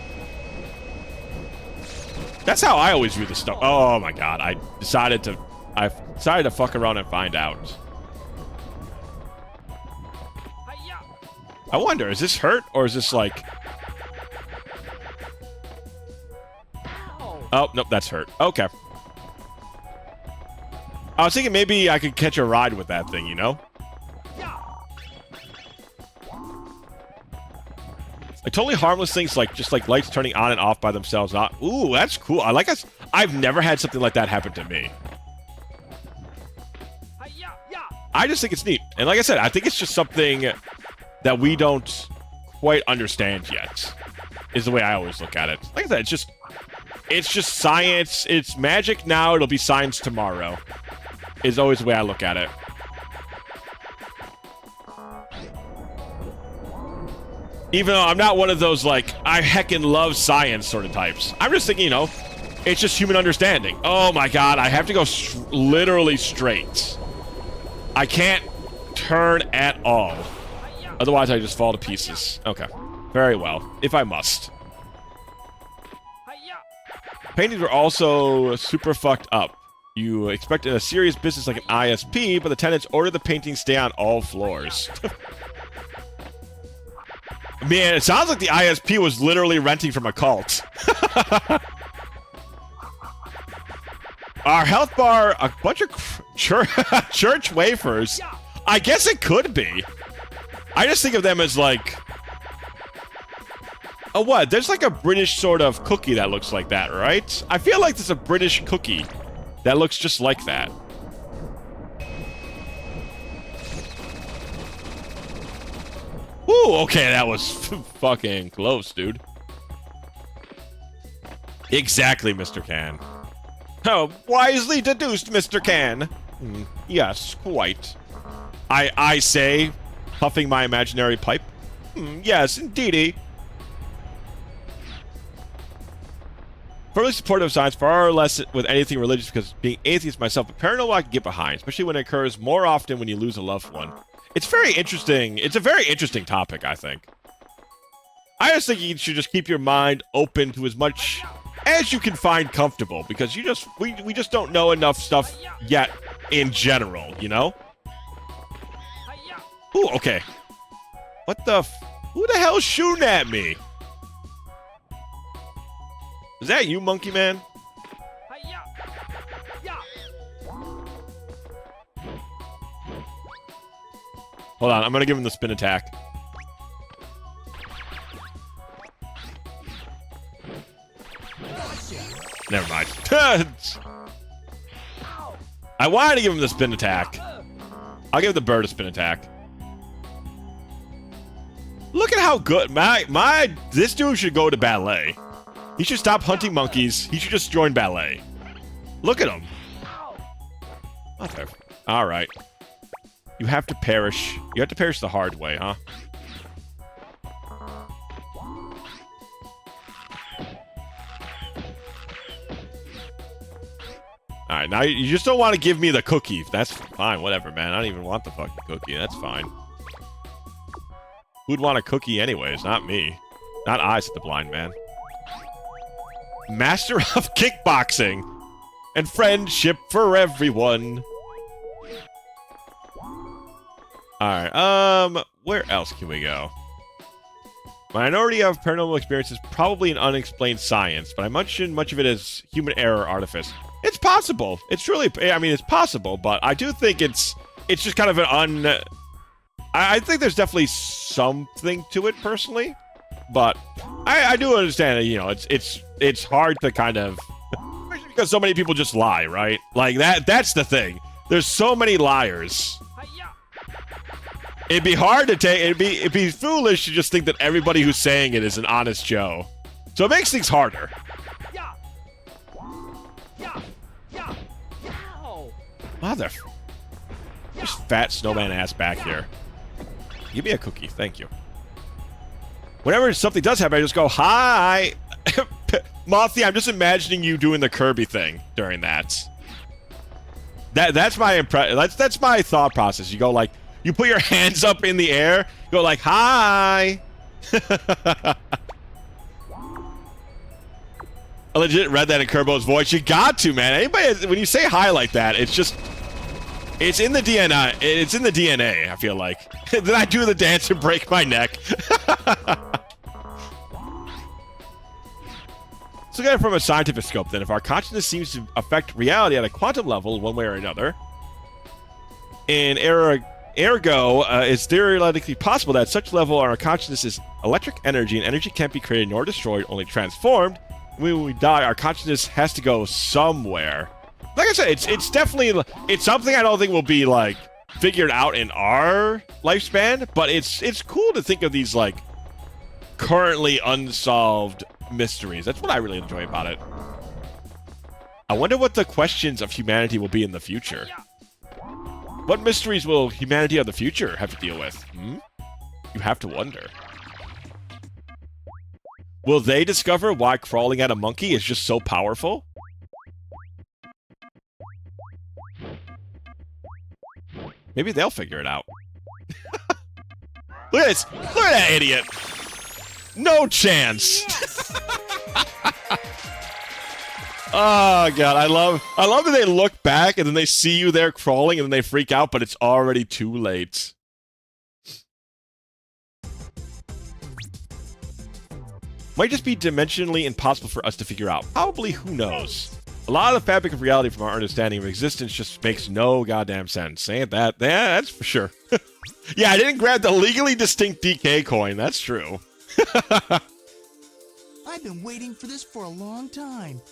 That's how I always view the stuff. Oh my god, I decided to fuck around and find out. I wonder, is this hurt, or is this like... Oh, nope, that's hurt. Okay. I was thinking maybe I could catch a ride with that thing, you know? Like, totally harmless things, like, just like lights turning on and off by themselves. Not... Ooh, that's cool. I like us. I've never had something like that happen to me. I just think it's neat. And like I said, I think it's just something that we don't quite understand yet, is the way I always look at it. Like I said, it's just science. It's magic now, it'll be science tomorrow, is always the way I look at it. Even though I'm not one of those, like, I heckin' love science sort of types. I'm just thinking, you know, it's just human understanding. Oh my god, I have to go literally straight. I can't turn at all. Otherwise, I just fall to pieces. Okay. Very well. If I must. Paintings were also super fucked up. You expected a serious business like an ISP, but the tenants ordered the paintings stay on all floors. Man, it sounds like the ISP was literally renting from a cult. Our health bar, a bunch of church wafers. I guess it could be. I just think of them as like... Oh, what? There's like a British sort of cookie that looks like that, right? I feel like there's a British cookie that looks just like that. Woo, okay, that was fucking close, dude. Exactly, Mr. Can. Oh, wisely deduced, Mr. Can. Yes, quite. I say, puffing my imaginary pipe. Yes, indeedy. Firmly supportive of science, far less with anything religious, because being atheist myself, but paranormal I can get behind, especially when it occurs more often when you lose a loved one. It's very interesting. It's a very interesting topic, I think. I just think you should just keep your mind open to as much as you can find comfortable, because we just don't know enough stuff yet in general, you know? Ooh, okay. What the who the hell's shooting at me? Is that you, monkey man? Hold on, I'm gonna give him the spin attack. Never mind. I wanted to give him the spin attack. I'll give the bird a spin attack. Look at how good this dude should go to ballet. He should stop hunting monkeys. He should just join ballet. Look at him. Mother. All right. You have to perish. You have to perish the hard way, huh? Alright, now you just don't want to give me the cookie. That's fine, whatever, man. I don't even want the fucking cookie. That's fine. Who'd want a cookie anyways? Not me. Not I, said the blind man. Master of kickboxing and friendship for everyone. Alright, where else can we go? Minority of paranormal experiences, probably an unexplained science, but I mentioned much of it as human error artifice. It's possible. It's really, I mean, it's possible, but I do think it's just kind of an I think there's definitely something to it, personally, but I do understand that, you know, it's hard to kind of, especially because so many people just lie, right? Like, that's the thing. There's so many liars. It'd be hard to take, it'd be foolish to just think that everybody who's saying it is an honest Joe. So it makes things harder. Mother. Just fat snowman ass back here. Give me a cookie, thank you. Whenever something does happen, I just go, hi! Mothie, I'm just imagining you doing the Kirby thing during that. That's my that's my thought process. You go like, you put your hands up in the air, go like, hi! I legit read that in Kerbo's voice. You got to, man. Anybody, when you say hi like that, it's just, it's in the DNA. It's in the DNA, I feel like. Then I do the dance and break my neck. So look at it from a scientific scope, then. If our consciousness seems to affect reality at a quantum level, one way or another, in ergo, it's theoretically possible that at such level our consciousness is electric energy, and energy can't be created nor destroyed, only transformed. When we die, our consciousness has to go somewhere. Like I said, it's definitely, it's something I don't think will be, like, figured out in our lifespan, but it's cool to think of these, like, currently unsolved mysteries. That's what I really enjoy about it. I wonder what the questions of humanity will be in the future. What mysteries will humanity of the future have to deal with? You have to wonder. Will they discover why crawling at a monkey is just so powerful? Maybe they'll figure it out. Look at this! Look at that idiot! No chance! Oh god, I love that they look back and then they see you there crawling and then they freak out, but it's already too late. Might just be dimensionally impossible for us to figure out. Probably, who knows? A lot of the fabric of reality from our understanding of existence just makes no goddamn sense. Ain't that? Yeah, that's for sure. Yeah, I didn't grab the legally distinct DK coin. That's true. I've been waiting for this for a long time.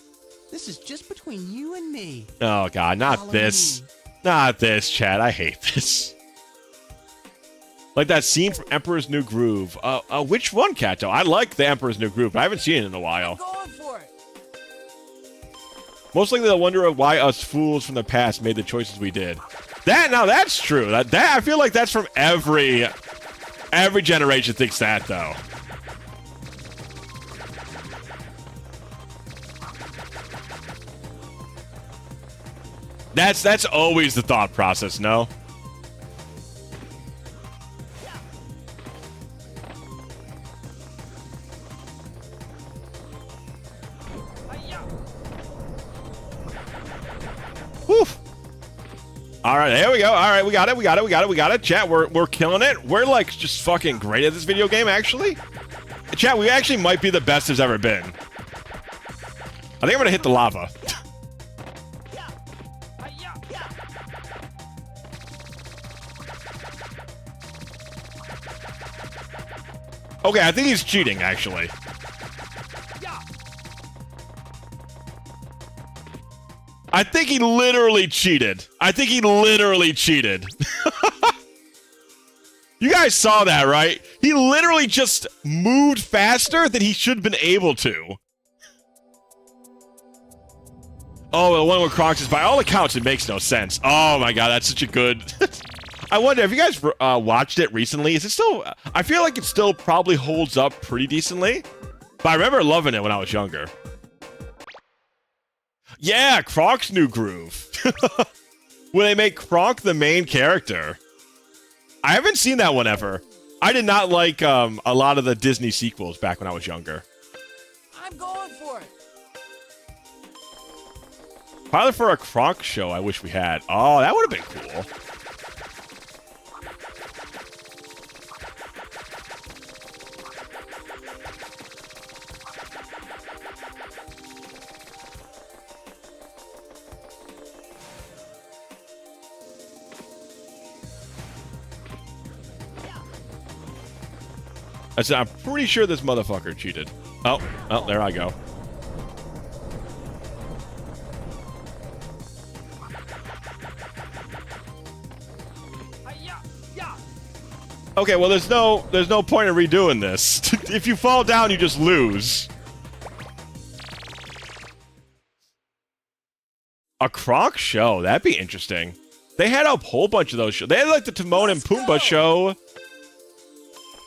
This is just between you and me. Oh god, not Follow this. me. Not this, Chad. I hate this. Like that scene from Emperor's New Groove. Which one, Kato? I like the Emperor's New Groove, but I haven't seen it in a while. Going for it. Most likely they'll wonder why us fools from the past made the choices we did. Now that's true. That I feel like that's from every generation thinks that though. That's always the thought process, no? Whew. All right, there we go. All right, we got it. Chat, we're killing it. We're like just fucking great at this video game, actually. Chat, we actually might be the best there's ever been. I think I'm gonna hit the lava. Okay, I think he's cheating, actually. I think he literally cheated. You guys saw that, right? He literally just moved faster than he should have been able to. Oh, the one where Crocs is by all accounts, it makes no sense. Oh my god, that's such a good... I wonder, have you guys watched it recently? Is it still... I feel like it still probably holds up pretty decently. But I remember loving it when I was younger. Yeah, Croc's New Groove. When they make Croc the main character. I haven't seen that one ever. I did not like a lot of the Disney sequels back when I was younger. I'm going for it. Pilot for a Croc show I wish we had. Oh, that would have been cool. I'm pretty sure this motherfucker cheated. Oh, there I go. Okay, well, there's no point in redoing this. If you fall down, you just lose. A Croc show, that'd be interesting. They had a whole bunch of those shows. They had like the Timon and Pumbaa show.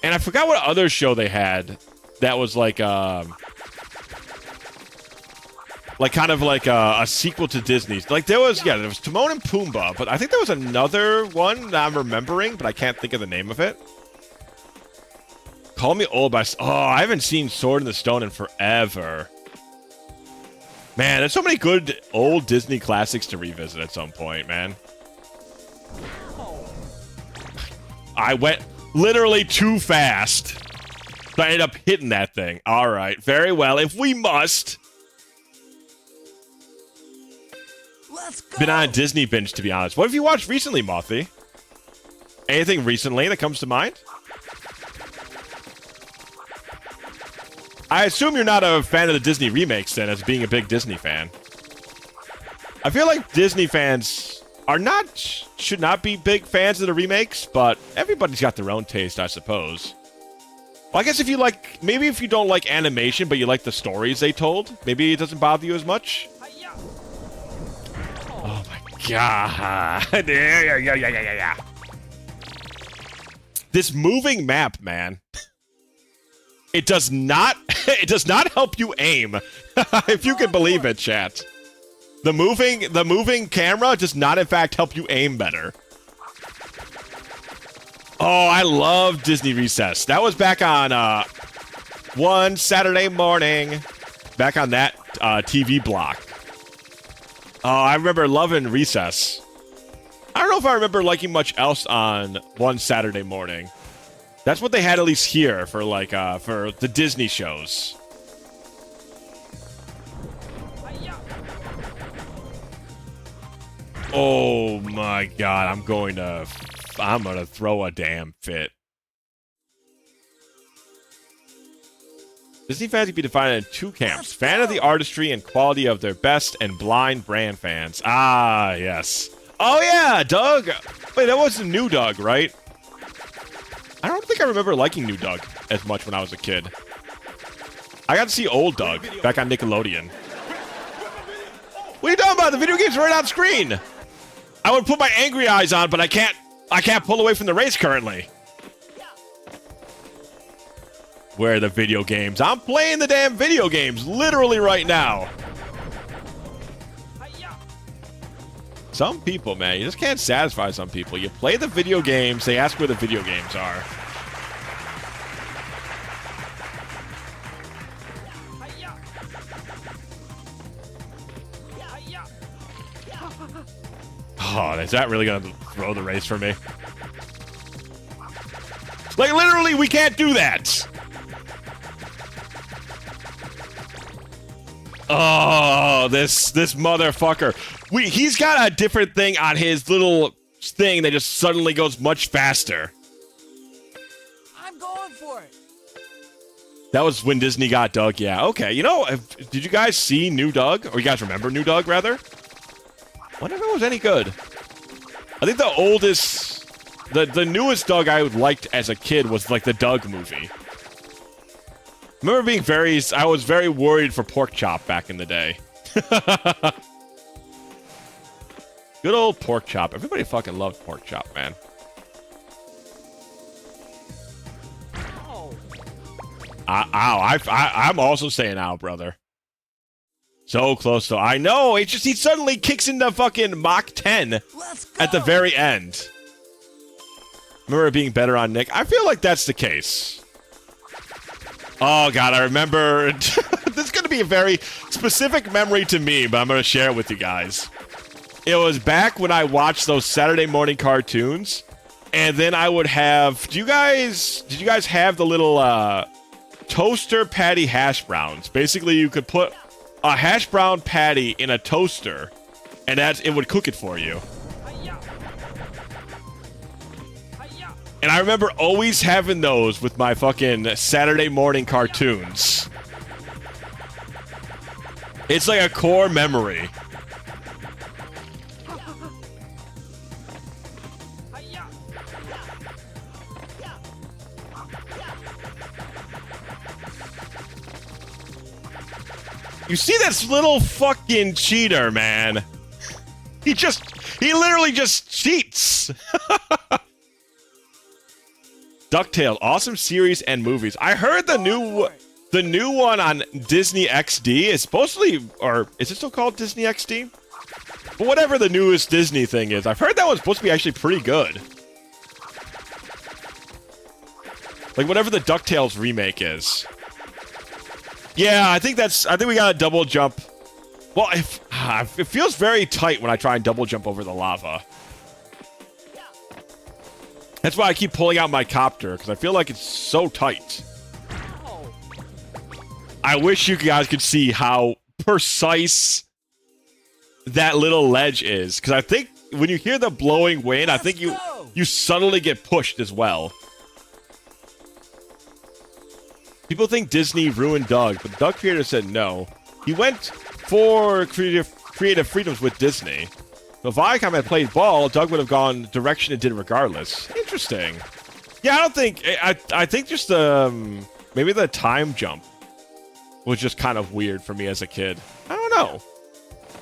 And I forgot what other show they had that was like kind of like a sequel to Disney's. Like there was Timon and Pumbaa, but I think there was another one that I'm remembering, but I can't think of the name of it. Call Me Old by... Oh, I haven't seen Sword in the Stone in forever. Man, there's so many good old Disney classics to revisit at some point, man. I went... literally too fast. So I ended up hitting that thing. Alright, very well. If we must. Let's go. Been on a Disney binge, to be honest. What have you watched recently, Mothy? Anything recently that comes to mind? I assume you're not a fan of the Disney remakes, then, as being a big Disney fan. I feel like Disney fans... should not be big fans of the remakes, but everybody's got their own taste, I suppose. Well, I guess if you like, maybe if you don't like animation, but you like the stories they told, maybe it doesn't bother you as much. Oh my god. Yeah. This moving map, man. It does not help you aim. If you can believe it, chat. The moving camera does not, in fact, help you aim better. Oh, I love Disney Recess. That was back on one Saturday morning. Back on that TV block. Oh, I remember loving Recess. I don't know if I remember liking much else on one Saturday morning. That's what they had at least here for like for the Disney shows. Oh my god, I'm gonna throw a damn fit. Disney fans can be divided in two camps. Fan of the artistry and quality of their best and blind brand fans. Ah, yes. Oh, yeah, Doug. Wait, that was the new Doug, right? I don't think I remember liking new Doug as much when I was a kid. I got to see old Doug back on Nickelodeon. What are you talking about? The video game's right on screen. I would put my angry eyes on, but I can't pull away from the race currently. Where are the video games? I'm playing the damn video games literally right now. Some people, man, you just can't satisfy some people. You play the video games, they ask where the video games are. Oh, is that really gonna throw the race for me? Like, literally, we can't do that! Oh, this motherfucker. He's got a different thing on his little thing that just suddenly goes much faster. I'm going for it. That was when Disney got Doug, yeah. Okay, you know, did you guys see New Doug? Or you guys remember New Doug, rather? I wonder if it was any good. I think the oldest... The newest Doug I liked as a kid was, like, the Doug movie. I remember being I was very worried for Pork Chop back in the day. Good old Pork Chop. Everybody fucking loved Pork Chop, man. Ow. I'm also saying ow, brother. So close, though. I know. He suddenly kicks into fucking Mach 10 at the very end. Remember it being better on Nick? I feel like that's the case. Oh, God, I remember... This is going to be a very specific memory to me, but I'm going to share it with you guys. It was back when I watched those Saturday morning cartoons, and then I would have... Did you guys have the little toaster patty hash browns? Basically, you could put a hash brown patty in a toaster, and it would cook it for you. And I remember always having those with my fucking Saturday morning cartoons. It's like a core memory. You see this little fucking cheater, man. He literally just cheats. DuckTales, awesome series and movies. I heard the new one on Disney XD is supposedly, or is it still called Disney XD? But whatever the newest Disney thing is, I've heard that one's supposed to be actually pretty good. Like whatever the DuckTales remake is. Yeah, I think we got a double jump. Well, it feels very tight when I try and double jump over the lava. That's why I keep pulling out my copter, because I feel like it's so tight. I wish you guys could see how precise that little ledge is, because I think when you hear the blowing wind, I think you suddenly get pushed as well. People think Disney ruined Doug, but Doug creator said no. He went for creative freedoms with Disney. So if Viacom had played ball, Doug would have gone the direction it did regardless. Interesting. Yeah, I don't think... I think just maybe the time jump was just kind of weird for me as a kid. I don't know.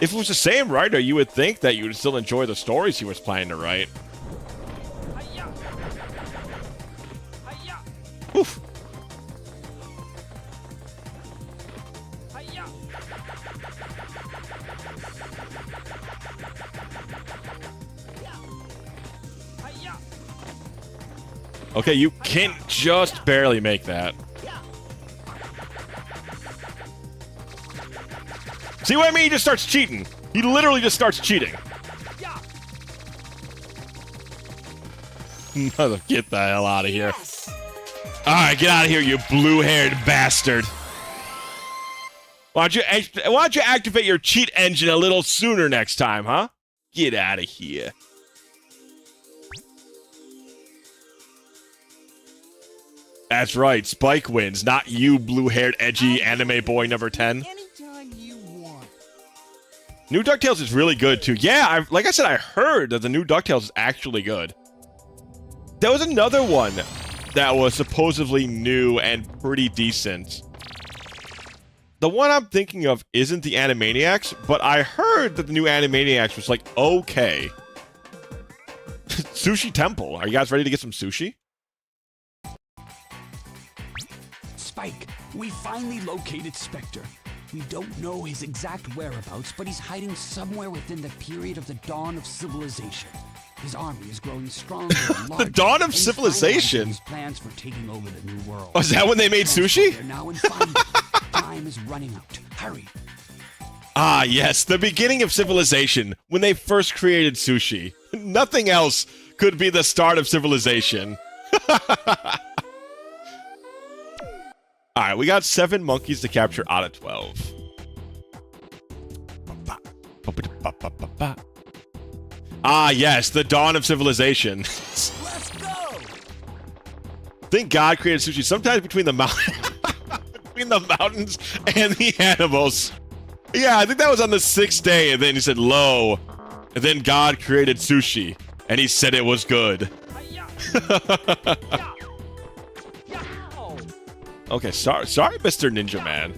If it was the same writer, you would think that you would still enjoy the stories he was planning to write. Oof. Okay, you can just barely make that. See what I mean? He just starts cheating. He literally just starts cheating. Get the hell out of here. Alright, get out of here, you blue-haired bastard. Why don't you activate your cheat engine a little sooner next time, huh? Get out of here. That's right, Spike wins, not you, blue-haired, edgy anime boy number 10. Anytime you want. New DuckTales is really good, too. Yeah, like I said, I heard that the new DuckTales is actually good. There was another one that was supposedly new and pretty decent. The one I'm thinking of isn't the Animaniacs, but I heard that the new Animaniacs was, like, okay. Sushi Temple. Are you guys ready to get some sushi? Spike, we finally located Spectre. We don't know his exact whereabouts, but he's hiding somewhere within the period of the dawn of civilization. His army is growing stronger and larger. The dawn of and he's civilization? finalizing his plans for taking over the new world. Oh, is that when they made sushi? They're now in find. Time is running out. Hurry. Ah, yes, the beginning of civilization, when they first created sushi. Nothing else could be the start of civilization. Alright, we got 7 monkeys to capture out of 12. Ah, yes, the dawn of civilization. Let's go! Think God created sushi sometimes between the mountains and the animals. Yeah, I think that was on the 6th day, and then he said, "Lo," and then God created sushi, and he said it was good. Okay, sorry, Mr. Ninja Man.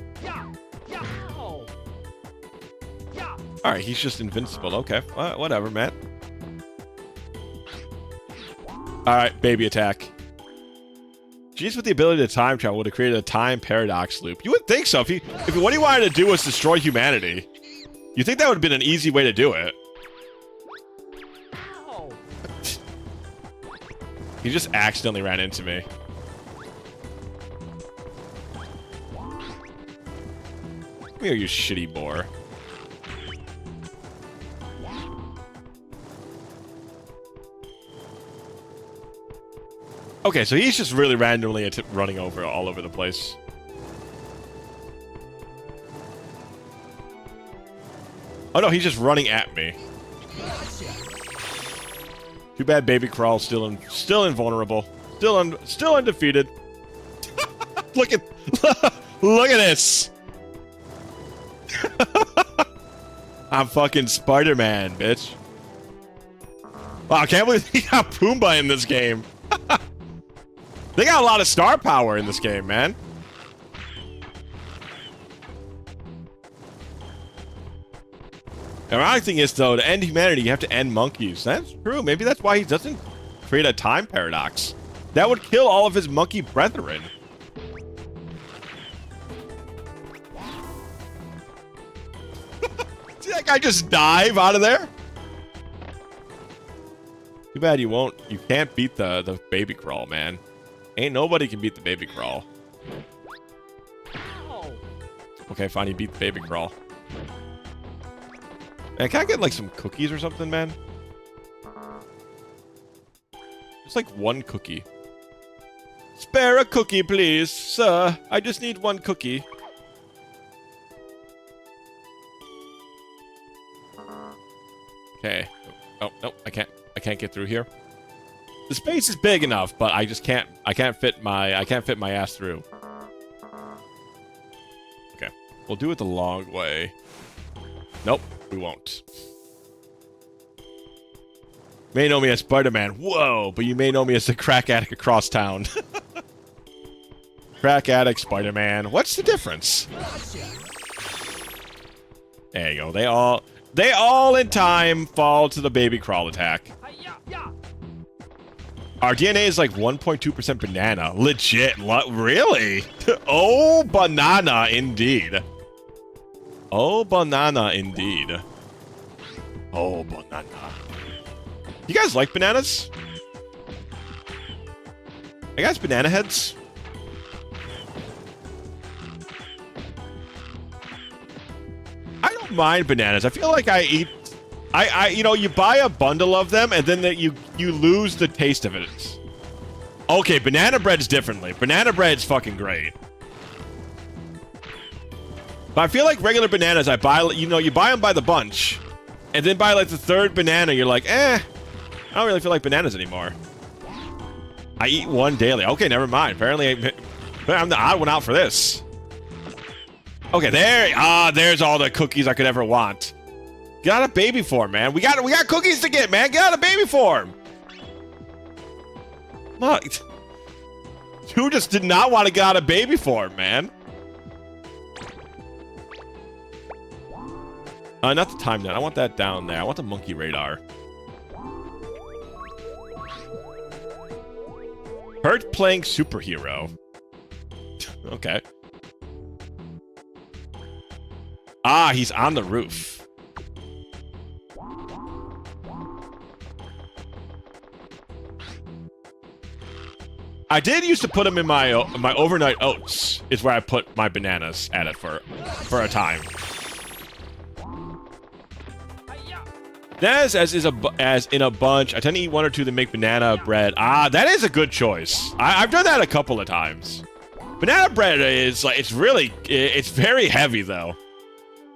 All right, he's just invincible. Okay, whatever, man. All right, baby attack. Genius with the ability to time travel would have created a time paradox loop. You would think so. If what he wanted to do was destroy humanity, you think that would have been an easy way to do it. He just accidentally ran into me. Come here, you shitty boar. Okay, so he's just really randomly running all over the place. Oh no, he's just running at me. Too bad Baby Crawl's still invulnerable, still undefeated. Look at this. I'm fucking Spider-Man, bitch. Wow, I can't believe he got Pumbaa in this game. They got a lot of star power in this game, man. The ironic thing is, though, to end humanity, you have to end monkeys. That's true. Maybe that's why he doesn't create a time paradox. That would kill all of his monkey brethren. See that guy just dive out of there? Too bad you can't beat the baby crawl, man. Ain't nobody can beat the baby crawl. Okay, fine, he beat the baby crawl. Man, can I get like some cookies or something, man? Just like one cookie. Spare a cookie, please, sir. I just need one cookie. Okay. Oh, no, I can't get through here. The space is big enough, but I can't fit my ass through. Okay. We'll do it the long way. Nope, we won't. May know me as Spider-Man. Whoa, but you may know me as the crack addict across town. Crack addict, Spider-Man. What's the difference? There you go. They all in time fall to the baby crawl attack. Our DNA is like 1.2% banana. Legit. Really? Oh, banana indeed. Oh, banana indeed. Oh, banana. You guys like bananas? Are you guys banana heads? I don't mind bananas. I feel like I eat... you know, you buy a bundle of them, and then you lose the taste of it. Okay, banana bread's differently. Banana bread's fucking great. But I feel like regular bananas, you buy them by the bunch, and then by like the 3rd banana, you're like, I don't really feel like bananas anymore. I eat one daily. Okay, never mind. Apparently, I'm the odd one out for this. Okay, there's all the cookies I could ever want. Get out of baby form, man. We got cookies to get, man. Get out of baby form. Look, you just did not want to get out of baby form, man. Not the time net. I want that down there. I want the monkey radar. Hurt playing superhero. Okay. Ah, he's on the roof. I did used to put them in my overnight oats. Is where I put my bananas at it for a time. As in a bunch, I tend to eat one or two that make banana bread. Ah, that is a good choice. I've done that a couple of times. Banana bread is like it's very heavy though.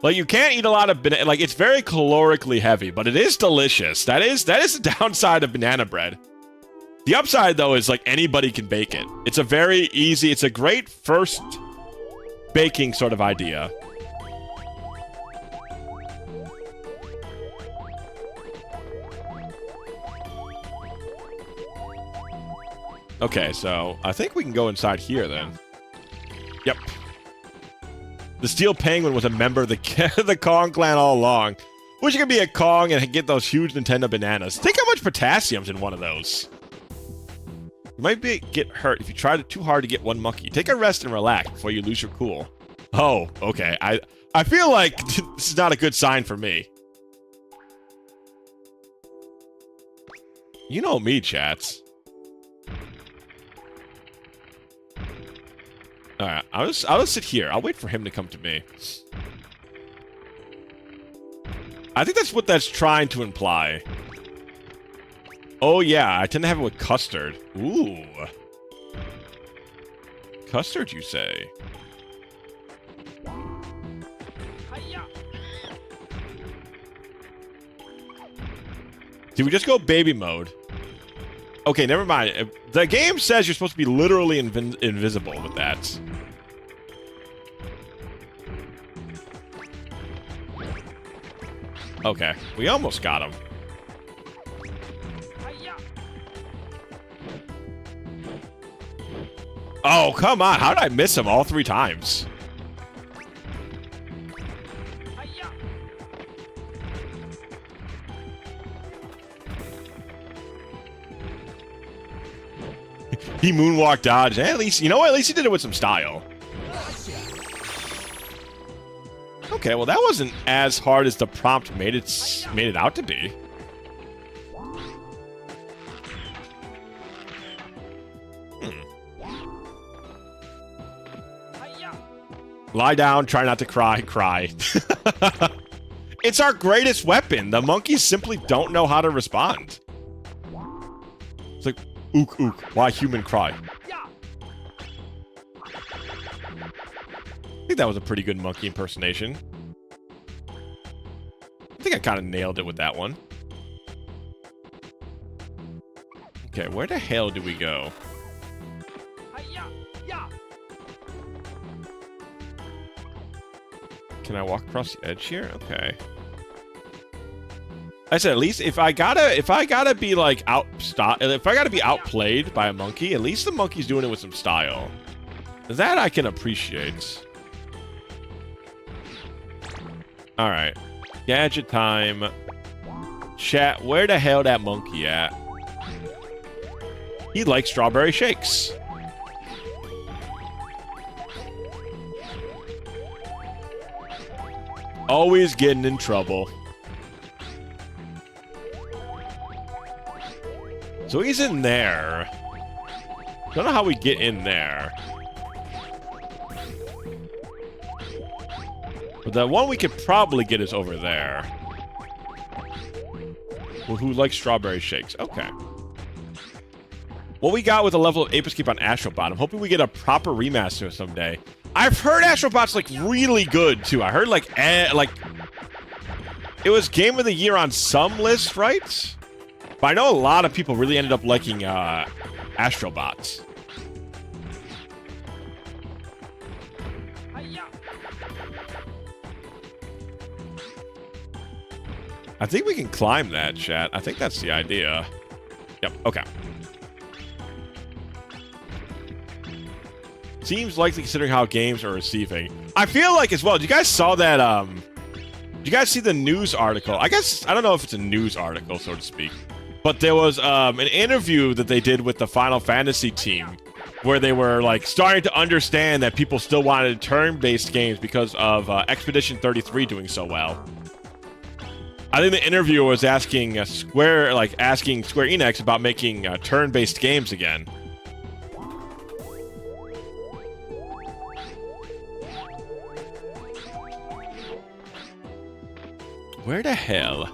Like you can't eat a lot of banana. Like it's very calorically heavy, but it is delicious. That is the downside of banana bread. The upside though is like anybody can bake it. It's a very easy. It's a great first baking sort of idea. Okay, so I think we can go inside here then. Yep. The Steel Penguin was a member of the Kong clan all along. Wish you could be a Kong and get those huge Nintendo bananas. Think how much potassium's in one of those. You might get hurt if you try too hard to get one monkey. Take a rest and relax before you lose your cool. Oh, okay. I feel like this is not a good sign for me. You know me, chats. Alright, I'll just sit here. I'll wait for him to come to me. I think that's what that's trying to imply. Oh yeah, I tend to have it with custard. Ooh. Custard, you say? Did we just go baby mode? Okay, never mind. The game says you're supposed to be literally invisible with that. Okay, we almost got him. Oh, come on. How did I miss him all 3 times? He moonwalked dodge. At least, you know what? At least he did it with some style. Okay, well that wasn't as hard as the prompt made it out to be. Lie down, try not to cry. It's our greatest weapon. The monkeys simply don't know how to respond. It's like, ook, ook, why human cry? I think that was a pretty good monkey impersonation. I think I kind of nailed it with that one. Okay, where the hell do we go? Can I walk across the edge here? Okay. I said at least if I gotta be like if I gotta be outplayed by a monkey, at least the monkey's doing it with some style. That I can appreciate. Alright. Gadget time. Chat, where the hell that monkey at? He likes strawberry shakes. Always getting in trouble. So he's in there. Don't know how we get in there. But the one we could probably get is over there. Well, who likes strawberry shakes? Okay. What we got with a level of Ape Escape on Astrobot. I'm hoping we get a proper remaster someday. I've heard Astrobot's like really good too. I heard like it was Game of the Year on some lists, right? But I know a lot of people really ended up liking Astrobots. I think we can climb that, chat. I think that's the idea. Yep, okay. Seems likely considering how games are receiving. I feel like as well, you guys saw that, did you guys see the news article? I guess, I don't know if it's a news article, so to speak. But there was an interview that they did with the Final Fantasy team where they were like starting to understand that people still wanted turn-based games because of Expedition 33 doing so well. I think the interviewer was asking Square Enix about making turn-based games again. Where the hell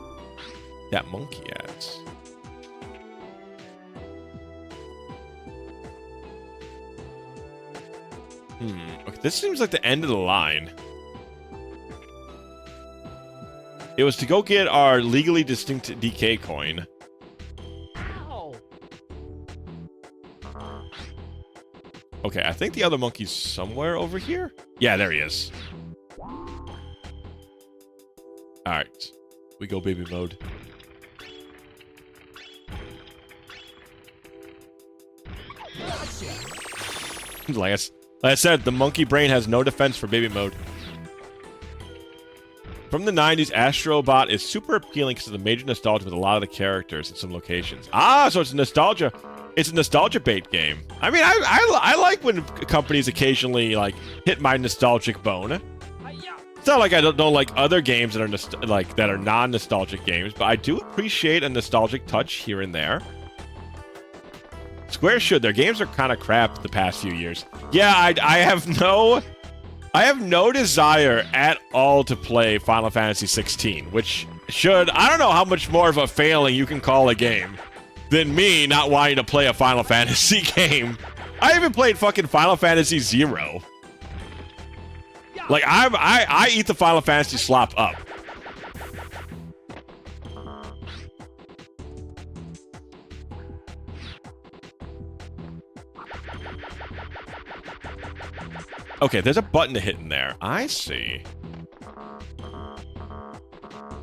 that monkey at? Okay, this seems like the end of the line. It was to go get our legally distinct DK coin. Ow. Okay, I think the other monkey's somewhere over here. Yeah, there he is. Alright. We go baby mode. Like I said, the monkey brain has no defense for baby mode. From the 90s, Astrobot is super appealing because of the major nostalgia with a lot of the characters in some locations. Ah, so it's nostalgia. It's a nostalgia bait game. I mean, I like when companies occasionally like hit my nostalgic bone. It's not like I don't like other games that are that are non-nostalgic games, but I do appreciate a nostalgic touch here and there. Square should. Their games are kind of crap the past few years. Yeah, I have no desire at all to play Final Fantasy 16, which should, I don't know how much more of a failing you can call a game than me not wanting to play a Final Fantasy game. I haven't played fucking Final Fantasy 0. Like, I eat the Final Fantasy slop up. Okay, there's a button to hit in there. I see.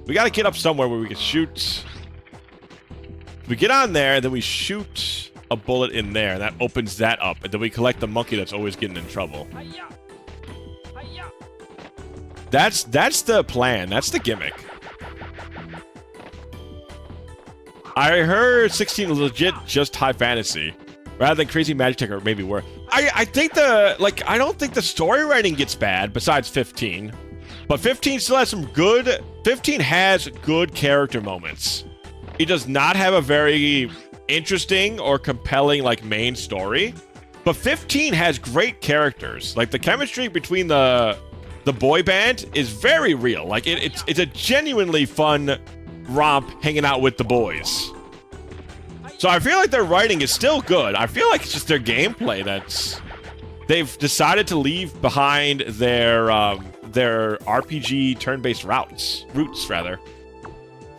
We gotta get up somewhere where we can shoot. We get on there, then we shoot a bullet in there, and that opens that up. And then we collect the monkey that's always getting in trouble. That's the plan. That's the gimmick. I heard 16 is legit just high fantasy. Rather than crazy magic tech or maybe worse. I think I don't think the story writing gets bad besides 15. But 15 still has some good... 15 has good character moments. It does not have a very interesting or compelling, main story. But 15 has great characters. Like, the chemistry between the boy band is very real. Like, it's a genuinely fun romp hanging out with the boys. So I feel like their writing is still good. I feel like it's just their gameplay that's... They've decided to leave behind their RPG turn-based roots, rather.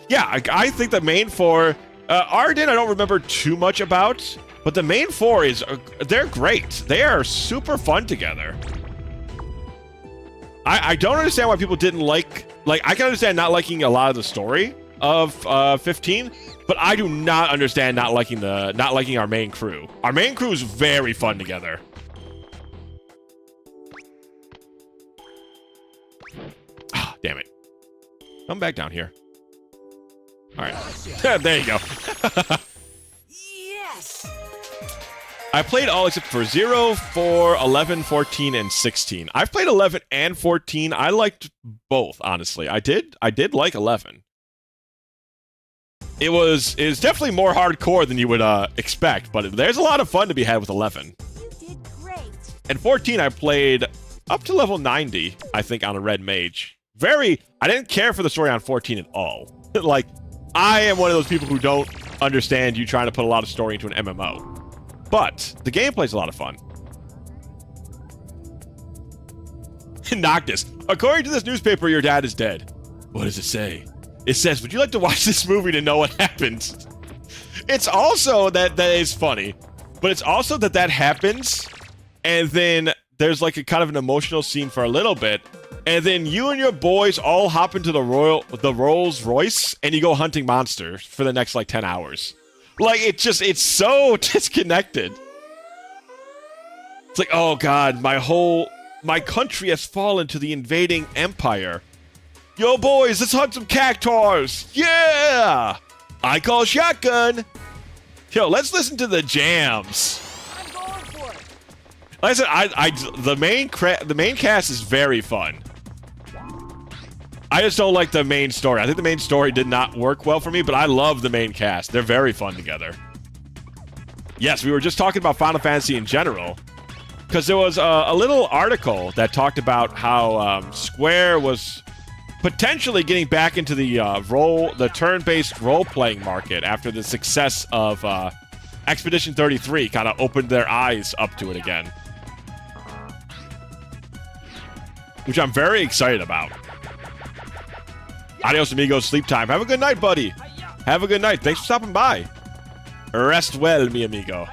Yeah, I think the main four... Arden, I don't remember too much about, but the main four they're great. They are super fun together. I don't understand why people didn't like... I can understand not liking a lot of the story of 15, but I do not understand not liking our main crew. Our main crew is very fun together. Ah, damn it. Come back down here. All right. There you go. Yes! I played all except for 0, 4, 11, 14, and 16. I've played 11 and 14. I liked both, honestly. I did like 11. It was definitely more hardcore than you would expect, but there's a lot of fun to be had with 11. You did great. And 14, I played up to level 90, I think, on a red mage. I didn't care for the story on 14 at all. I am one of those people who don't understand you trying to put a lot of story into an MMO. But the gameplay's a lot of fun. Noctis, according to this newspaper, your dad is dead. What does it say? It says, would you like to watch this movie to know what happens? It's also, that is funny. But it's also that happens, and then there's like a kind of an emotional scene for a little bit, and then you and your boys all hop into the Rolls Royce, and you go hunting monsters for the next like 10 hours. Like it's so disconnected. It's like, oh god, my country has fallen to the invading empire. Yo boys, let's hunt some cactuars. Yeah! I call shotgun. Yo, let's listen to the jams. I'm going for it. Like I said, the main cast is very fun. I just don't like the main story. I think the main story did not work well for me, but I love the main cast. They're very fun together. Yes, we were just talking about Final Fantasy in general, because there was a little article that talked about how Square was potentially getting back into the turn-based role-playing market after the success of Expedition 33 kind of opened their eyes up to it again. Which I'm very excited about. Adios, amigos. Sleep time. Have a good night, buddy. Have a good night. Thanks for stopping by. Rest well, mi amigo.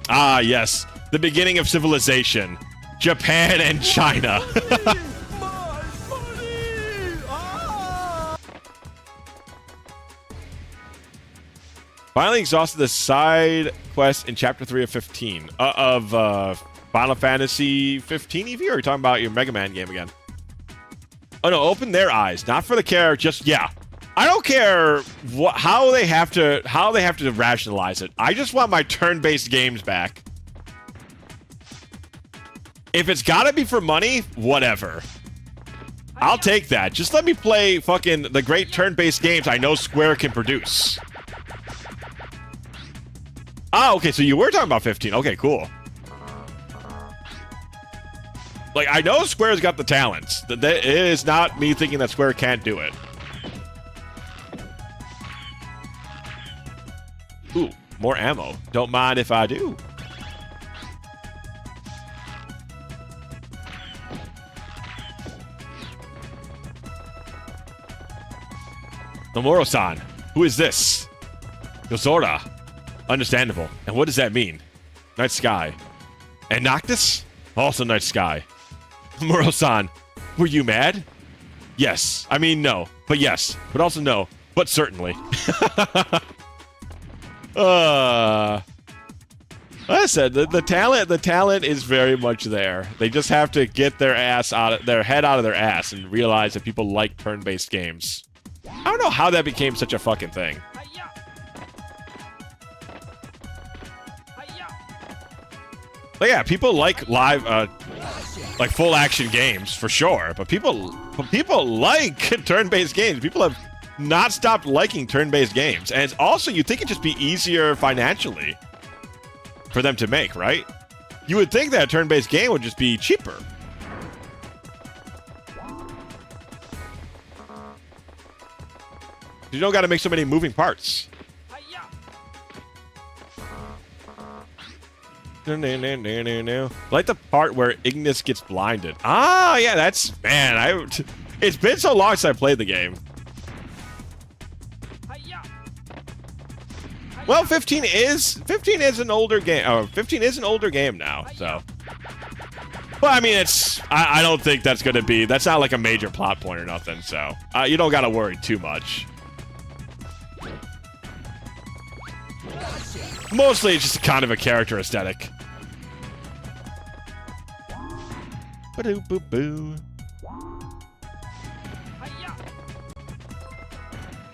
Ah, yes. The beginning of civilization. Japan and China. Finally exhausted the side quest in Chapter 3 of 15 of Final Fantasy 15 EV, or are you talking about your Mega Man game again? Oh no, open their eyes. Not for the care, just, yeah. I don't care how they have to rationalize it. I just want my turn-based games back. If it's gotta be for money, whatever. I'll take that. Just let me play fucking the great turn-based games I know Square can produce. Ah, okay, so you were talking about 15. Okay, cool. Like, I know Square's got the talents. It is not me thinking that Square can't do it. Ooh, more ammo. Don't mind if I do. Nomuro-san, who is this? Yozora. Understandable. And what does that mean? Night Sky. And Noctis? Also Night Sky. Nomuro-san, were you mad? Yes. I mean, no. But yes. But also no. But certainly. Like I said, the talent is very much there. They just have to get their head out of their ass and realize that people like turn-based games. I don't know how that became such a fucking thing. But yeah, people like live, like full action games for sure. But people like turn-based games. People have not stopped liking turn-based games, and it's also, you think it'd just be easier financially for them to make, right? You would think that a turn-based game would just be cheaper. You don't got to make so many moving parts. I like the part where Ignis gets blinded. Ah, yeah, that's, man, it's been so long since I played the game. Well, 15 is an older game. Oh, 15 is an older game now, so. Well, I mean, I don't think that's going to be, that's not like a major plot point or nothing, so. You don't got to worry too much. Mostly it's just kind of a character aesthetic. Ba-doo-boo-boo.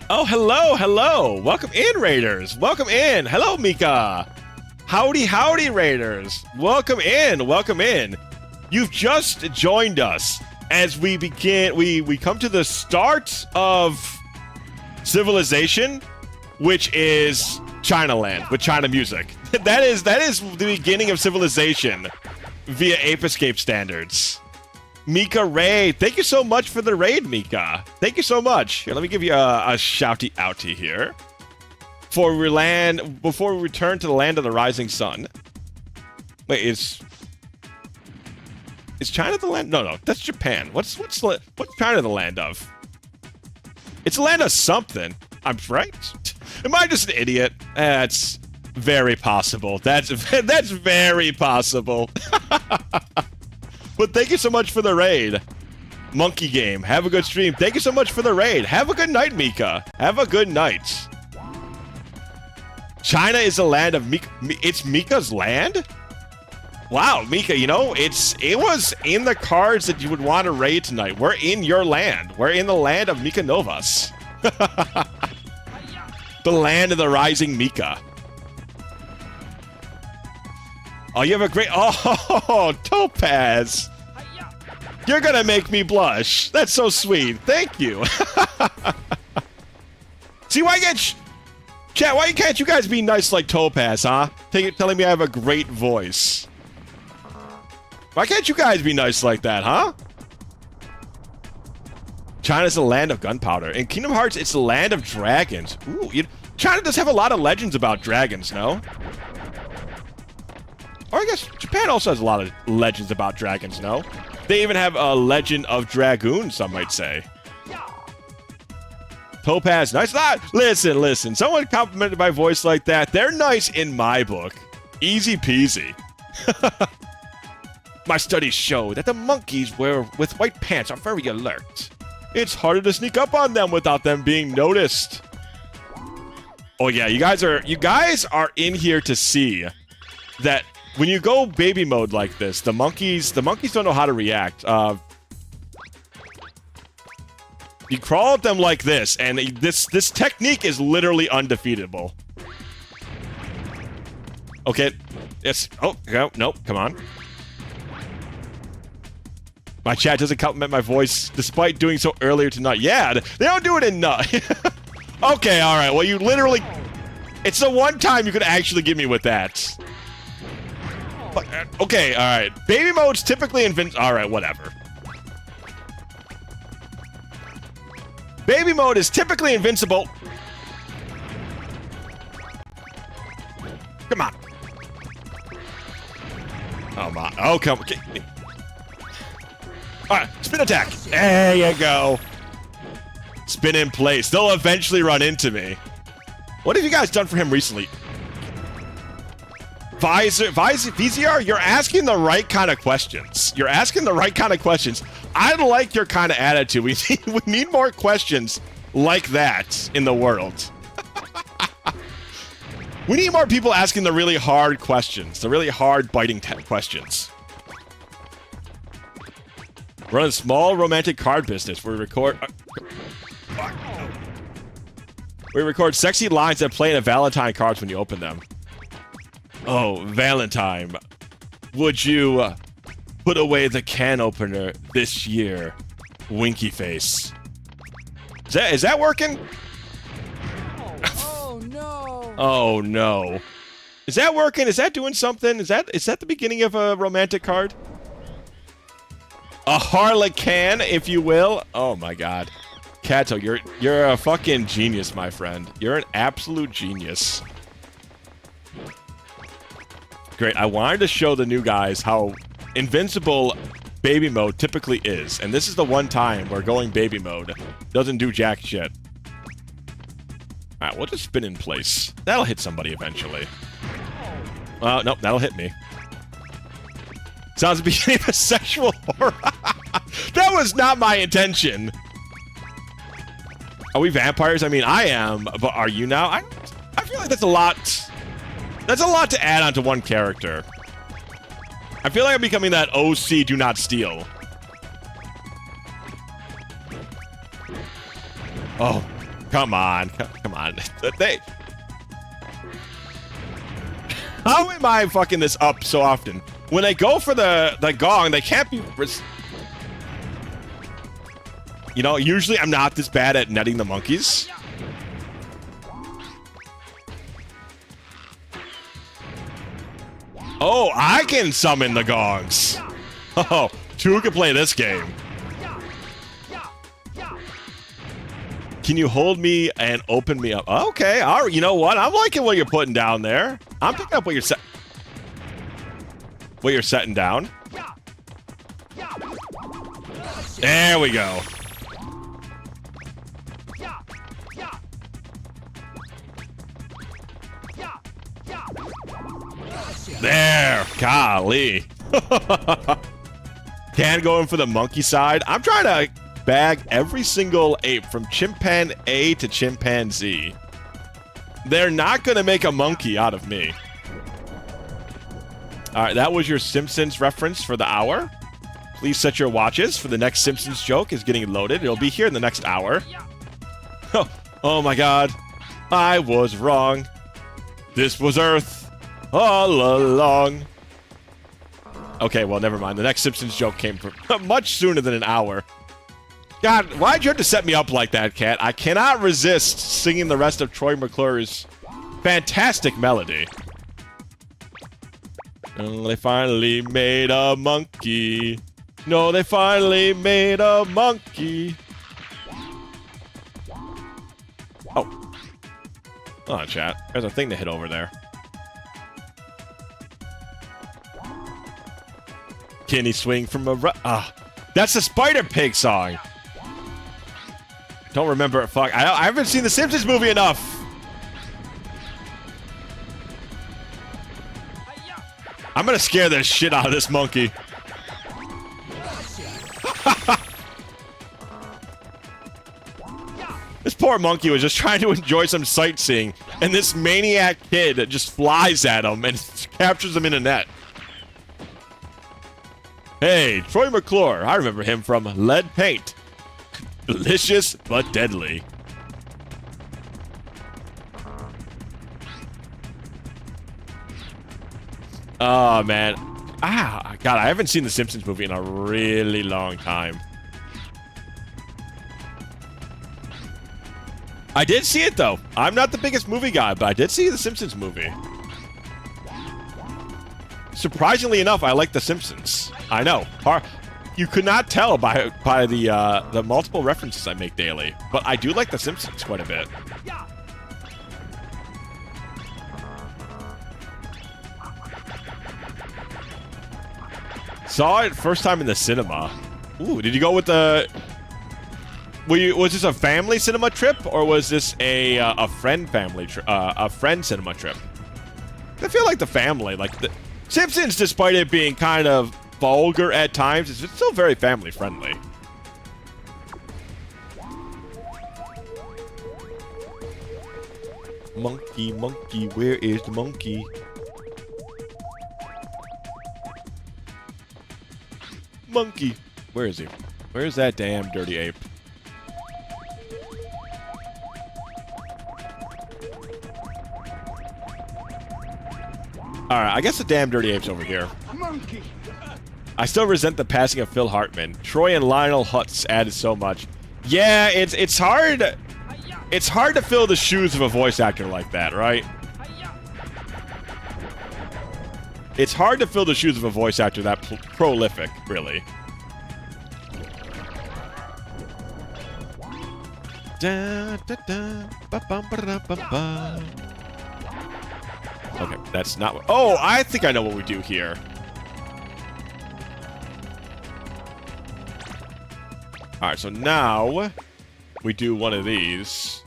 Oh, hello, hello. Welcome in, Raiders. Welcome in. Hello, Mika. Howdy, howdy, Raiders. Welcome in. Welcome in. You've just joined us as we begin. We come to the start of Civilization, which is Chinaland with China music. That is the beginning of Civilization via Ape Escape standards. Mika Ray, thank you so much for the raid, Mika. Thank you so much. Here, let me give you a shouty outy here. Before we return to the land of the rising sun. Wait, is China the land? No, that's Japan. What's China the land of? It's a land of something. I'm right. Am I just an idiot? That's very possible. That's very possible. But thank you so much for the raid. Monkey Game, have a good stream. Thank you so much for the raid. Have a good night, Mika. Have a good night. China is a land of Mika. It's Mika's land? Wow, Mika, you know, it was in the cards that you would want to raid tonight. We're in your land. We're in the land of Mika Novas. The land of the rising Mika. Oh, you have a great... Oh, Topaz. You're gonna make me blush. That's so sweet. Thank you. See, why can't... Chat, why can't you guys be nice like Topaz, huh? Telling me I have a great voice. Why can't you guys be nice like that, huh? China's the land of gunpowder. In Kingdom Hearts, it's the land of dragons. Ooh, China does have a lot of legends about dragons, no? Or I guess Japan also has a lot of legends about dragons, no? They even have a legend of Dragoon, some might say. Topaz, nice. Listen. Someone complimented my voice like that. They're nice in my book. Easy peasy. My studies show that the monkeys with white pants are very alert. It's harder to sneak up on them without them being noticed. Oh yeah, you guys are in here to see that when you go baby mode like this, the monkeys don't know how to react. You crawl at them like this, and this technique is literally undefeatable. Okay, yes. Oh, no, come on. My chat doesn't compliment my voice, despite doing so earlier tonight. Yeah, they don't do it enough. Okay, all right. Well, you literally... It's the one time you could actually get me with that. But, okay, all right. Baby mode's typically all right, whatever. Baby mode is typically invincible. Come on. Oh my! Oh come! Okay. All right, spin attack. There you go. Spin in place. They'll eventually run into me. What have you guys done for him recently? VZR, you're asking the right kind of questions. You're asking the right kind of questions. I like your kind of attitude. We need more questions like that in the world. We need more people asking the really hard questions, the really hard biting questions. Run a small romantic card business. We record sexy lines that play in a Valentine cards when you open them. Oh, Valentine, would you put away the can opener this year? Winky face. Is that working? Oh no! Oh no. Is that working? Is that doing something? Is that the beginning of a romantic card? A harlequin, if you will. Oh my god. Kato, you're a fucking genius, my friend. You're an absolute genius. Great. I wanted to show the new guys how invincible baby mode typically is. And this is the one time where going baby mode doesn't do jack shit. Alright, we'll just spin in place. That'll hit somebody eventually. Nope, that'll hit me. Sounds like the beginning of a sexual horror. That was not my intention. Are we vampires? I mean, I am, but are you now? I feel like that's a lot. That's a lot to add onto one character. I feel like I'm becoming that OC do not steal. Oh, come on. Come on. How am I fucking this up so often? When they go for the gong, they can't be... You know, usually I'm not this bad at netting the monkeys. Oh, I can summon the gongs. Oh, two can play this game. Can you hold me and open me up? Okay, all right, you know what? I'm liking what you're putting down there. I'm picking up what you're setting down. There we go. There! Golly. Can go in for the monkey side. I'm trying to bag every single ape from chimpanzee to chimpanzee. They're not going to make a monkey out of me. All right, that was your Simpsons reference for the hour. Please set your watches for the next Simpsons joke is getting loaded. It'll be here in the next hour. Oh my God. I was wrong. This was Earth all along. Okay, well, never mind. The next Simpsons joke came from much sooner than an hour. God, why'd you have to set me up like that, Cat? I cannot resist singing the rest of Troy McClure's fantastic melody. Oh, they finally made a monkey. No, they finally made a monkey. Oh. Hold on, chat. There's a thing to hit over there. Can he swing from a... that's the Spider Pig song. Don't remember it. Fuck. I haven't seen the Simpsons movie enough. I'm gonna scare the shit out of this monkey. This poor monkey was just trying to enjoy some sightseeing, and this maniac kid just flies at him and captures him in a net. Hey, Troy McClure. I remember him from Lead Paint. Delicious but deadly. Oh, man. God, I haven't seen the Simpsons movie in a really long time. I did see it, though. I'm not the biggest movie guy, but I did see the Simpsons movie. Surprisingly enough, I like the Simpsons. I know. You could not tell by the multiple references I make daily, but I do like the Simpsons quite a bit. Saw it first time in the cinema. Ooh, did you go with the... was this a family cinema trip, or was this a friend cinema trip? I feel like the family, like the Simpsons, despite it being kind of vulgar at times, it's still very family friendly. Monkey, monkey, where is the monkey? Monkey. Where is he? Where's that damn dirty ape? Alright, I guess the damn dirty ape's over here. Monkey. I still resent the passing of Phil Hartman. Troy and Lionel Hutz added so much. Yeah, it's hard. It's hard to fill the shoes of a voice actor like that, right? It's hard to fill the shoes of a voice actor that prolific, really. Da, da, da, ba, bum, ba, da, ba, ba. Okay, that's not what... Oh, I think I know what we do here. Alright, so now we do one of these.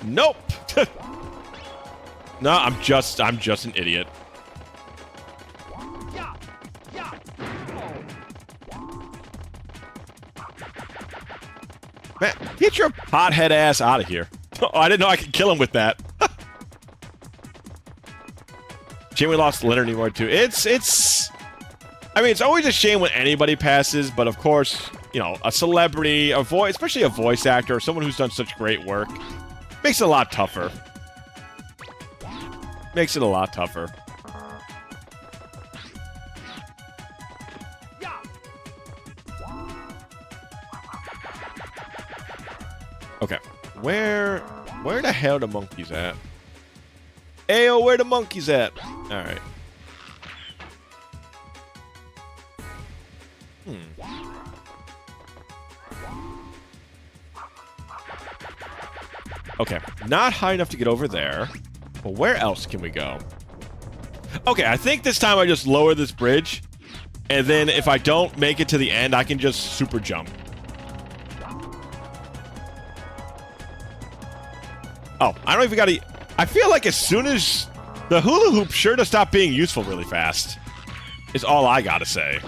Nope! No, I'm just an idiot. Man, get your pothead ass out of here. Oh, I didn't know I could kill him with that. Shame we lost Leonard Nimoy too. I mean, it's always a shame when anybody passes, but of course, you know, a celebrity, especially a voice actor, someone who's done such great work, makes it a lot tougher. Makes it a lot tougher. Okay, where the hell the monkeys at? Ayo, where the monkeys at? All right. Okay, not high enough to get over there. But where else can we go? Okay, I think this time I just lower this bridge, and then if I don't make it to the end, I can just super jump. Oh, I don't even gotta... I feel like as soon as the hula hoop sure to stop being useful really fast. Is all I gotta say.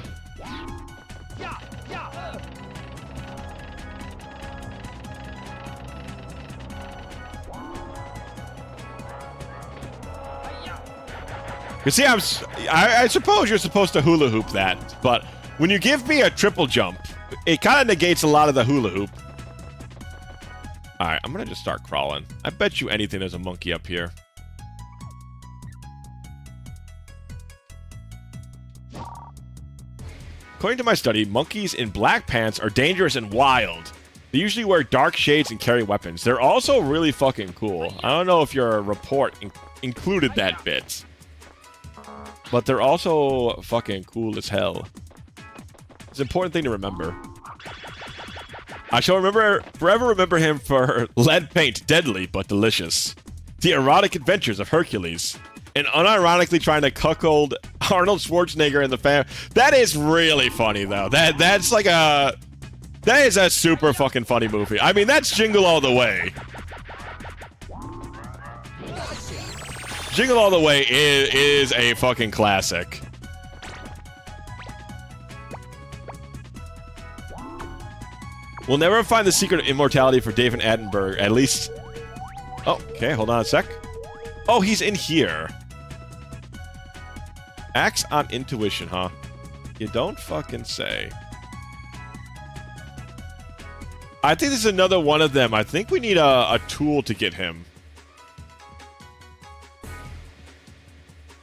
You see, I suppose you're supposed to hula hoop that, but when you give me a triple jump, it kind of negates a lot of the hula hoop. All right, I'm gonna just start crawling. I bet you anything there's a monkey up here. According to my study, monkeys in black pants are dangerous and wild. They usually wear dark shades and carry weapons. They're also really fucking cool. I don't know if your report included that bit. But they're also fucking cool as hell. It's an important thing to remember. I shall forever remember him for lead paint, deadly but delicious. The erotic adventures of Hercules. And unironically trying to cuckold Arnold Schwarzenegger in the family. That is really funny, though. That's like a... That is a super fucking funny movie. I mean, that's Jingle All the Way. Jingle All the Way is a fucking classic. We'll never find the secret of immortality for David Attenborough, at least... Oh, okay, hold on a sec. Oh, he's in here. Acts on intuition, huh? You don't fucking say. I think this is another one of them. I think we need a tool to get him.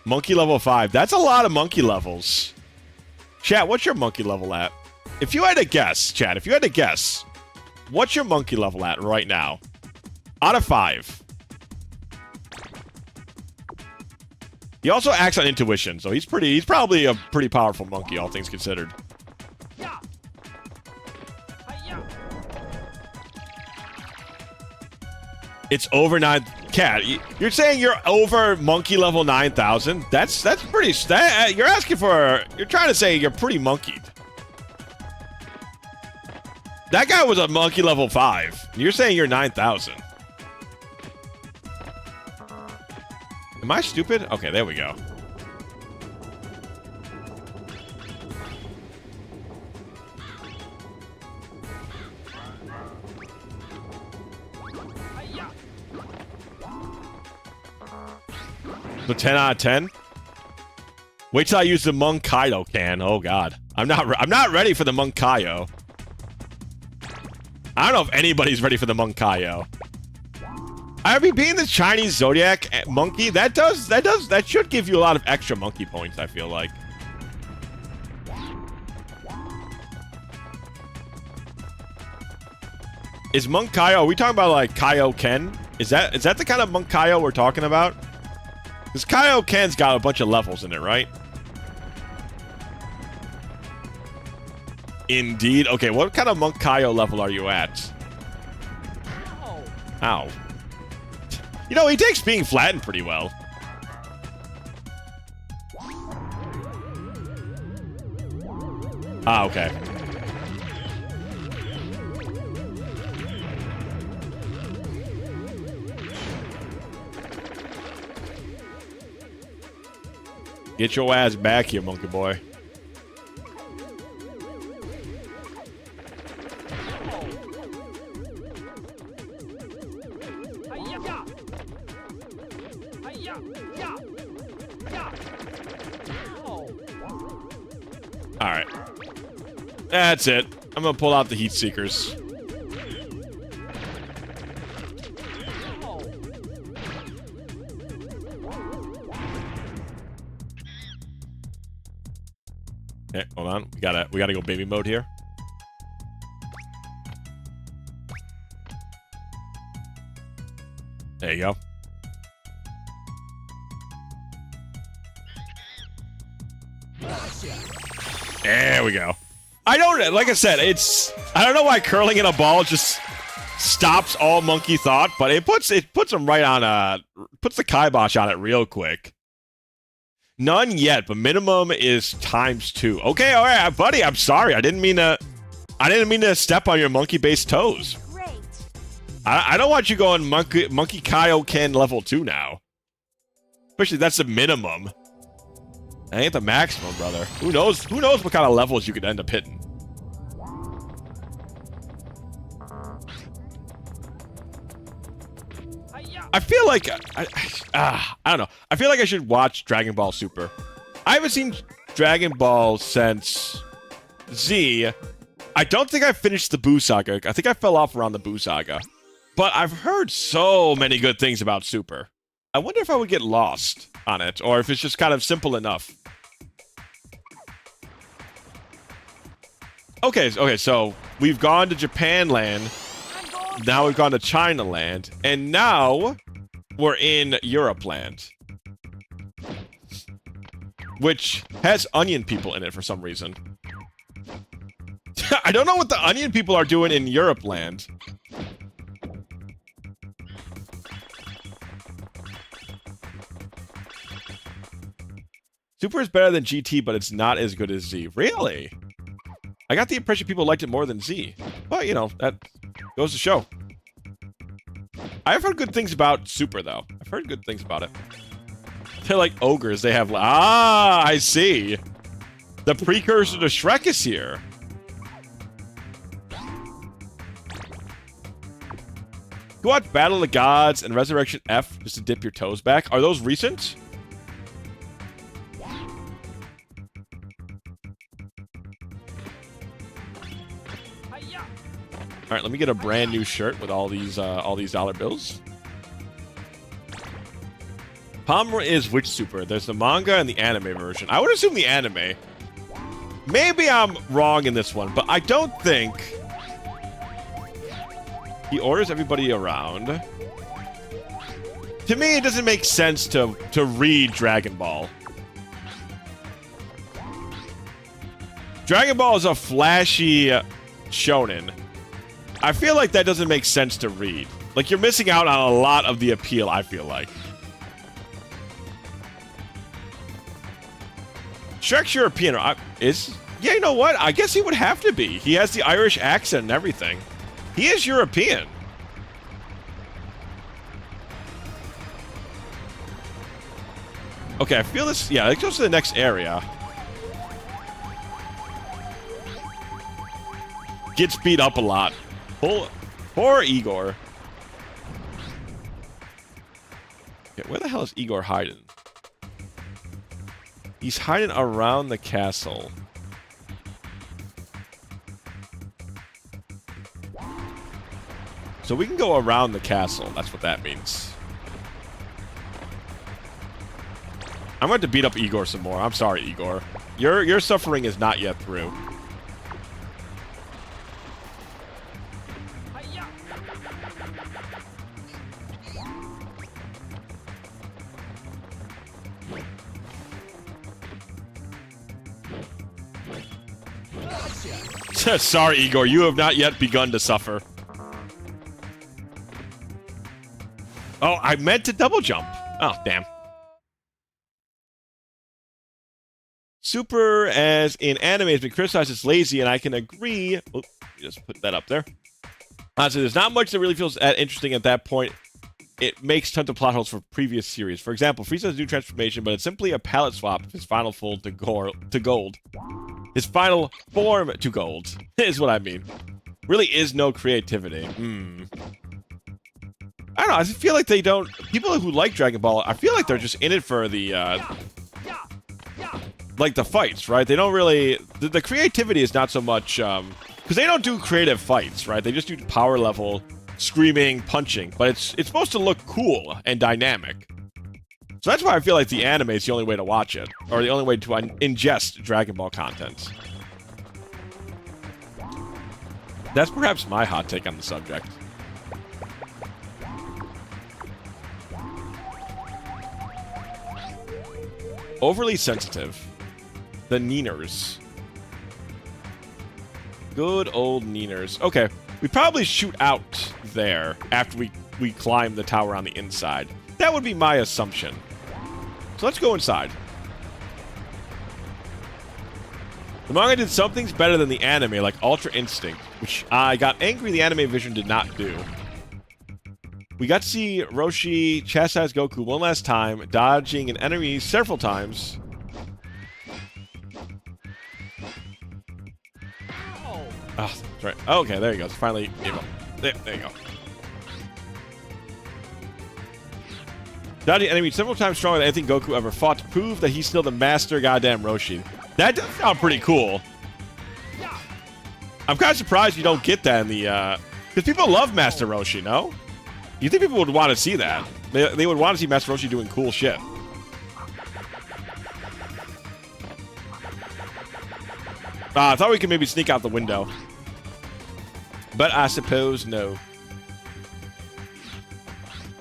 Monkey level 5. That's a lot of monkey levels. Chat, what's your monkey level at? If you had to guess, chat, if you had to guess, what's your monkey level at right now? Out of 5. He also acts on intuition, so he's probably a pretty powerful monkey, all things considered. It's over 9... Cat, you're saying you're over monkey level 9,000? That's pretty... You're asking for... You're trying to say you're pretty monkeyed. That guy was a monkey level 5. You're saying you're 9,000. Am I stupid? Okay, there we go. So 10 out of 10? Wait till I use the Monk Kaido can. Oh god. I'm not ready for the Monk Kaido. I don't know if anybody's ready for the Monk Kaido. I mean, being the Chinese Zodiac monkey, that should give you a lot of extra monkey points, I feel like. Is Monk Kaido, are we talking about like Kaioken? Is that the kind of Monk Kaido we're talking about? Because Kaioken's got a bunch of levels in it, right? Indeed. Okay, what kind of Monk Kaido level are you at? Ow. You know, he takes being flattened pretty well. Ah, okay. Get your ass back here, monkey boy. Alright. That's it. I'm gonna pull out the heat seekers. Okay, hold on. We gotta go baby mode here. There you go. There we go. I don't, like I said, I don't know why curling in a ball just stops all monkey thought, but it puts them right on puts the kibosh on it real quick. None yet, but minimum is ×2. Okay, all right, buddy. I'm sorry. I didn't mean to step on your monkey-based toes. Great. I don't want you going Monkey Kaioken level 2 now. Especially that's the minimum. That ain't the maximum, brother. Who knows what kind of levels you could end up hitting. I feel like I don't know. I feel like I should watch Dragon Ball Super. I haven't seen Dragon Ball since Z. I don't think I finished the Buu Saga. I think I fell off around the Buu Saga. But I've heard so many good things about Super. I wonder if I would get lost on it, or if it's just kind of simple enough. Okay, so we've gone to Japan land. Now we've gone to China land. And now we're in Europe land. Which has onion people in it for some reason. I don't know what the onion people are doing in Europe land. Super is better than GT, but it's not as good as Z. Really? I got the impression people liked it more than Z. But, you know, that goes to show. I've heard good things about Super, though. I've heard good things about it. They're like ogres. They have... Ah, I see. The precursor to Shrek is here. You watch Battle of the Gods and Resurrection F just to dip your toes back. Are those recent? All right, let me get a brand new shirt with all these dollar bills. Palmer is which Super? There's the manga and the anime version. I would assume the anime. Maybe I'm wrong in this one, but I don't think he orders everybody around. To me, it doesn't make sense to read Dragon Ball. Dragon Ball is a flashy shonen. I feel like that doesn't make sense to read. Like, you're missing out on a lot of the appeal, I feel like. Shrek's European. Yeah, you know what? I guess he would have to be. He has the Irish accent and everything. He is European. Okay, I feel this... Yeah, it goes to the next area. Gets beat up a lot. Poor Igor. Okay, where the hell is Igor hiding? He's hiding around the castle. So we can go around the castle. That's what that means. I'm going to beat up Igor some more. I'm sorry, Igor. Your suffering is not yet through. Sorry, Igor. You have not yet begun to suffer. Oh, I meant to double jump. Oh, damn. Super, as in anime, has been criticized as lazy, and I can agree. Oh, just put that up there. So there's not much that really feels that interesting at that point. It makes tons of plot holes for previous series. For example, Frieza's new transformation, but it's simply a palette swap of his final form to gold. His final form to gold is what I mean. Really is no creativity. I don't know. I feel like they don't... People who like Dragon Ball, I feel like they're just in it for the... like the fights, right? They don't really... The creativity is not so much... Because they don't do creative fights, right? They just do power level, screaming, punching. But it's supposed to look cool and dynamic. So that's why I feel like the anime is the only way to watch it. Or the only way to ingest Dragon Ball content. That's perhaps my hot take on the subject. Overly sensitive. The Neeners. Good old Neeners. Okay, we probably shoot out there after we climb the tower on the inside. That would be my assumption. So let's go inside. The manga did some things better than the anime, like Ultra Instinct, which I got angry the anime vision did not do. We got to see Roshi chastise Goku one last time, dodging an enemy several times. Ow. Oh, that's right. Oh, okay, there you go. It's finally gave up. There you go. Dodging enemy several times stronger than anything Goku ever fought to prove that he's still the master goddamn Roshi. That does sound pretty cool. I'm kind of surprised you don't get that in the, because people love Master Roshi, no? You think people would want to see that? They would want to see Master Roshi doing cool shit. I thought we could maybe sneak out the window. But I suppose no.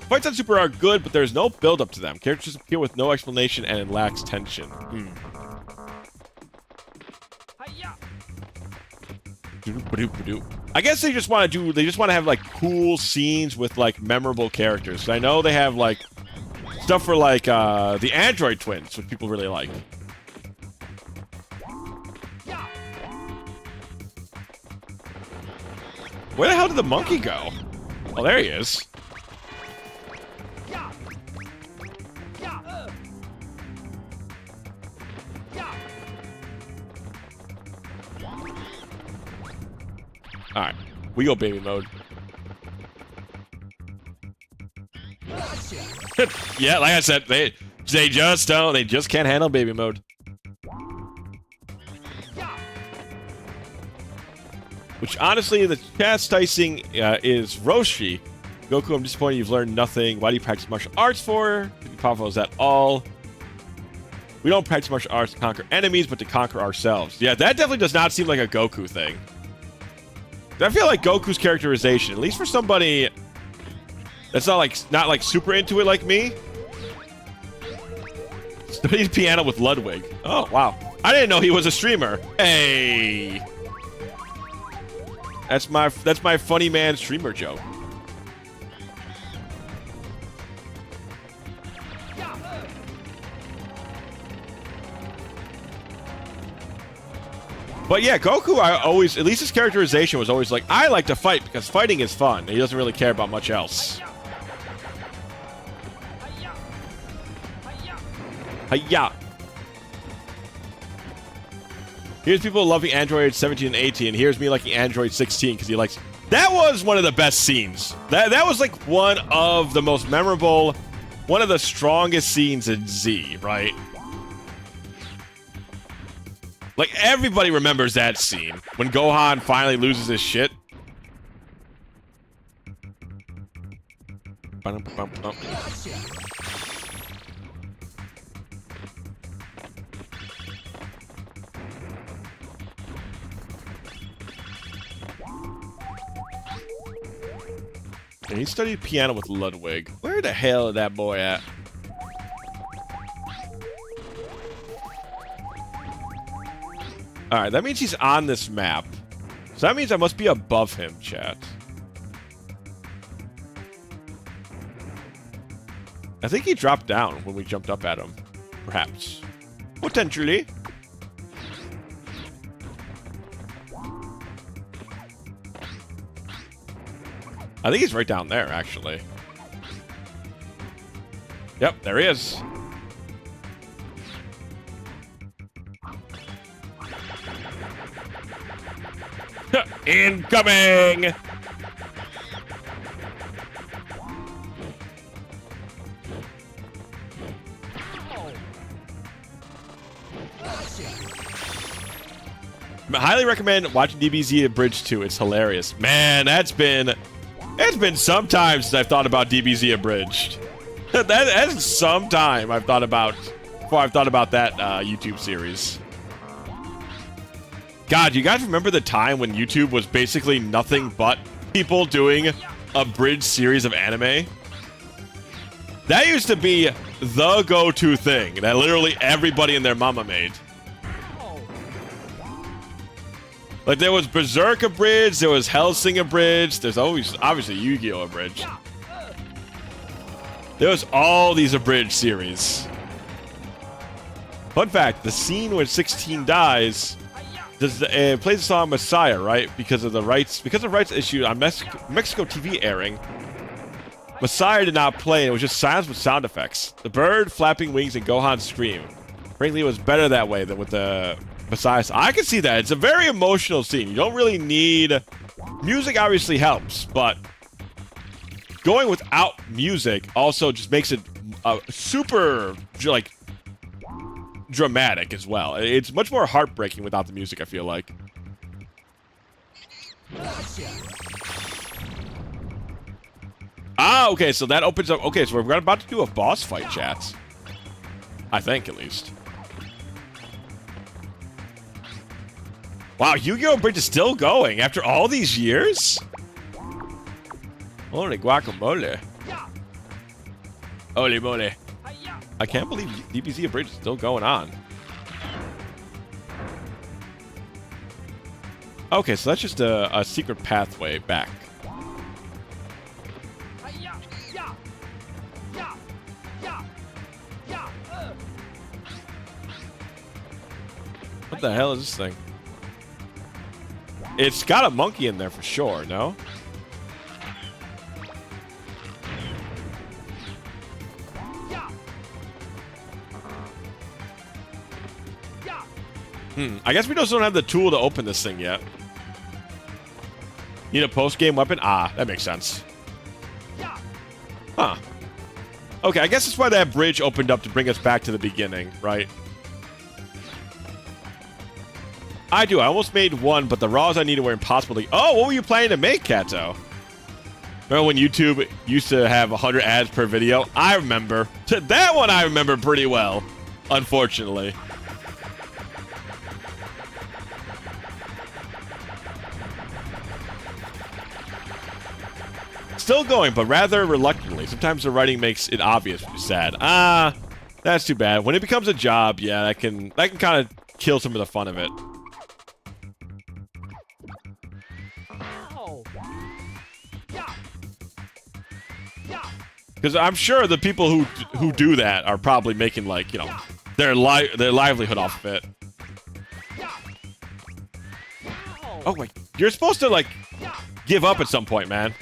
Fights on Super are good, but there's no build-up to them. Characters appear with no explanation and it lacks tension. Hi-ya. I guess they just want to have like cool scenes with like memorable characters. I know they have like stuff for like the android twins, which people really like. Where the hell did the monkey go? Oh, there he is. Alright, we go baby mode. Yeah, like I said, they just don't, they just can't handle baby mode. Which honestly, the chastising is Roshi. Goku, I'm disappointed you've learned nothing. Why do you practice martial arts for? To be powerful, is that all? We don't practice martial arts to conquer enemies, but to conquer ourselves. Yeah, that definitely does not seem like a Goku thing. I feel like Goku's characterization, at least for somebody that's not like super into it like me. Studied piano with Ludwig. Oh wow, I didn't know he was a streamer. Hey, that's my funny man streamer joke. But yeah, Goku, at least his characterization was always like, I like to fight because fighting is fun. He doesn't really care about much else. Hiya! Here's people loving Android 17 and 18. Here's me liking Android 16 because he likes... That was one of the best scenes. That was like one of the most memorable, one of the strongest scenes in Z, right? Like, everybody remembers that scene when Gohan finally loses his shit. And he studied piano with Ludwig. Where the hell is that boy at? Alright, that means he's on this map. So that means I must be above him, chat. I think he dropped down when we jumped up at him. Perhaps. Potentially. I think he's right down there, actually. Yep, there he is. Incoming! I highly recommend watching DBZ Abridged 2. It's hilarious. Man, it's been some time since I've thought about DBZ Abridged. That's some time I've thought about that YouTube series. God, you guys remember the time when YouTube was basically nothing but people doing a bridge series of anime? That used to be the go-to thing that literally everybody and their mama made. Like, there was Berserk abridged, there was Hellsing abridged, there's always, obviously, Yu-Gi-Oh! Abridged. There was all these abridged series. Fun fact, the scene when 16 dies... It plays the song Messiah, right? Because of rights issue on Mexico TV airing. Messiah did not play, and it was just silence with sound effects. The bird, flapping wings, and Gohan's scream. Frankly, it was better that way than with the Messiah. I can see that. It's a very emotional scene. You don't really need... Music obviously helps, but going without music also just makes it super, like, dramatic as well. It's much more heartbreaking without the music, I feel like. Ah, okay, so that opens up... Okay, so we're about to do a boss fight, chat. I think, at least. Wow, Yu-Gi-Oh! Bridge is still going after all these years? Holy guacamole. Holy moly. I can't believe DBZ Bridge is still going on. Okay, so that's just a secret pathway back. What the hell is this thing? It's got a monkey in there for sure, no? I guess we just don't have the tool to open this thing yet. Need a post-game weapon? Ah, that makes sense. Huh. Okay, I guess that's why that bridge opened up to bring us back to the beginning, right? I do. I almost made one, but the raws I needed were impossible to... Oh, what were you planning to make, Kato? Remember when YouTube used to have 100 ads per video? I remember. That one I remember pretty well, unfortunately. Still going, but rather reluctantly. Sometimes the writing makes it obvious, which is sad. Ah, that's too bad. When it becomes a job, yeah, that can kind of kill some of the fun of it. Because I'm sure the people who do that are probably making, like, you know, their livelihood off of it. Oh wait, you're supposed to, like, give up at some point, man.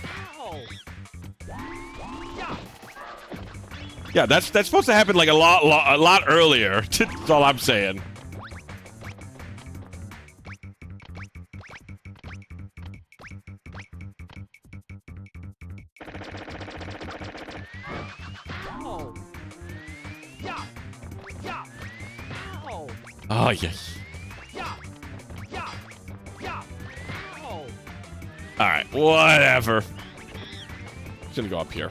Yeah, that's supposed to happen like a lot earlier. That's all I'm saying. Oh yes. All right, whatever. Just gonna go up here.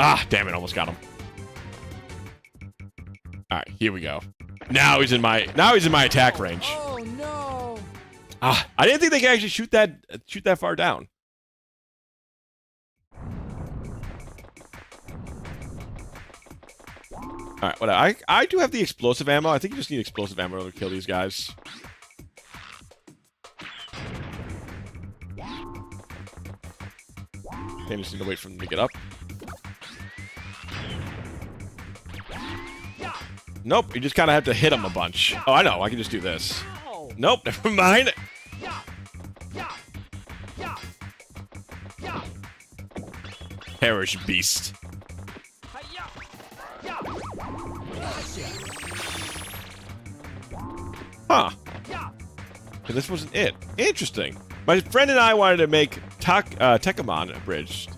Ah, damn it, almost got him. Alright, here we go. Now he's in my attack range. Oh no! Ah, I didn't think they could actually shoot that far down. Alright, whatever. I do have the explosive ammo. I think you just need explosive ammo to kill these guys. Okay, just need to wait for them to get up. Nope, you just kind of have to hit them a bunch. Oh, I know. I can just do this. Nope, never mind. Perish, beast. Huh. Okay, this wasn't it. Interesting. My friend and I wanted to make Tekkamon Bridge.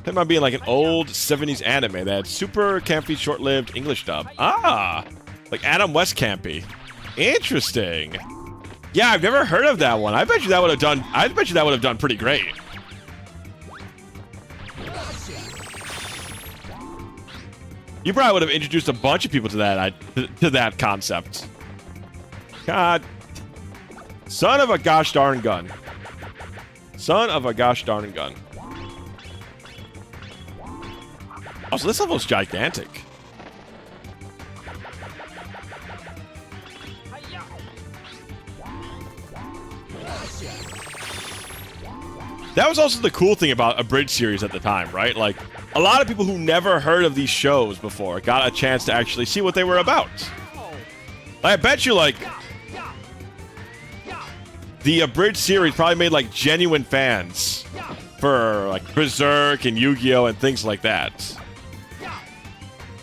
Tekkamon being like an old 70s anime that had super campy, short-lived English dub. Ah! Like Adam West campy. Interesting. Yeah, I've never heard of that one. I bet you that would have done pretty great. You probably would have introduced a bunch of people to that concept. God. Son of a gosh darn gun. Son of a gosh darn gun. Oh, so this level is gigantic. That was also the cool thing about a bridge series at the time, right? Like, a lot of people who never heard of these shows before got a chance to actually see what they were about. I bet you, like, the Abridged series probably made, like, genuine fans for, like, Berserk and Yu-Gi-Oh! And things like that.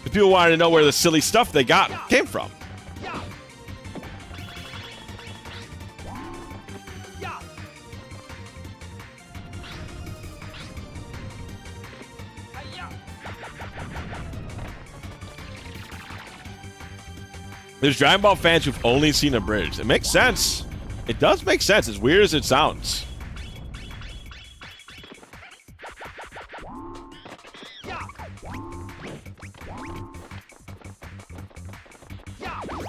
The people wanted to know where the silly stuff they got came from. There's Dragon Ball fans who've only seen Abridged. It makes sense. It does make sense, as weird as it sounds. I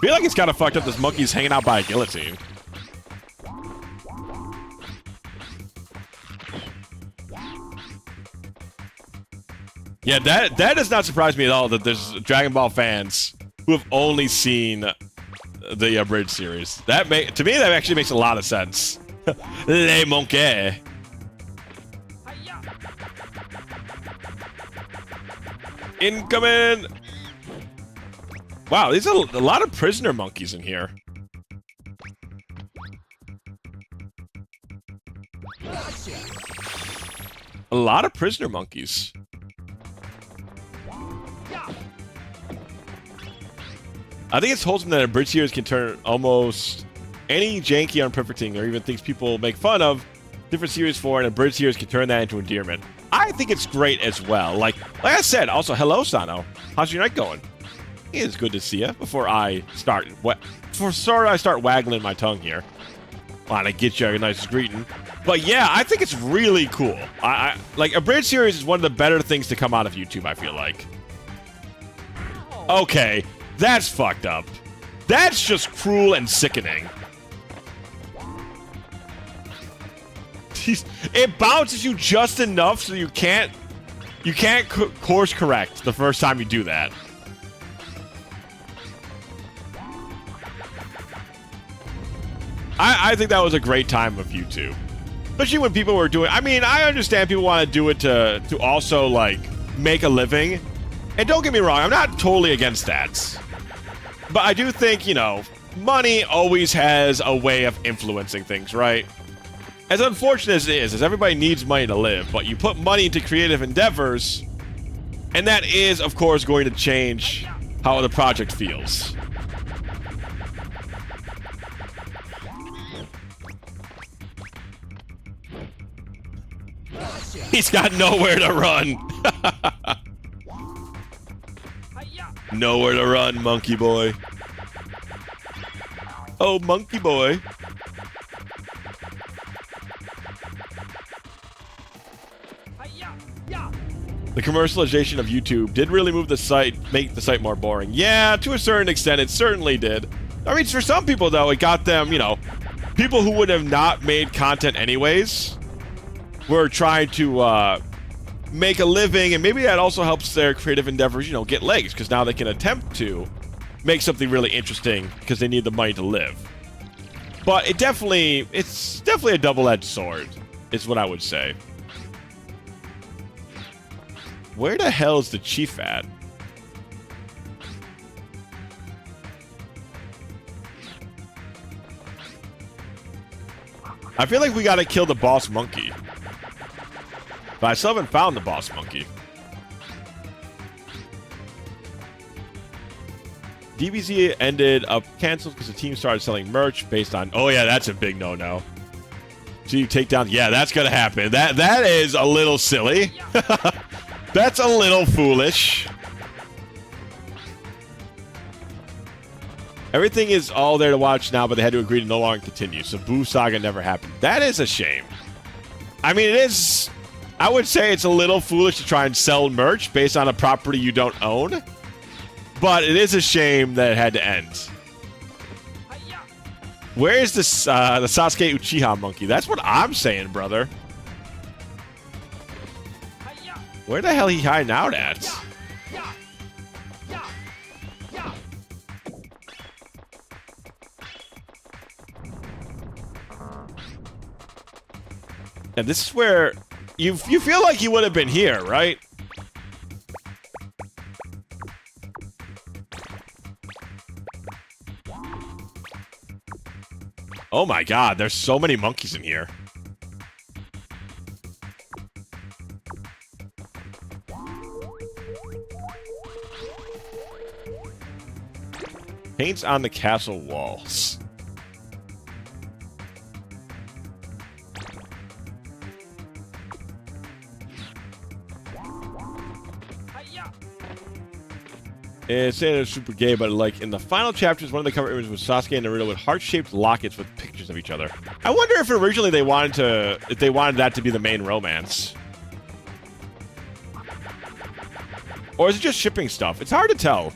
feel like it's kind of fucked up this monkey's hanging out by a guillotine. Yeah, that does not surprise me at all that there's Dragon Ball fans who have only seen the Abridged series. To me, that actually makes a lot of sense. Les monkeys. Incoming! Wow, these are a lot of prisoner monkeys in here. A lot of prisoner monkeys. I think it's wholesome that a bridge series can turn almost any janky, unperfect thing, or even things people make fun of different series for, and a bridge series can turn that into endearment. I think it's great as well. Like I said, also, hello, Sano. How's your night going? It is good to see you. Before I start waggling my tongue here, want to get you a nice greeting. But yeah, I think it's really cool. I like a bridge series is one of the better things to come out of YouTube. I feel like. Okay. That's fucked up. That's just cruel and sickening. It bounces you just enough so you can't course correct the first time you do that. I think that was a great time of YouTube. Especially when people were doing... I mean, I understand people want to do it to also, like, make a living. And don't get me wrong, I'm not totally against that. But I do think, you know, money always has a way of influencing things, right? As unfortunate as it is, as everybody needs money to live, but you put money into creative endeavors, and that is, of course, going to change how the project feels. He's got nowhere to run. Nowhere to run, monkey boy. Oh, monkey boy. The commercialization of YouTube did really make the site more boring. Yeah, to a certain extent, it certainly did. I mean, for some people, though, it got them, you know, people who would have not made content anyways were trying to make a living, and maybe that also helps their creative endeavors, you know, get legs, because now they can attempt to make something really interesting because they need the money to live. But it's definitely a double-edged sword, is what I would say. Where the hell is the chief at? I feel like we gotta kill the boss monkey. But I still haven't found the boss monkey. DBZ ended up canceled because the team started selling merch based on... Oh yeah, that's a big no-no. So you take down... Yeah, that's gonna happen. That is a little silly. That's a little foolish. Everything is all there to watch now, but they had to agree to no longer continue. So Boo Saga never happened. That is a shame. I mean, it is... I would say it's a little foolish to try and sell merch based on a property you don't own. But it is a shame that it had to end. Where is this, the Sasuke Uchiha monkey? That's what I'm saying, brother. Where the hell he hiding out at? And this is where you feel like you would have been here, right? Oh my god, there's so many monkeys in here. Paints on the castle walls. Hi-ya! It's saying it's super gay, but like in the final chapters, one of the cover images was Sasuke and Naruto with heart-shaped lockets with pictures of each other. I wonder if originally they wanted that to be the main romance. Or is it just shipping stuff? It's hard to tell.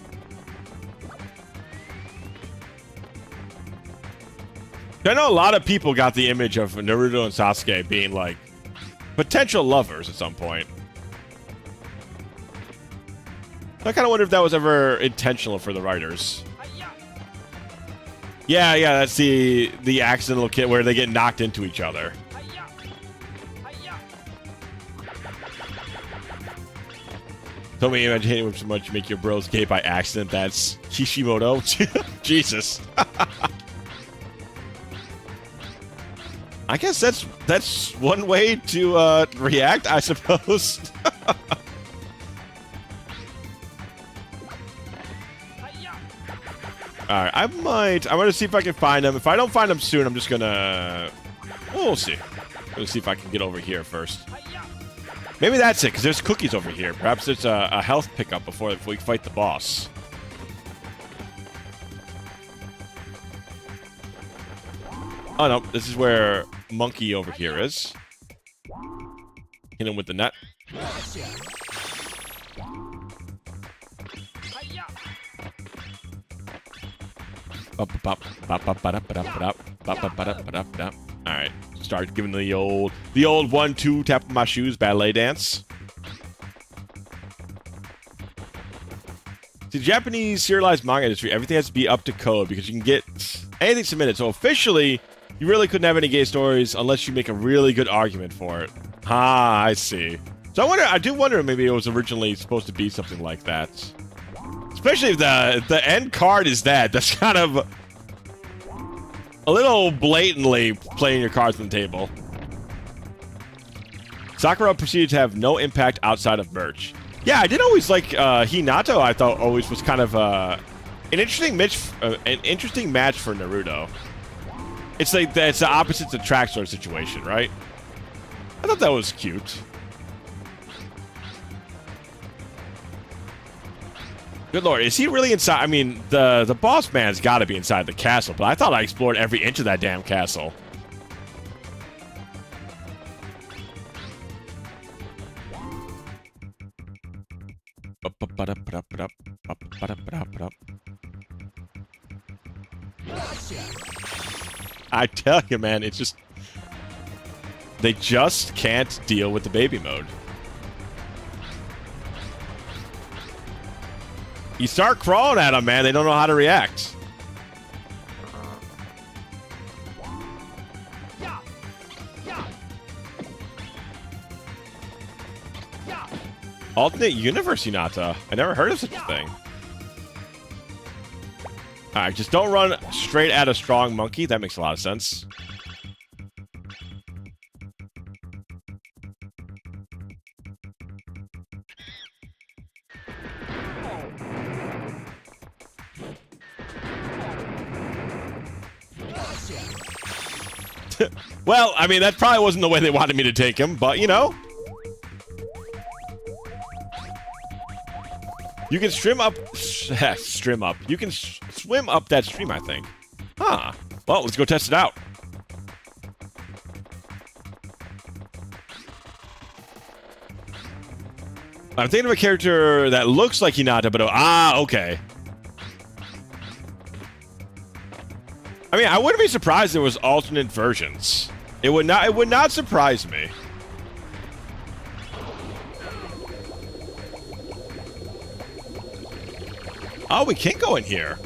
I know a lot of people got the image of Naruto and Sasuke being like potential lovers at some point. I kind of wonder if that was ever intentional for the writers. Hi-ya! Yeah, that's the accidental kit where they get knocked into each other. Hi-ya! Hi-ya! Told me imagine hating him so much you make your bros gay by accident. That's Kishimoto. Jesus. I guess that's one way to react, I suppose. Hi-ya! Alright, I'm gonna see if I can find them. If I don't find them soon, I'm just gonna... We'll see. Let's see if I can get over here first. Hi-ya! Maybe that's it, because there's cookies over here. Perhaps it's a health pickup before we fight the boss. Oh no, this is where Monkey over here is. Hit him with the net. Hi-ya! Alright, start giving the old 1-2 tap of my shoes ballet dance. See, the Japanese serialized manga industry, everything has to be up to code because you can get anything submitted. So officially, you really couldn't have any gay stories unless you make a really good argument for it. Ah, I see. So I do wonder if maybe it was originally supposed to be something like that. Especially if the end card is that. That's kind of a little blatantly playing your cards on the table. Sakura proceeded to have no impact outside of merch. Yeah, I did always like Hinata. I thought always was kind of an interesting match for Naruto. It's like it's the opposites attract sort of situation, right? I thought that was cute. Good lord, is he really inside? I mean, the boss man's got to be inside the castle, but I thought I explored every inch of that damn castle. I tell you, man, it's just... They just can't deal with the baby mode. You start crawling at them, man, they don't know how to react. Yeah! Yeah! Yeah! Alternate universe, Hinata. I never heard of such a thing. Alright, just don't run straight at a strong monkey. That makes a lot of sense. Well, I mean, that probably wasn't the way they wanted me to take him, but, you know. You can swim up... You can swim up that stream, I think. Huh. Well, let's go test it out. I'm thinking of a character that looks like Hinata, but... okay. I mean, I wouldn't be surprised if there was alternate versions. It would not surprise me. Oh, we can go in here.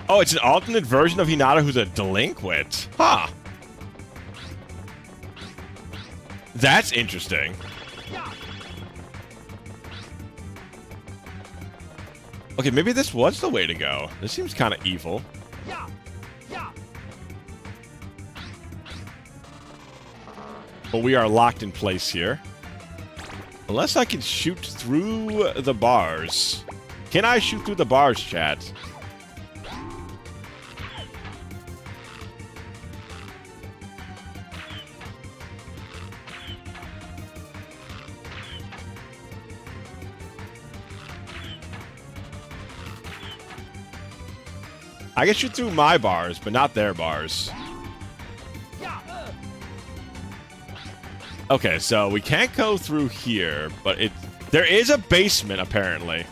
Oh, it's an alternate version of Hinata who's a delinquent. Huh. That's interesting. Okay, maybe this was the way to go. This seems kind of evil. But we are locked in place here. Unless I can shoot through the bars. Can I shoot through the bars, chat? I can shoot through my bars, but not their bars. Okay, so we can't go through here, but there is a basement, apparently.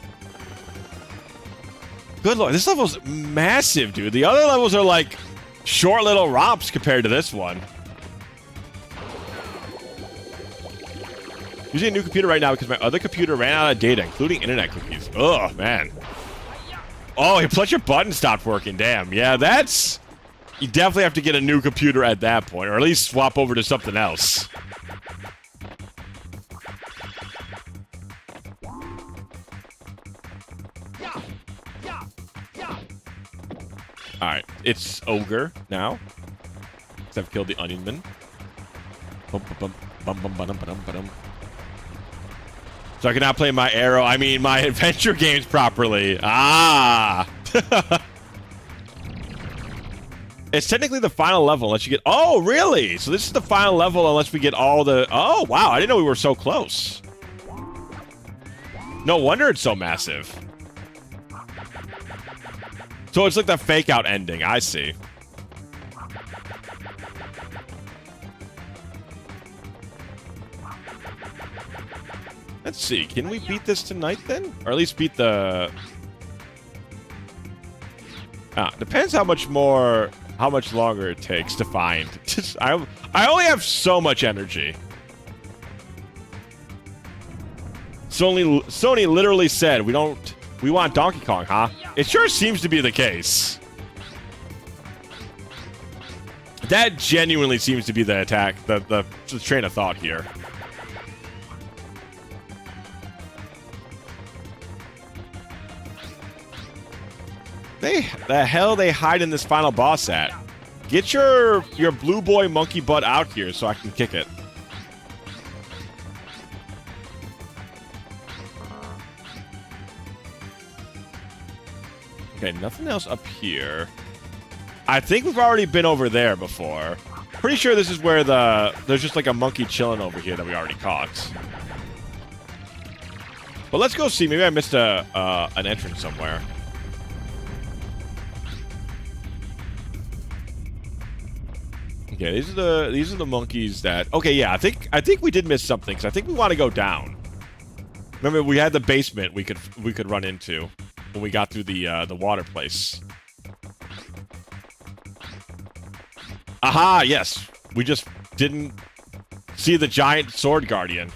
Good lord, this level's massive, dude. The other levels are like short little romps compared to this one. Using a new computer right now because my other computer ran out of data, including internet cookies. Oh, man. Oh, plus your button stopped working. Damn. Yeah, that's... You definitely have to get a new computer at that point, or at least swap over to something else. Alright, it's Ogre now. Because I've killed the Onion Man. So I can now play my my adventure games properly. Ah! It's technically the final level unless you get... Oh, really? So this is the final level unless we get all the... Oh, wow. I didn't know we were so close. No wonder it's so massive. So it's like the fake out ending. I see. Let's see. Can we beat this tonight then? Or at least beat the... depends how much longer it takes to find. I only have so much energy. Sony literally said, we want Donkey Kong, huh? It sure seems to be the case. That genuinely seems to be the attack, the train of thought here. The hell they hide in this final boss at? Get your blue boy monkey butt out here so I can kick it. Okay, nothing else up here. I think we've already been over there before. Pretty sure this is where there's just like a monkey chilling over here that we already caught. But let's go see. Maybe I missed an entrance somewhere. Okay, these are the monkeys that... Okay, yeah, I think we did miss something, because I think we want to go down. Remember, we had the basement we could run into when we got through the water place. Aha, yes. We just didn't see the giant sword guardian.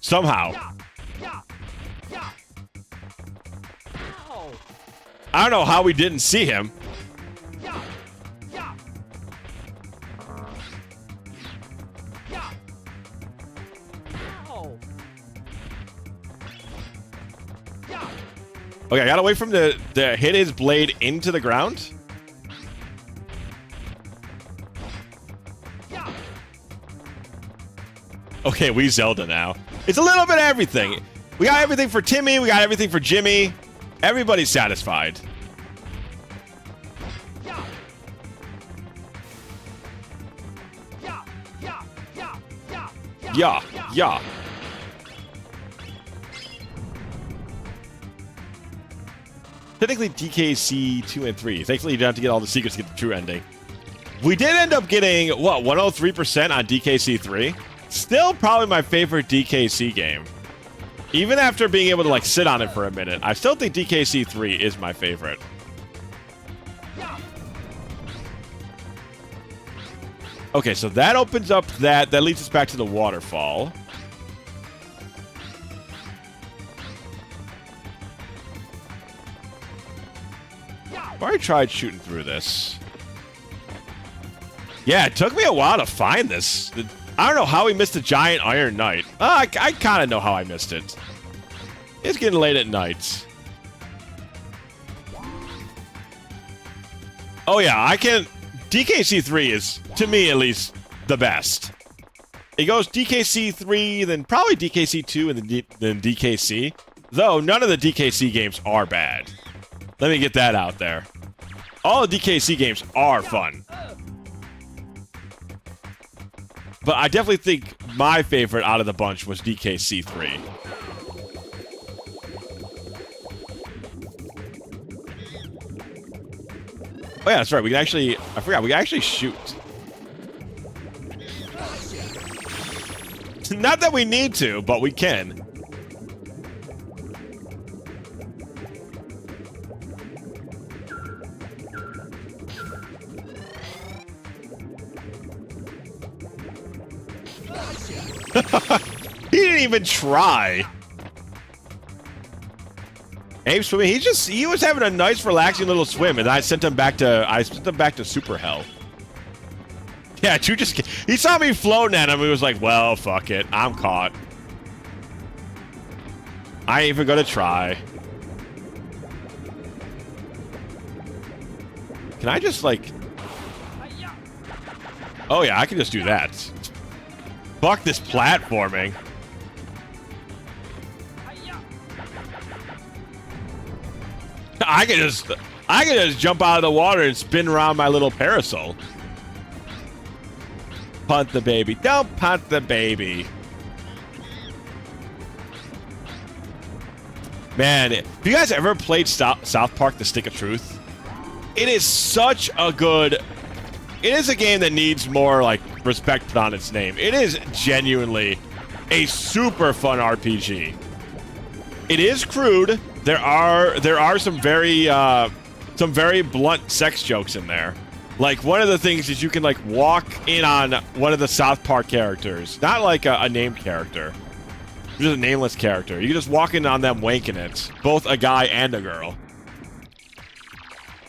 Somehow. I don't know how we didn't see him. Okay, I gotta wait for him to hit his blade into the ground. Okay, we Zelda now. It's a little bit of everything. We got everything for Timmy, we got everything for Jimmy. Everybody's satisfied. Yeah, yeah. Technically DKC 2 and 3. Thankfully, you don't have to get all the secrets to get the true ending. We did end up getting, what, 103% on DKC 3? Still probably my favorite DKC game. Even after being able to, like, sit on it for a minute, I still think DKC 3 is my favorite. Okay, so that opens up that leads us back to the waterfall. I already tried shooting through this. Yeah, it took me a while to find this. I don't know how we missed the giant Iron Knight. I kind of know how I missed it. It's getting late at night. Oh yeah, I can... DKC3 is, to me at least, the best. It goes DKC3, then probably DKC2, and then DKC. Though, none of the DKC games are bad. Let me get that out there. All the DKC games are fun. But I definitely think my favorite out of the bunch was DKC3. Oh yeah, that's right. We can actually... I forgot. We can actually shoot. Not that we need to, but we can. He didn't even try. Ape swimming. He was having a nice, relaxing little swim, and I sent him back to Super Hell. Yeah, he saw me floating at him. He was like, "Well, fuck it, I'm caught. I ain't even gonna try." Can I just like? Oh yeah, I can just do that. Fuck this platforming. I can just jump out of the water and spin around my little parasol. Punt the baby. Don't punt the baby. Man, have you guys ever played South Park: The Stick of Truth? It is such a good... It is a game that needs more, like, respect put on its name. It is genuinely a super fun RPG. It is crude. There are some very blunt sex jokes in there. Like, one of the things is you can, like, walk in on one of the South Park characters. Not like a named character. Just a nameless character. You can just walk in on them wanking it. Both a guy and a girl.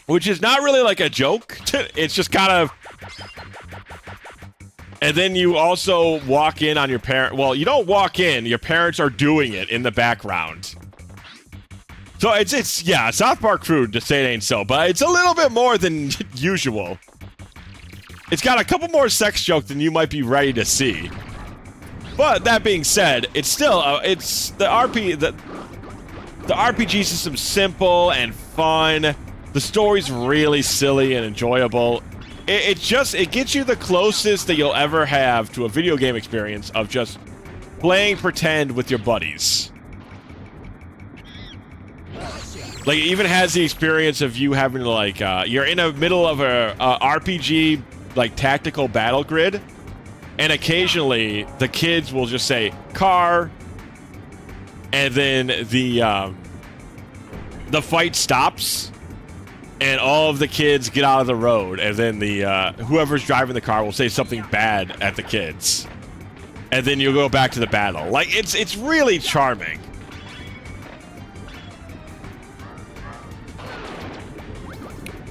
Which is not really like a joke. It's just kind of... And then you also walk in on your parent... Well, you don't walk in. Your parents are doing it in the background. So it's yeah, South Park crude, to say it ain't so, but it's a little bit more than usual. It's got a couple more sex jokes than you might be ready to see. But that being said, it's still it's the RPG system's simple and fun. The story's really silly and enjoyable. It gets you the closest that you'll ever have to a video game experience of just playing pretend with your buddies. Like, it even has the experience of you having to, like, you're in the middle of a RPG, like, tactical battle grid, and occasionally the kids will just say, car, and then the fight stops, and all of the kids get out of the road, and then the, whoever's driving the car will say something bad at the kids. And then you'll go back to the battle. Like, it's really charming.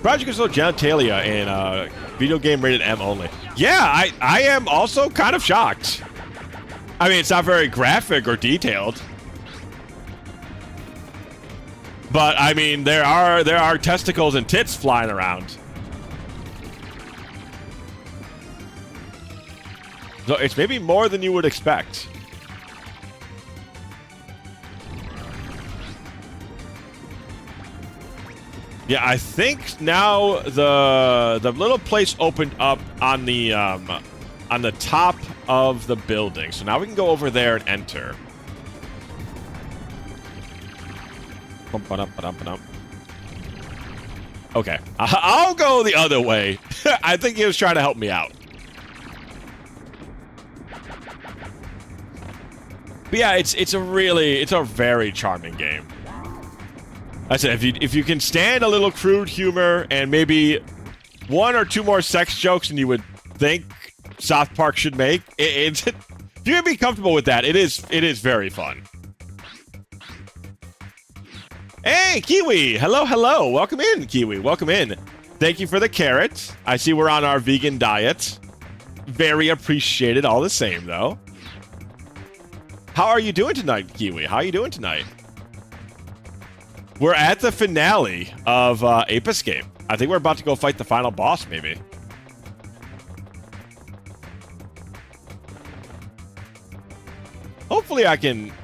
Project Control genitalia in video game rated M only. Yeah, I am also kind of shocked. I mean, it's not very graphic or detailed. But I mean, there are testicles and tits flying around. So it's maybe more than you would expect. Yeah, I think now the little place opened up on the top of the building. So now we can go over there and enter. Okay, I'll go the other way. I think he was trying to help me out. But yeah, it's a very charming game. I said, if you can stand a little crude humor and maybe one or two more sex jokes than you would think South Park should make, if you can be comfortable with that, it is very fun. Hey, Kiwi! Hello, hello! Welcome in, Kiwi. Welcome in. Thank you for the carrot. I see we're on our vegan diet. Very appreciated all the same, though. How are you doing tonight, Kiwi? How are you doing tonight? We're at the finale of Ape Escape. I think we're about to go fight the final boss, maybe. Hopefully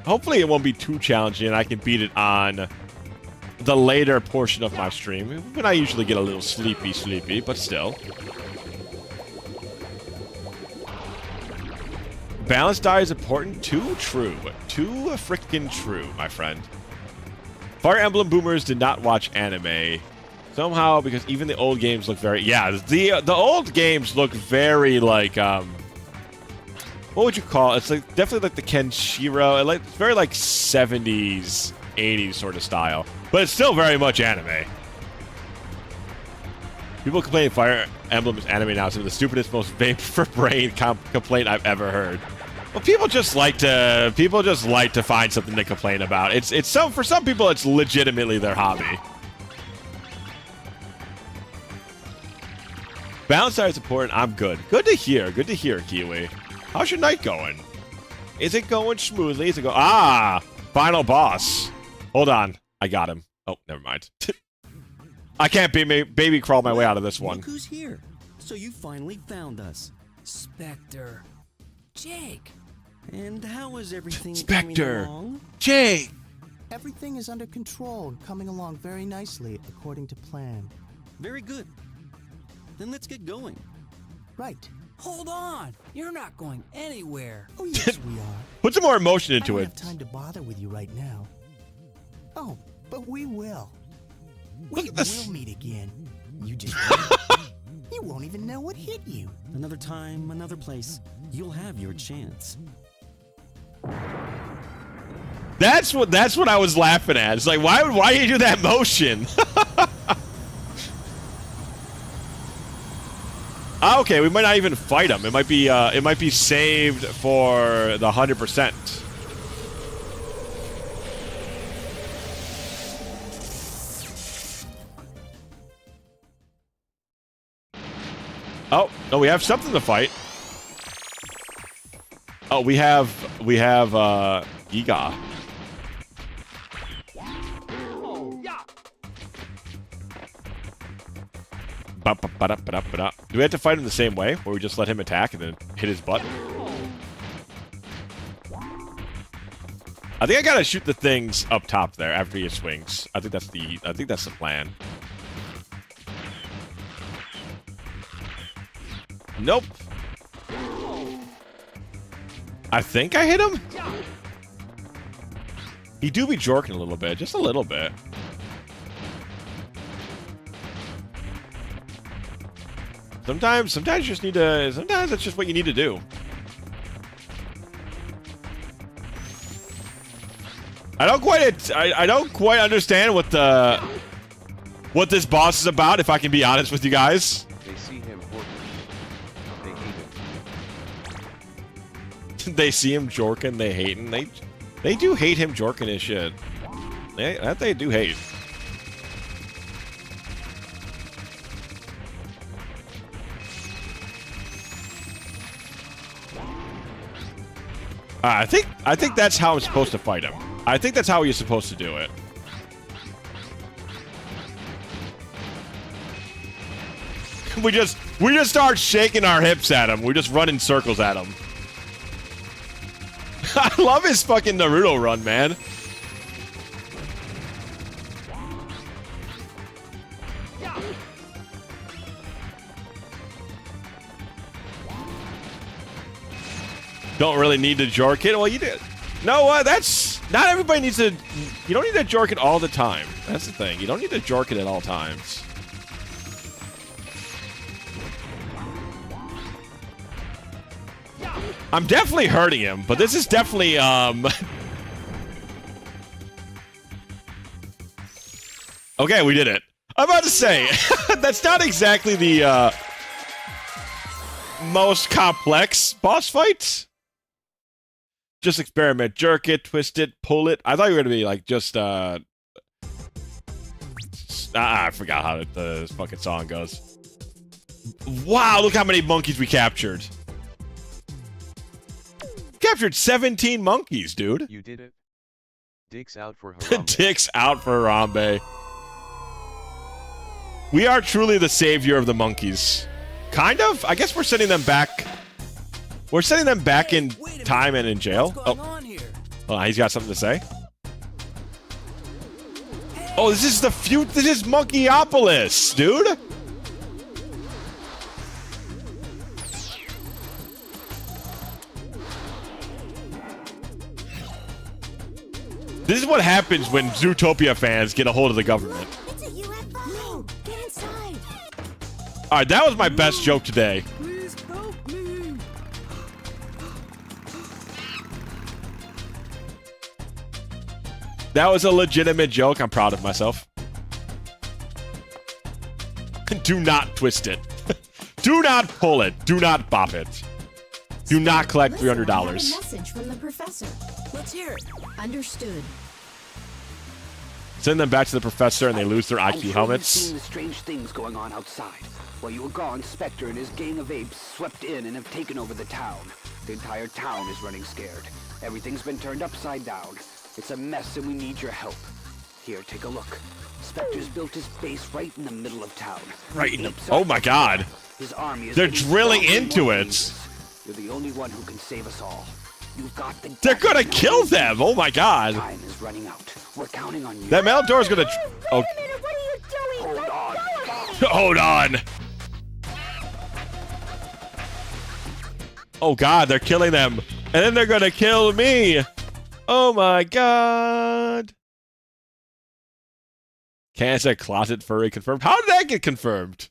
hopefully it won't be too challenging and I can beat it on the later portion of my stream, when I usually get a little sleepy, but still. Balanced diet is important. Too true. Too freaking true, my friend. Fire Emblem boomers did not watch anime. Somehow, because even the old games look very... Yeah, the old games look very, like, what would you call it? It's like definitely like the Kenshiro. It's very like 70s, 80s sort of style. But it's still very much anime. People complaining Fire Emblem is anime now. It's the stupidest, most vape for brain complaint I've ever heard. Well, people just like to find something to complain about. For some people it's legitimately their hobby. Balance diet is important. I'm good. Good to hear. Good to hear, Kiwi. How's your night going? Is it going smoothly? Is it final boss. Hold on. I got him. Oh, never mind. I can't baby crawl my way out of this one. Look who's here. So you finally found us. Spectre. Jake. And how is everything coming Spectre. along? Jake! Everything is under control and coming along very nicely according to plan. Very good. Then let's get going. Right. Hold on. You're not going anywhere. Oh, yes, we are. Put some more emotion I into don't it. have time to bother with you right now. Oh, but we will. We Look at this. will meet again. You just you won't even know what hit you. Another time, another place. You'll have your chance. That's what I was laughing at. It's like, why do you do that motion? Okay, we might not even fight him. It might be saved for the 100%. Oh, no, we have something to fight. Oh, we have Giga. Yeah. Do we have to fight him the same way, where we just let him attack and then hit his butt? I think I gotta shoot the things up top there after he swings. I think that's the plan. Nope. I think I hit him? He do be jorking a little bit, just a little bit. Sometimes you just need to, sometimes that's just what you need to do. I don't quite understand what this boss is about, if I can be honest with you guys. They see him working. They hate him. They see him jorking, they hate him. They do hate him jorking his shit. They do hate. I think that's how I'm supposed to fight him. I think that's how you're supposed to do it. We just start shaking our hips at him. We just run in circles at him. I love his fucking Naruto run, man. Don't really need to jork it. Well, you did. No, that's not everybody needs to. You don't need to jork it all the time. That's the thing. You don't need to jork it at all times. I'm definitely hurting him, but this is definitely Okay, we did it. I'm about to say that's not exactly the most complex boss fight. Just experiment, jerk it, twist it, pull it. I thought you were gonna be like just I forgot how the fucking song goes. Wow, look how many monkeys we captured. Captured 17 monkeys, dude. You did it. Dicks out for Harambe. Dicks out for Harambe. We are truly the savior of the monkeys. Kind of? I guess we're sending them back. We're sending them back in time and in jail. What's going on here? Oh, he's got something to say. Oh, this is this is Monkeyopolis, dude. This is what happens when Zootopia fans get a hold of the government. It's a UFO. No, get inside. All right, that was my best joke today. Please help me. That was a legitimate joke. I'm proud of myself. Do not twist it. Do not pull it. Do not bop it. Do not collect Listen, I have a $300. message from the professor. Let's hear it. Understood. Send them back to the professor and they lose their I'm IQ sure helmets. You've seen the strange things going on outside. While you were gone, Spectre and his gang of apes swept in and have taken over the town. The entire town is running scared. Everything's been turned upside down. It's a mess and we need your help. Here, take a look. Spectre's built his base right in the middle of town. Right in the... Apes are Oh my god. His army is They're getting drilling stronger and into more it. dangerous. You're the only one who can save us all. You've got the... They're gonna kill them. Oh my god. Time is running out. We're counting on you. That metal door's gonna... Oh, Wait a minute, what are you doing? Hold on. hold on. Oh god, they're killing them. And then they're gonna kill me. Oh my god. Cancer closet furry confirmed. How did that get confirmed?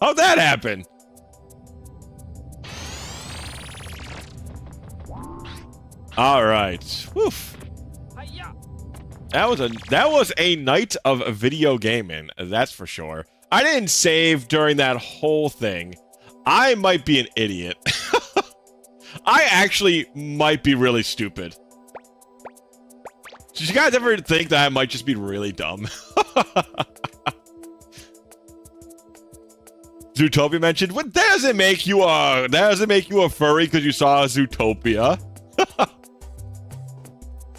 How'd that happen? All right. Woof. That was a night of video gaming, that's for sure. I didn't save during that whole thing. I might be an idiot. I actually might be really stupid. Did you guys ever think that I might just be really dumb? Zootopia mentioned, what that doesn't make you a furry because you saw Zootopia.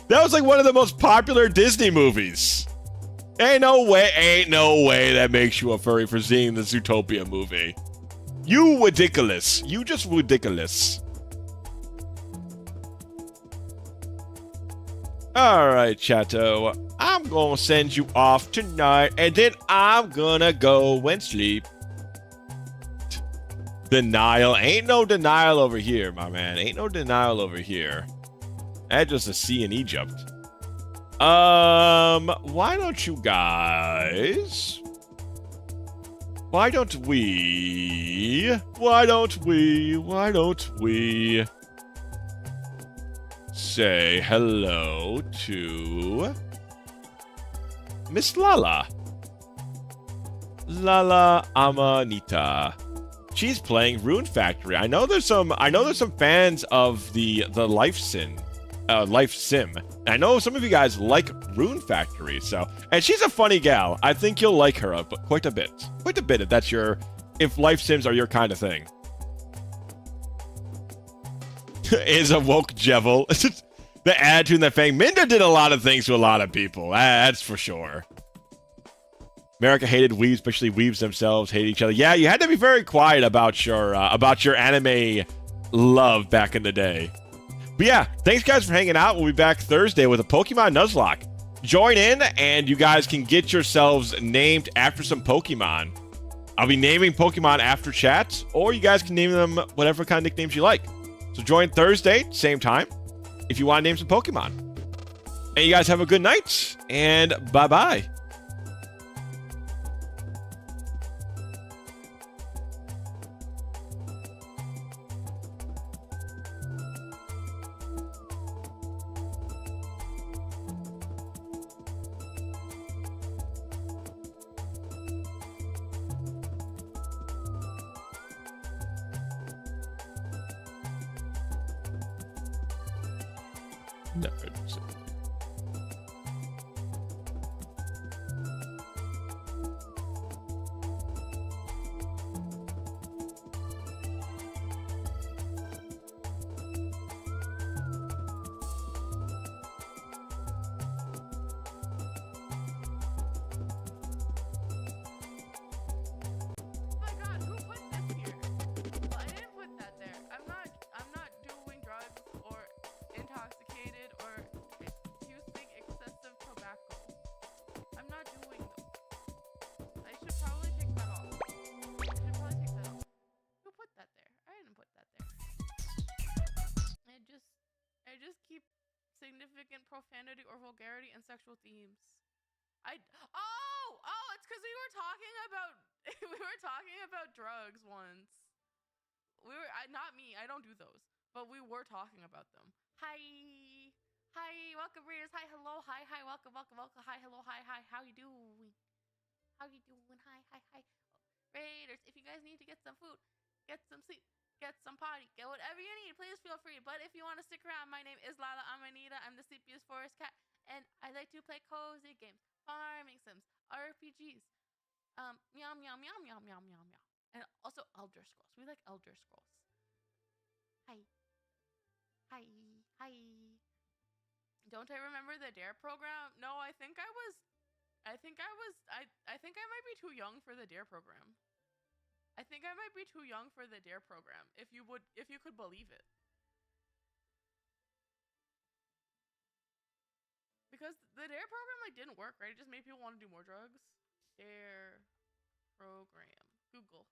That was like one of the most popular Disney movies. Ain't no way that makes you a furry for seeing the Zootopia movie. You ridiculous. You just ridiculous. Alright, Chato. I'm gonna send you off tonight, and then I'm gonna go and sleep. Denial. Ain't no denial over here, my man. Ain't no denial over here. That's just a sea in Egypt. Why don't you guys... Why don't we say hello to Miss Lala. Lala Amanita. She's playing Rune Factory. I know there's some fans of the Life Sim. I know some of you guys like Rune Factory, and she's a funny gal. I think you'll like her quite a bit. Quite a bit if Life Sims are your kind of thing. Is a woke Jevil. The attitude in that thing. Minda did a lot of things to a lot of people. That's for sure. America hated weebs, especially weebs themselves hate each other. Yeah, you had to be very quiet about your anime love back in the day. But yeah, thanks guys for hanging out. We'll be back Thursday with a Pokemon Nuzlocke. Join in, and you guys can get yourselves named after some Pokemon. I'll be naming Pokemon after chat, or you guys can name them whatever kind of nicknames you like. So join Thursday, same time, if you want to name some Pokemon. And you guys have a good night, and bye-bye. No. and sexual themes. It's because we were talking about drugs once. Not me. I don't do those, but we were talking about them. Hi, welcome readers. Hi, hello, hi, welcome. Hi, hello, hi. How you doing? Hi. Raiders, if you guys need to get some food, get some sleep, get some potty, get whatever you need, please feel free. But if you want to stick around, my name is Lala. I'm Anita. I'm the sleepiest forest cat, and I like to play cozy games, farming sims, RPGs, meow, meow, meow, meow, meow, meow, meow. And also Elder Scrolls. We like Elder Scrolls. Hi. Don't I remember the DARE program? No, I think I might be too young for the DARE program. If you could believe it. Because the DARE program didn't work, right? It just made people want to do more drugs. DARE program. Google.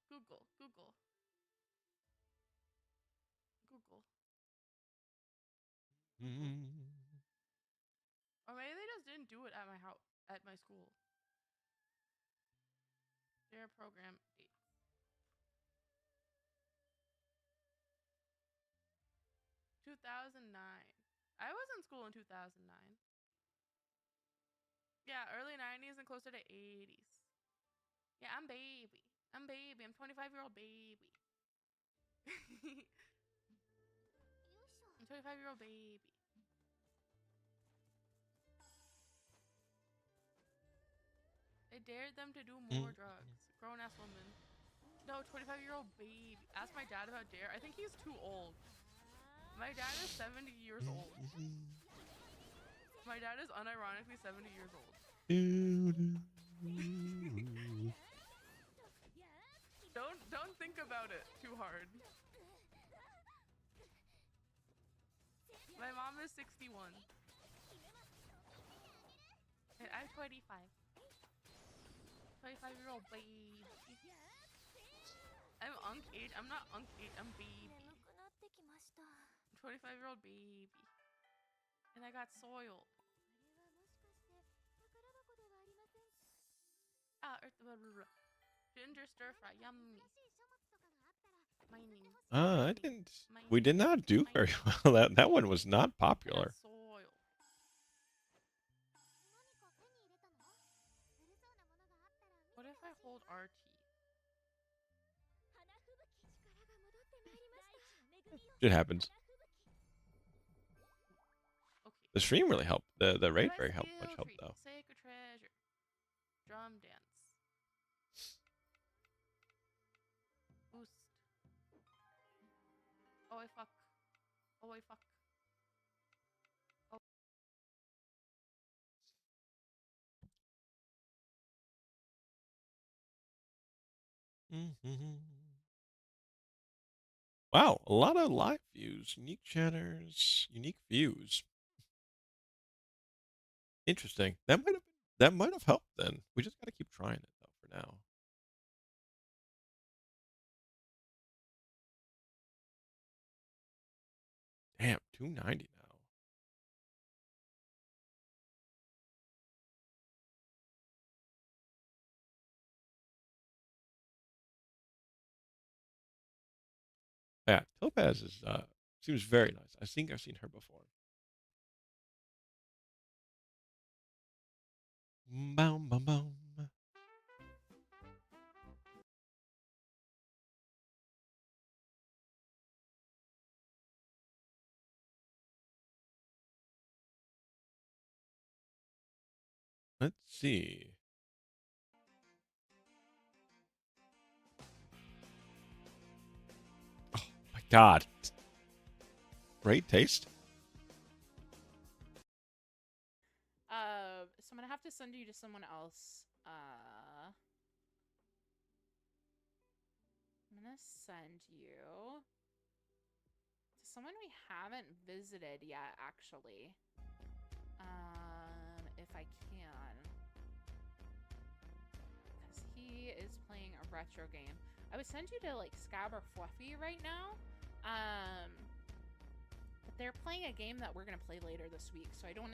Or maybe they just didn't do it at my house, at my school. DARE program dates. 2009. I was in school in 2009. Yeah, early 90s and closer to 80s. Yeah, I'm baby. I'm 25-year-old baby. I'm 25-year-old baby. They dared them to do more drugs. Grown-ass woman. No, 25-year-old baby. Ask my dad about DARE. I think he's too old. My dad is 70 years old. My dad is unironically 70 years old. Don't think about it too hard. My mom is 61. And I'm 25. 25-year-old baby. I'm unk age. I'm not unk age. I'm baby. 25-year-old baby. And I got soiled. Ginger stir fry. Yummy. Mining. I didn't. We did not do very well. That one was not popular. Soil. What if I hold RT? It happens. Okay. The stream really helped. The raid very helped. Much helped though. Sacred treasure. Drum dance. Boost. Oh, I fuck. Oh, I fuck. Oh. Wow, a lot of live views, unique chatters, unique views. Interesting. That might have helped then. We just gotta keep trying it though for now. Damn, 290 now. Yeah, Topaz is seems very nice. I think I've seen her before. Boom, boom, boom. Let's see. Oh my god. Great taste. So I'm gonna have to send you to someone else. I'm gonna send you to someone we haven't visited yet, actually. If I can. Because he is playing a retro game. I would send you to, like, Scab or Fluffy right now. but they're playing a game that we're gonna play later this week, so I don't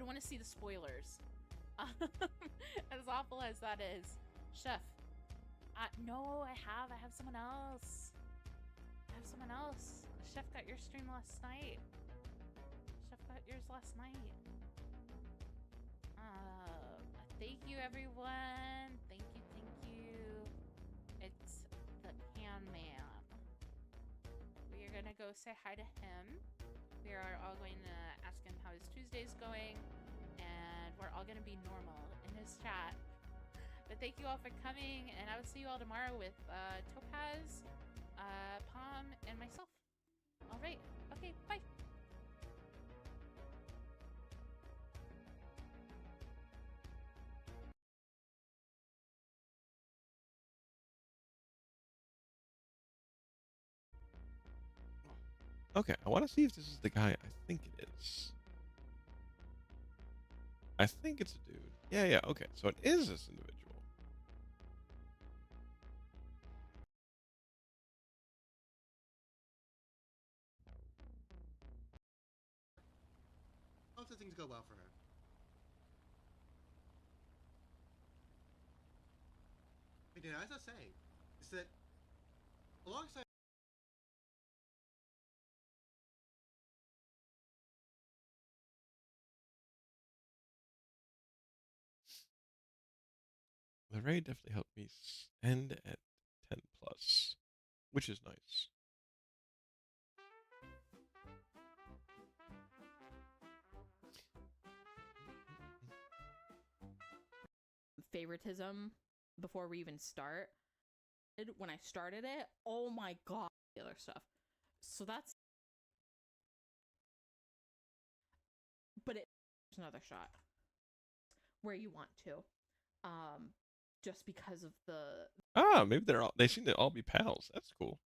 wanna see the spoilers. As awful as that is, Chef. No, I have someone else. Chef got your stream last night. Chef got yours last night. Thank you, everyone. Thank you. It's the Pan Man. We are gonna go say hi to him. We are all going to ask him how his Tuesday's going, and we're all gonna be normal in his chat. But thank you all for coming, and I will see you all tomorrow with Topaz, Palm, and myself. All right. Okay. Bye. Okay, I want to see if this is the guy I think it is. I think it's a dude. Yeah, okay. So it is this individual. Lots of things go well for her. Wait, as I was saying, is that alongside The raid definitely helped me end at 10 plus, which is nice. Favoritism before we even start. When I started it, oh my god, the other stuff. So that's, but it's another shot where you want to, just because of the Maybe they seem to all be pals. That's cool.